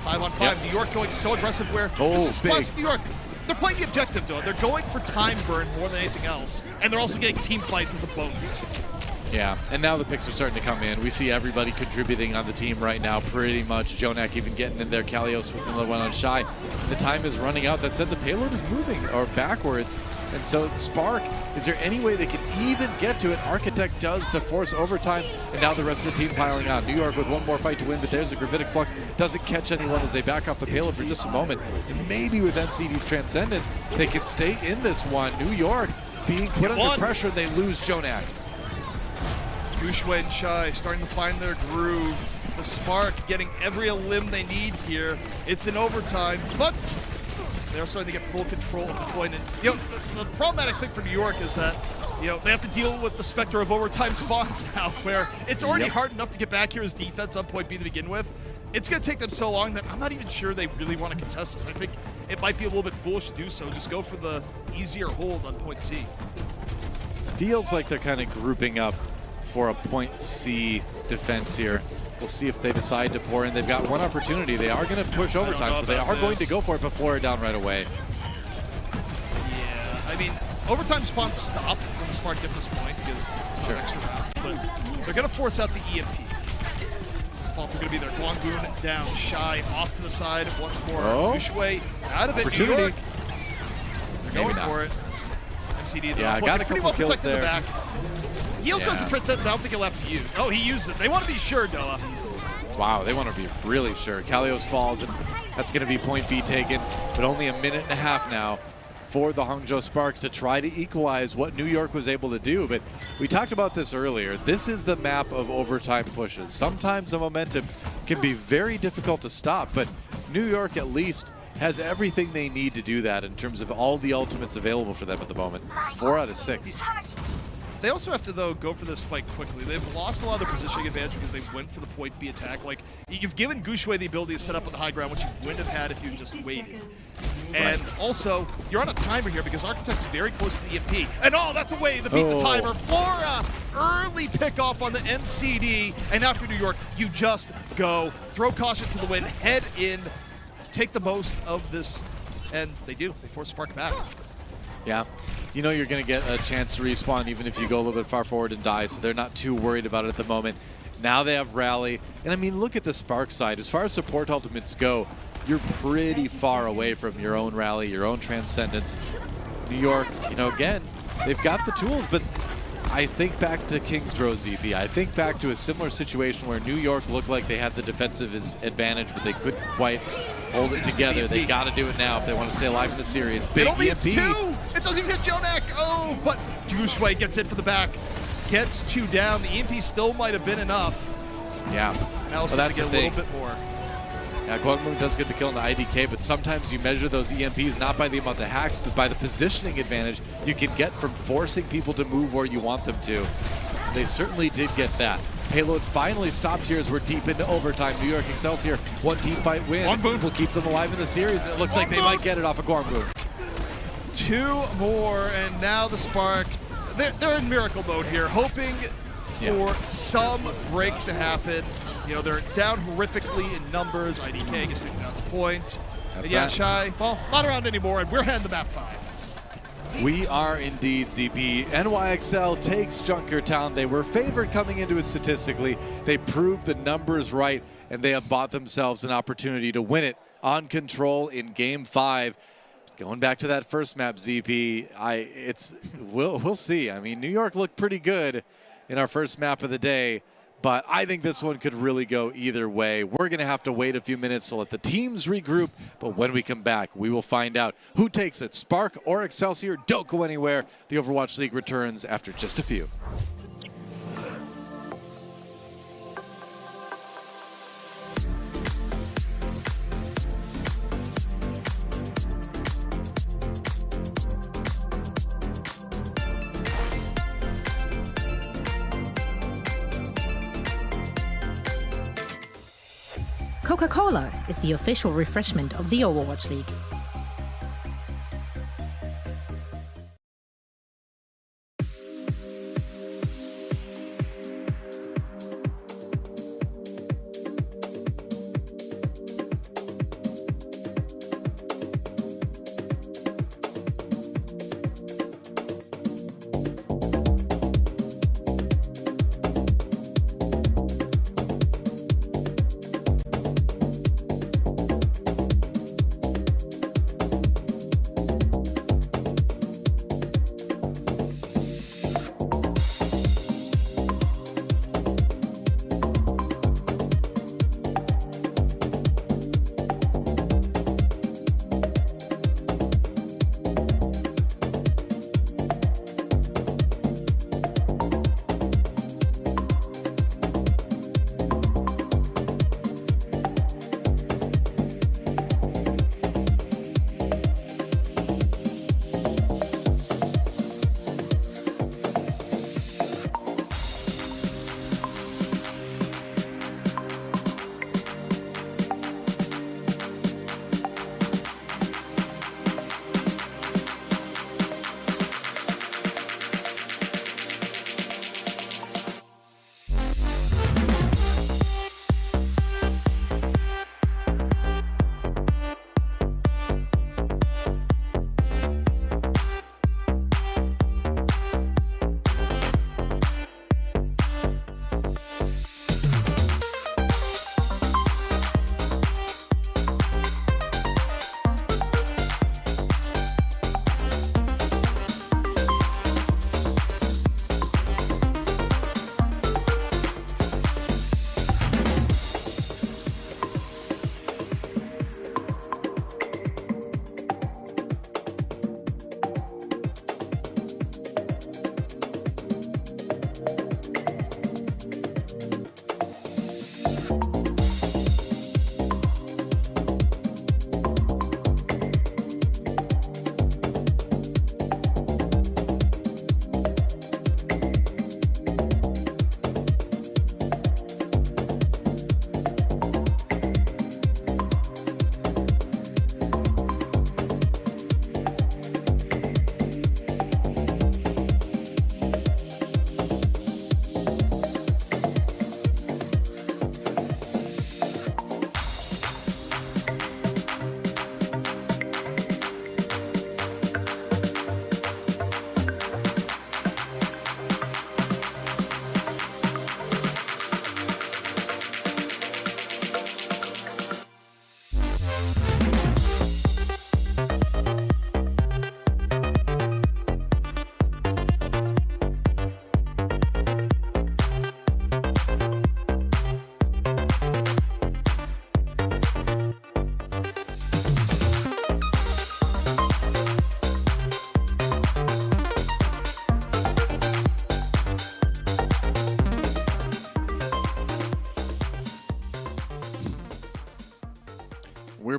5-on-5.
Yep.
New York going so aggressive where this is plus New York. They're playing the objective, though. They're going for time burn more than anything else. And they're also getting team fights as a bonus.
Yeah, and now the picks are starting to come in. We see everybody contributing on the team right now, pretty much. Jonak even getting in there, Kalios with another one on Shy. The time is running out. That said, the payload is moving, or backwards. And so Spark, is there any way they can even get to it? Architect does to force overtime, and now the rest of the team piling on. New York with one more fight to win, but there's a Gravitic Flux. Doesn't catch anyone as they back off the payload for just a moment. And maybe with MCD's Transcendence, they can stay in this one. New York being put under pressure, they lose Jonak.
Gushue and Shy starting to find their groove. The Spark getting every limb they need here. It's in overtime, but they're starting to get full control of the point. And, you know, the problematic thing for New York is that, you know, they have to deal with the specter of overtime spawns now, where it's already hard enough to get back here as defense on point B to begin with. It's going to take them so long that I'm not even sure they really want to contest this. I think it might be a little bit foolish to do so. Just go for the easier hold on point C.
Feels like they're kind of grouping up for a point C defense here. We'll see if they decide to pour in. They've got one opportunity. They are going to push overtime, so they are going to go for it, but Flora down right away.
Yeah, I mean, overtime spawns stop when the Spark get this point because it's not extra rounds, but they're going to force out the EMP. This fault are going to be there. Guangzhou down, Shy off to the side once more. Gushue out of it. New York. They're going for it. MCD,
yeah, got a couple kills there.
The back. He also has a Transcendence I don't think he'll have to use. Oh, he used it. They want to be sure, Doa.
Wow, they want to be really sure. Kalios falls, and that's going to be point B taken, but only a minute and a half now for the Hangzhou Spark to try to equalize what New York was able to do. But we talked about this earlier. This is the map of overtime pushes. Sometimes the momentum can be very difficult to stop, but New York at least has everything they need to do that in terms of all the ultimates available for them at the moment. 4 out of 6.
They also have to, though, go for this fight quickly. They've lost a lot of their positioning advantage because they went for the point B attack. Like, you've given Gushue the ability to set up on the high ground, which you wouldn't have had if you just waited. And also, you're on a timer here because Architect's very close to the EMP. And that's a way to beat the timer. Flora, early pickoff on the MCD. And after New York, you just go. Throw caution to the wind, head in, take the most of this. And they do. They force Spark back.
Yeah. You know you're going to get a chance to respawn even if you go a little bit far forward and die, so they're not too worried about it at the moment. Now they have Rally. And I mean, look at the Spark side. As far as support ultimates go, you're pretty far away from your own Rally, your own Transcendence. New York, you know, again, they've got the tools, but I think back to Kingsdrow ZP. I think back to a similar situation where New York looked like they had the defensive advantage, but they couldn't quite hold it together. They got to do it now if they want to stay alive in the series. Big
it only
EMP.
hits 2. It doesn't even hit Jonak. Oh, but Jushui gets in for the back. Gets 2 down. The EMP still might have been enough.
Yeah.
Now
Well, that's
to get
the
a
thing.
little bit more.
Yeah, Guangzhou does get the kill in the IDK, but sometimes you measure those EMPs not by the amount of hacks, but by the positioning advantage you can get from forcing people to move where you want them to. They certainly did get that. Payload finally stops here as we're deep into overtime. New York Excelsior, one team fight win will keep them alive in the series, and it looks like they might get it off of Guangzhou.
2 more, and now the Spark, they're in miracle mode here, hoping for some break to happen. You know, they're down horrifically in numbers. IDK gets taken down to point. And yeah, Shy, well, not around anymore, and we're heading the map 5.
We are indeed, ZP. NYXL takes Junkertown. They were favored coming into it statistically. They proved the numbers right, and they have bought themselves an opportunity to win it on Control in Game 5. Going back to that first map, ZP, we'll see. I mean, New York looked pretty good in our first map of the day, but I think this one could really go either way. We're going to have to wait a few minutes to let the teams regroup, but when we come back, we will find out who takes it, Spark or Excelsior. Don't go anywhere. The Overwatch League returns after just a few.
Coca-Cola is the official refreshment of the Overwatch League.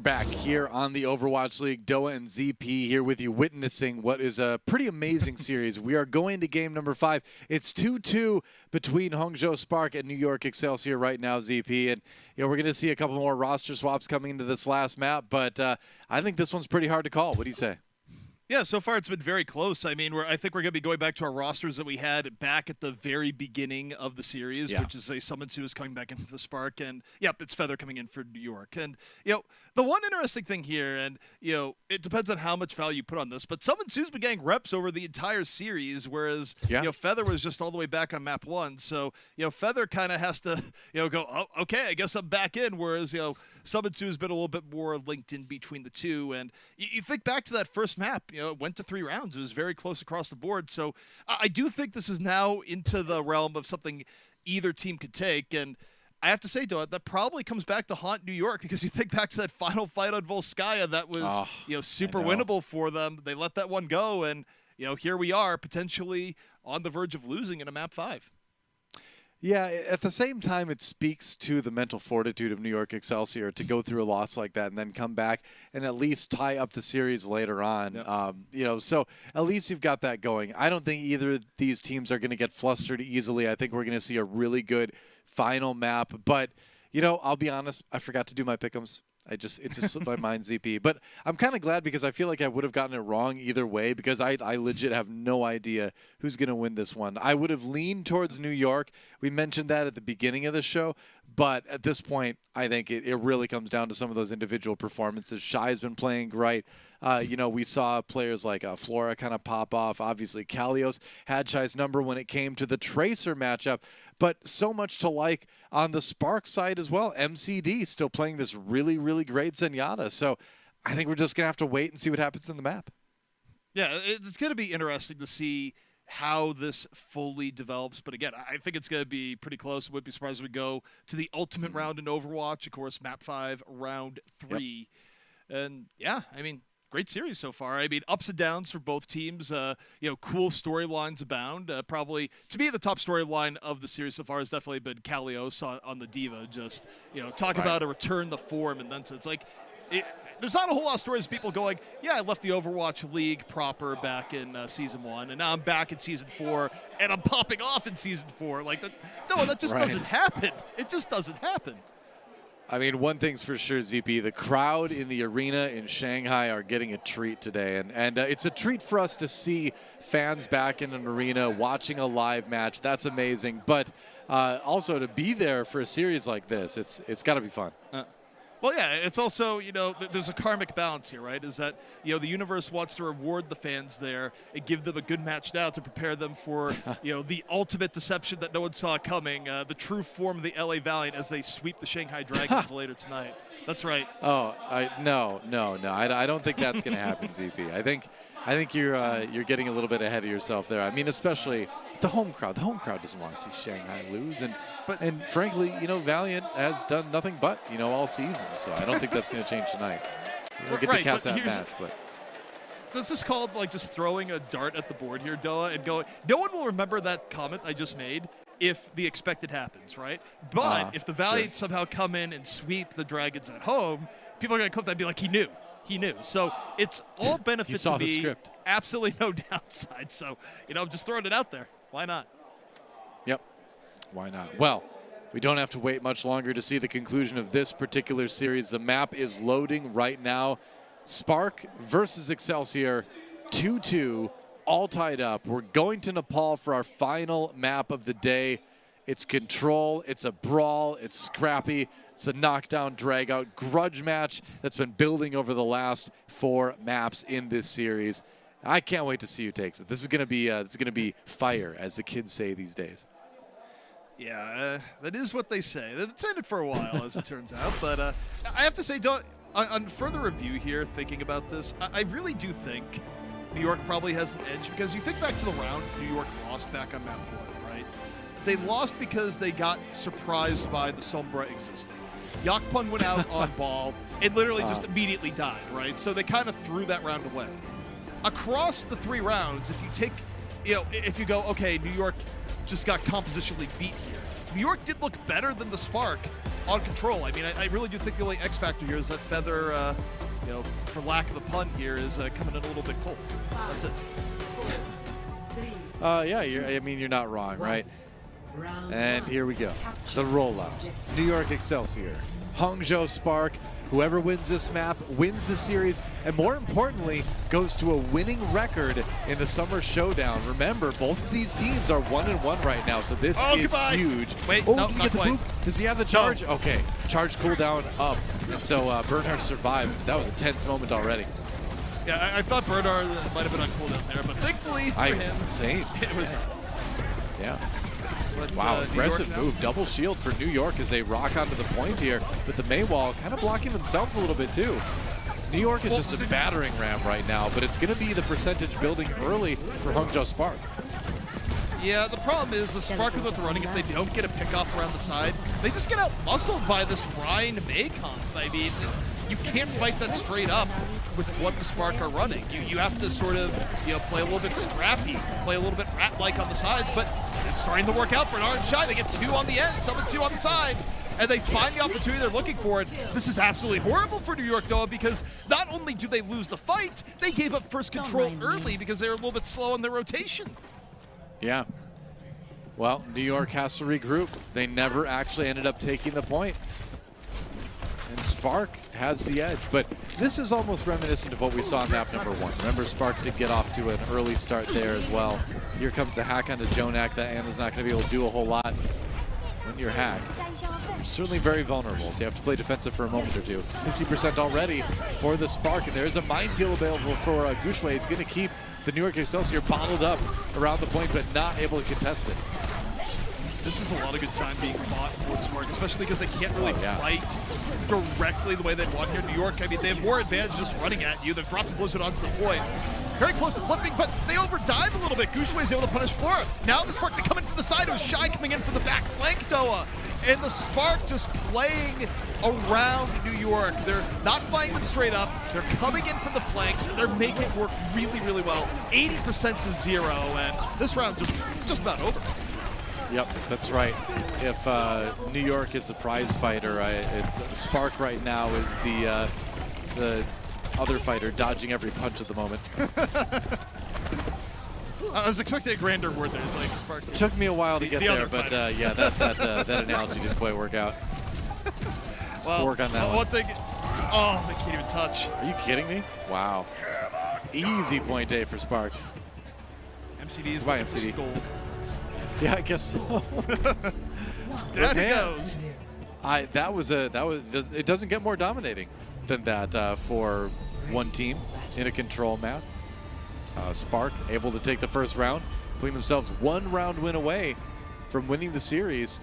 We're back here on the Overwatch League. Doa and ZP here with you, witnessing what is a pretty amazing series. We are going to game number 5. It's 2-2 between Hangzhou Spark and New York Excelsior right now, ZP. And we're going to see a couple more roster swaps coming into this last map, but I think this one's pretty hard to call. What do you say?
Yeah, so far it's been very close. I mean, I think we're going to be going back to our rosters that we had back at the very beginning of the series, which is a Summon Su is coming back into the Spark, and it's Feather coming in for New York. And, the one interesting thing here, and, it depends on how much value you put on this, but Summon Su's been getting reps over the entire series, whereas, Feather was just all the way back on map 1. So, Feather kind of has to, go, oh, okay, I guess I'm back in, whereas, Summon Su has been a little bit more linked in between the two. And you think back to that first map, it went to 3 rounds. It was very close across the board. So I do think this is now into the realm of something either team could take. And I have to say, Doa, that probably comes back to haunt New York, because you think back to that final fight on Volskaya that was, super winnable for them. They let that one go. And, here we are potentially on the verge of losing in a map 5.
Yeah, at the same time, it speaks to the mental fortitude of New York Excelsior to go through a loss like that and then come back and at least tie up the series later on. So at least you've got that going. I don't think either of these teams are going to get flustered easily. I think we're going to see a really good final map. But, I'll be honest, I forgot to do my pick'ems. It just slipped my mind, ZP. But I'm kind of glad, because I feel like I would have gotten it wrong either way, because I legit have no idea who's going to win this one. I would have leaned towards New York. We mentioned that at the beginning of the show. But at this point, I think it really comes down to some of those individual performances. Shai's been playing great. We saw players like Flora kind of pop off. Obviously, Kalios had Shai's number when it came to the Tracer matchup. But so much to like on the Spark side as well. MCD still playing this really, really great Zenyatta. So I think we're just going to have to wait and see what happens in the map.
Yeah, it's going to be interesting to see how this fully develops. But again, I think it's going to be pretty close. I wouldn't be surprised if we go to the ultimate round in Overwatch, of course, map 5, round 3. And yeah, I mean, great series so far. I mean, ups and downs for both teams. Cool storylines abound. Probably, to me, the top storyline of the series so far has definitely been Kalios on the Diva. Just, talk about a return to form. And then it's like, there's not a whole lot of stories of people going, yeah, I left the Overwatch League proper back in Season 1, and now I'm back in Season 4, and I'm popping off in Season 4. Like, that just doesn't happen. It just doesn't happen.
I mean, one thing's for sure, ZP, the crowd in the arena in Shanghai are getting a treat today. And it's a treat for us to see fans back in an arena watching a live match. That's amazing. But also to be there for a series like this, it's got to be fun.
Well, yeah, it's also, there's a karmic balance here, right? Is that, the universe wants to reward the fans there and give them a good match now to prepare them for, the ultimate deception that no one saw coming, the true form of the LA Valiant as they sweep the Shanghai Dragons later tonight. That's right.
Oh, no. I don't think that's going to happen, ZP. I think you're getting a little bit ahead of yourself there. I mean, especially the home crowd. The home crowd doesn't want to see Shanghai lose, and frankly, Valiant has done nothing but all season. So I don't think that's going to change tonight. We'll get to cast that match, but.
Does this called like just throwing a dart at the board here, Doa, and going? No one will remember that comment I just made if the expected happens, right? But if the Valiant somehow come in and sweep the Dragons at home, people are going to come and be like, he knew. He knew. So it's all benefits to me.
The script.
Absolutely no downside. So, I'm just throwing it out there. Why not?
Yep. Why not? Well, we don't have to wait much longer to see the conclusion of this particular series. The map is loading right now. Spark versus Excelsior, 2-2, all tied up. We're going to Nepal for our final map of the day. It's control, it's a brawl, it's scrappy, it's a knockdown, drag-out grudge match that's been building over the last 4 maps in this series. I can't wait to see who takes it. This is going to be fire, as the kids say these days.
Yeah, that is what they say. They've been saying it for a while, as it turns out. But I have to say, on further review here, thinking about this, I really do think New York probably has an edge, because you think back to the round New York lost back on map 1, right? They lost because they got surprised by the Sombra existing. Yakpung went out on ball and literally just immediately died, right? So they kind of threw that round away. Across the 3 rounds, if you take, if you go, okay, New York just got compositionally beat here, New York did look better than the Spark on control. I mean, I really do think the only X factor here is that Feather, you know, for lack of a pun here, is coming in a little bit cold. That's it.
Yeah, I mean, you're not wrong, right? And here we go. The rollout. New York Excelsior, Hangzhou Spark. Whoever wins this map wins the series, and more importantly, goes to a winning record in the Summer Showdown. Remember, both of these teams are 1-1 right now, so this is huge.
Wait,
oh,
no,
you
not
get the
quite.
boop? Does he have the charge?
No.
Okay, charge cooldown up, and so Bernhard survived. That was a tense moment already.
Yeah, I thought Bernhard might have been on cooldown there, but thankfully for him,
same.
it was.
Yeah.
But,
wow, aggressive move. Double shield for New York as they rock onto the point here. But the Maywall kind of blocking themselves a little bit too. New York is just a battering ram right now, but it's going to be the percentage building early for Hangzhou Spark.
Yeah, the problem is the Spark with the running, if they don't get a pick off around the side, they just get out muscled by this Rhine Maycon. I mean, you can't fight that straight up with what the Spark are running. You have to sort of, you know, play a little bit scrappy, play a little bit rat-like on the sides, but it's starting to work out for Bernhard and Shy. They get 2 on the end, some 2 on the side, and they find the opportunity they're looking for. This is absolutely horrible for New York, though, because not only do they lose the fight, they gave up first control early because they were a little bit slow on their rotation.
Yeah. Well, New York has to regroup. They never actually ended up taking the point. And Spark has the edge, but this is almost reminiscent of what we saw in map number 1. Remember, Spark did get off to an early start there as well. Here comes the hack onto Jonak. That Anna's not going to be able to do a whole lot when you're hacked. You're certainly very vulnerable, so you have to play defensive for a moment or two. 50% already for the Spark, and there's a minefield available for Gushway. It's going to keep the New York Excelsior bottled up around the point, but not able to contest it.
This is a lot of good time being fought for Spark, especially because they can't really fight directly the way they'd want here in New York. I mean, they have more advantage just running at you. They've dropped the Blizzard onto the point. Very close to flipping, but they overdive a little bit. Gushway is able to punish Flora. Now the Spark, they come in from the side. It was Shy coming in from the back flank, Doa. And the Spark just playing around New York. They're not flying them straight up. They're coming in from the flanks, and they're making it work really, really well. 80% to 0, and this round just about over.
Yep, that's right. If New York is the prize fighter, it's Spark right now is the other fighter dodging every punch at the moment.
I was expecting a grander word there. It's like Spark.
It took me a while to get there, but yeah, that analogy didn't quite work out.
Well,
work on that
one thing. Oh, they can't even touch.
Are you kidding me? Wow. Easy point A for Spark.
MCD's
by MCD.
Gold.
Yeah, I guess so.
There he goes.
It doesn't get more dominating than that for one team in a control map. Spark able to take the first round, putting themselves 1 round win away from winning the series.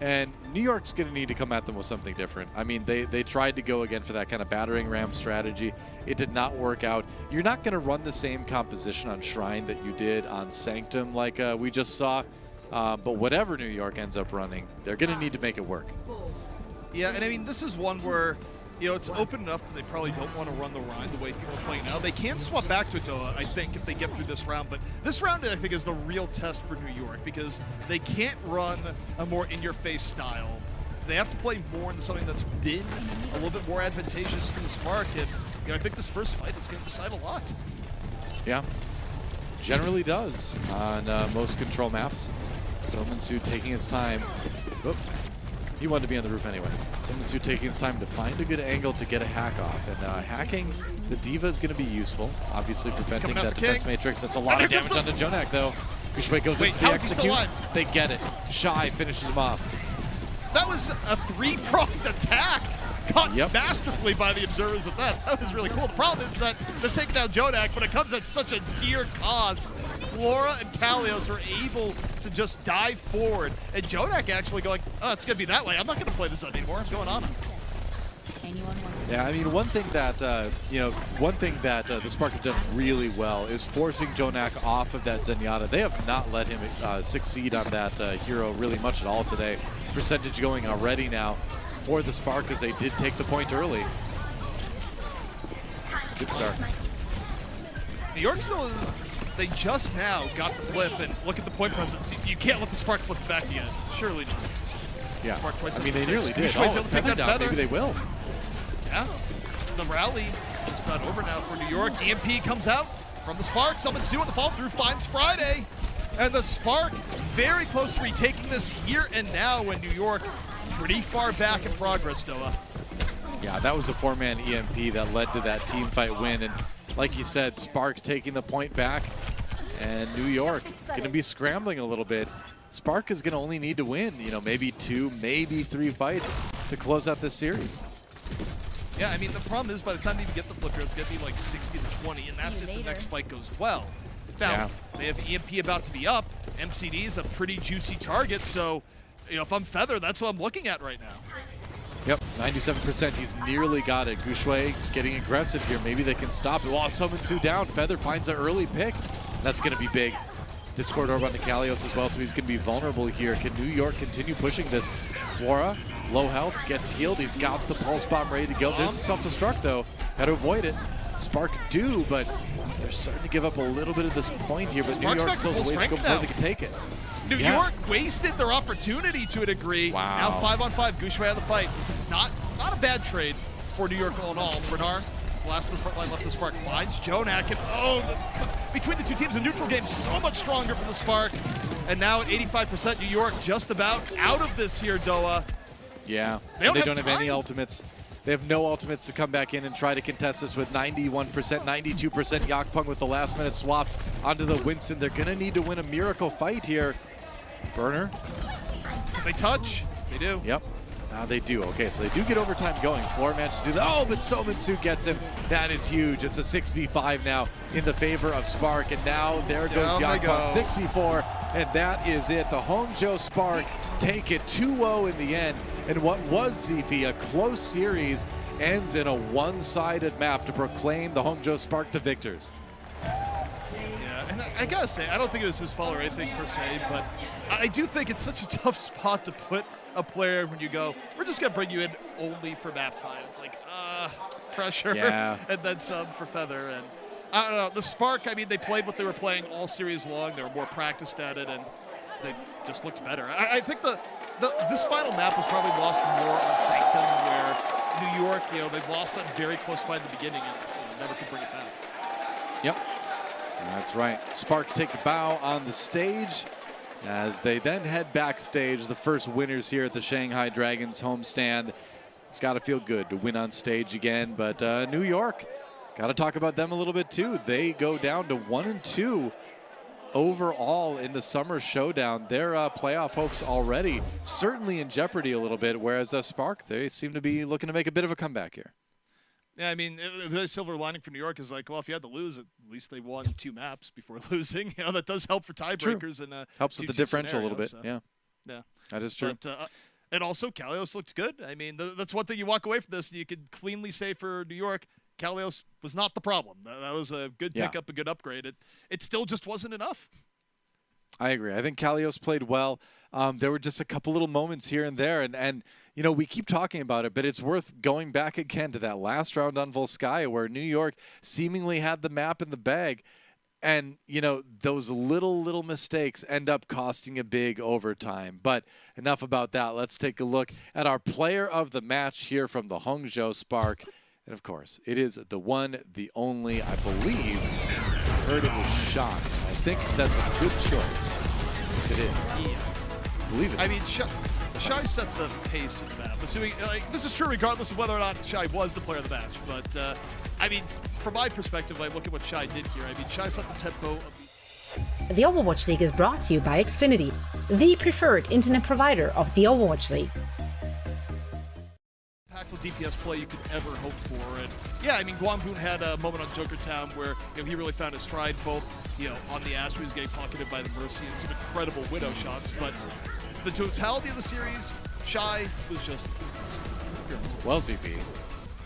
And New York's going to need to come at them with something different. I mean, they tried to go again for that kind of battering ram strategy. It did not work out. You're not going to run the same composition on Shrine that you did on Sanctum like we just saw. But whatever New York ends up running, they're going to need to make it work.
Yeah, and I mean, this is one where, you know, it's open enough that they probably don't want to run the Rhine the way people are playing now. They can swap back to it, though, I think, if they get through this round. But this round, I think, is the real test for New York because they can't run a more in-your-face style. They have to play more into something that's been a little bit more advantageous to the Spark. And, you know, I think this first fight is going to decide a lot.
Yeah, generally does on most control maps. Somansu taking his time. Oop. He wanted to be on the roof anyway. Somansu taking his time to find a good angle to get a hack off. And hacking the Diva is going to be useful. Obviously preventing that defense matrix. That's a lot of damage onto Jonak, though. Gushway goes in for the execute. They get it. Shy finishes him off.
That was a 3-pronged attack. Caught masterfully by the observers of that. That was really cool. The problem is that they're taking down Jonak, but it comes at such a dear cause. Flora and Kalios are able to just dive forward, and Jonak actually going, oh, it's going to be that way. I'm not going to play this anymore. I'm going on.
Yeah, I mean, one thing that the Spark have done really well is forcing Jonak off of that Zenyatta. They have not let him succeed on that hero really much at all today. Percentage going already now for the Spark as they did take the point early. Good start.
New York still, they just now got the flip, and look at the point presence. You can't let the Spark flip back again. Surely not.
Yeah.
Spark twice.
I mean, they nearly did.
Gushway's able to take that feather.
Maybe they will.
Yeah. The rally is not over now for New York. EMP comes out from the Spark. Summons Zoo on the fall through, finds Friday. And the Spark very close to retaking this here and now when New York pretty far back in progress, Doa.
Yeah, that was a 4-man EMP that led to that team fight win. And like you said, Spark taking the point back. And New York going to be scrambling a little bit. Spark is going to only need to win, you know, maybe 2, maybe 3 fights to close out this series.
Yeah, I mean, the problem is by the time you get the flip here, it's going to be like 60-20, and that's if the next fight goes well. Now, they have EMP about to be up. MCD is a pretty juicy target, so, you know, if I'm Feather, that's what I'm looking at right now.
Yep, 97%. He's nearly got it. Gushway getting aggressive here. Maybe they can stop it. Well, Summon Su down. Feather finds an early pick. That's going to be big. Discord Orb on the Kalios as well, so he's going to be vulnerable here. Can New York continue pushing this? Flora, low health, gets healed. He's got the pulse bomb ready to go. There's a self-destruct, though. Had to avoid it. Spark do, but they're starting to give up a little bit of this point here, but
Spark's
New York still has ways to go before they can take it.
New York wasted their opportunity to a degree.
Wow.
Now 5-on-5, Gushway out of the fight. It's not a bad trade for New York all in all. Bernard, last of the front line, left the Spark, finds Jonak, and between the two teams, the neutral game is so much stronger for the Spark. And now at 85%, New York just about out of this here, Doa.
Yeah,
they don't
have any ultimates. They have no ultimates to come back in and try to contest this with 91%, 92%. Yakpung with the last minute swap onto the Winston. They're going to need to win a miracle fight here. Burner.
Can they touch? They do.
Yep. They do. Okay, so they do get overtime going. Floor manages to do that. Oh, but Sominsu gets him. That is huge. It's a 6v5 now in the favor of Spark. And now there goes Yakpung. 6v4. And that is it. The Hangzhou Spark take it 2-0 in the end. And what was ZP, a close series, ends in a one-sided map to proclaim the Hangzhou Spark the victors.
Yeah, and I gotta say, I don't think it was his fault or anything per se, but I do think it's such a tough spot to put a player when you go, we're just gonna bring you in only for map 5. It's like, pressure, and then some for Feather. And I don't know, the Spark, I mean, they played what they were playing all series long. They were more practiced at it, and they just looked better. I think this final map was probably lost more on Sanctum, where New York, you know, they lost that very close fight in the beginning and never could bring it back.
Yep, that's right. Spark take a bow on the stage as they then head backstage. The first winners here at the Shanghai Dragons homestand. It's got to feel good to win on stage again, but New York, got to talk about them a little bit too. They go down to 1-2 overall in the Summer Showdown. Their playoff hopes already certainly in jeopardy a little bit, whereas Spark, they seem to be looking to make a bit of a comeback here.
Yeah, I mean, the silver lining for New York is like, well, if you had to lose, at least they won 2 maps before losing. You know, that does help for tiebreakers. And
helps with the differential
scenario,
a little bit.
So.
Yeah, that is true.
But, and also, Kalios looked good. I mean, that's one thing you walk away from this, and you could cleanly say for New York, Kalios was not the problem. That was a good pickup, a good upgrade. It still just wasn't enough.
I agree. I think Kalios played well. There were just a couple little moments here and there, and you know, we keep talking about it, but it's worth going back again to that last round on Volskaya where New York seemingly had the map in the bag, and you know, those little mistakes end up costing a big overtime. But enough about that. Let's take a look at our player of the match here from the Hangzhou Spark, and of course, it is the one, the only, I believe. Heard it was Shy. I think that's a good choice. It is.
Yeah.
I believe it.
I mean, Shy set the pace of the map. Assuming, like, this is true regardless of whether or not Shy was the player of the match. But, I mean, from my perspective, I look at what Shy did here. I mean, Shy set the tempo of
the Overwatch League is brought to you by Xfinity, the preferred internet provider of the Overwatch League.
Impactful DPS play you could ever hope for. And yeah, I mean, Guangzhou had a moment on Joker Town where, you know, he really found his stride, both, you know, on the Astra, he was getting pocketed by the Mercy and some incredible Widow shots. But the totality of the series, Shy was just
well, ZP.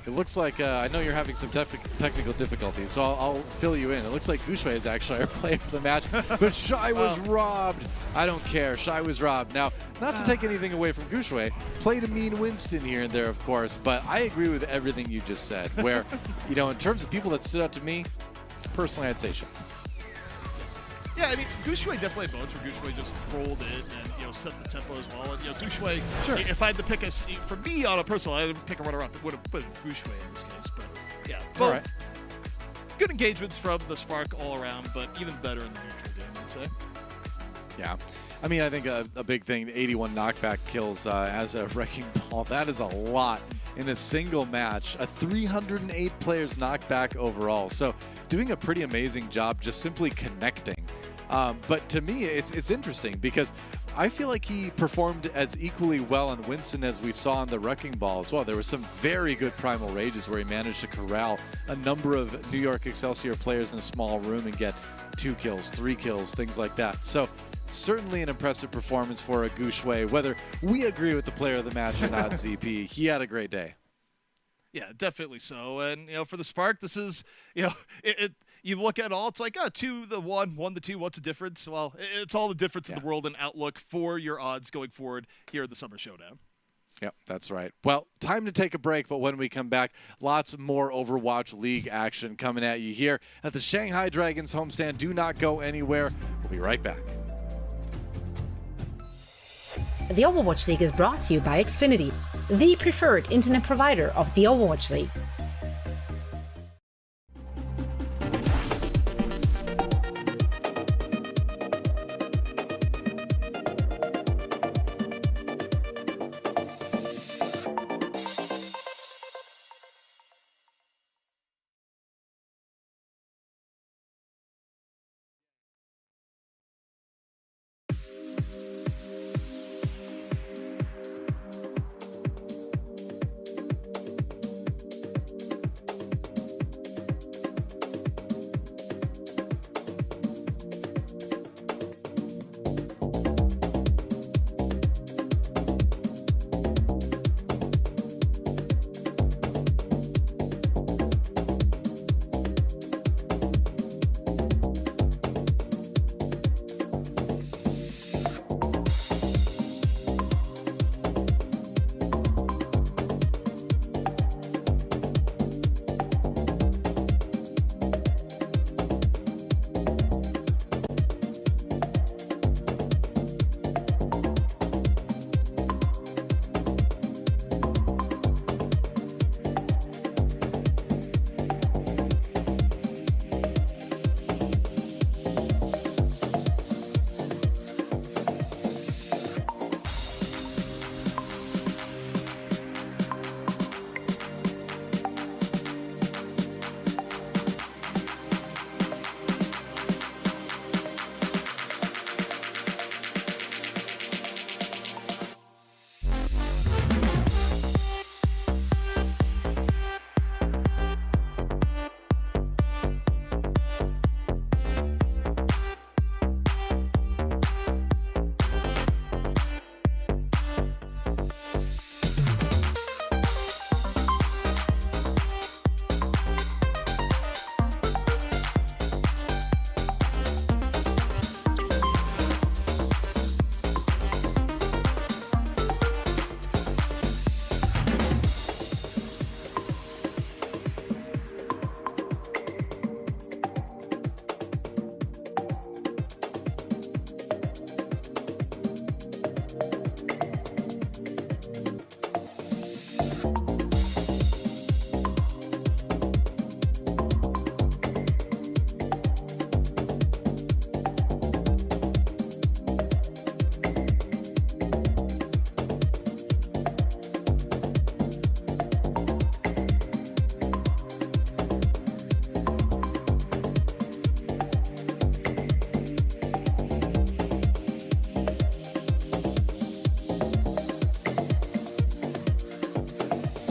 It looks like, I know you're having some technical difficulties, so I'll fill you in. It looks like Gushway is actually our player of the match, but Shy was robbed. I don't care. Shy was robbed. Now, not to take anything away from Gushway, played a mean Winston here and there, of course, but I agree with everything you just said, where, you know, in terms of people that stood out to me, personally, I'd say Shy.
Yeah, I mean, Guxue definitely had moments where Guxue just rolled in and, you know, set the tempo as well. And, you know, Guxue, if I had to pick for me on a personal, I would pick a runner-up. It would have put Guxue in this case. But, yeah, both good engagements from the Spark all around, but even better in the neutral game, I'd say.
Yeah. I mean, I think a big thing, 81 knockback kills as a Wrecking Ball. That is a lot in a single match. 308 players knocked back overall. So doing a pretty amazing job just simply connecting. But to me, it's interesting because I feel like he performed as equally well on Winston as we saw on the Wrecking Ball as well. There were some very good Primal Rages where he managed to corral a number of New York Excelsior players in a small room and get 2 kills, 3 kills, things like that. So certainly an impressive performance for a Guxue. Whether we agree with the player of the match or not, ZP, he had a great day.
Yeah, definitely so. And, you know, for the Spark, this is, you know, you look at it all, it's like, 2 to 1, 1 to 2, what's the difference? Well, it's all the difference in the world and outlook for your odds going forward here at the Summer Showdown.
Yep, that's right. Well, time to take a break, but when we come back, lots more Overwatch League action coming at you here at the Shanghai Dragons homestand. Do not go anywhere. We'll be right back.
The Overwatch League is brought to you by Xfinity, the preferred internet provider of the Overwatch League.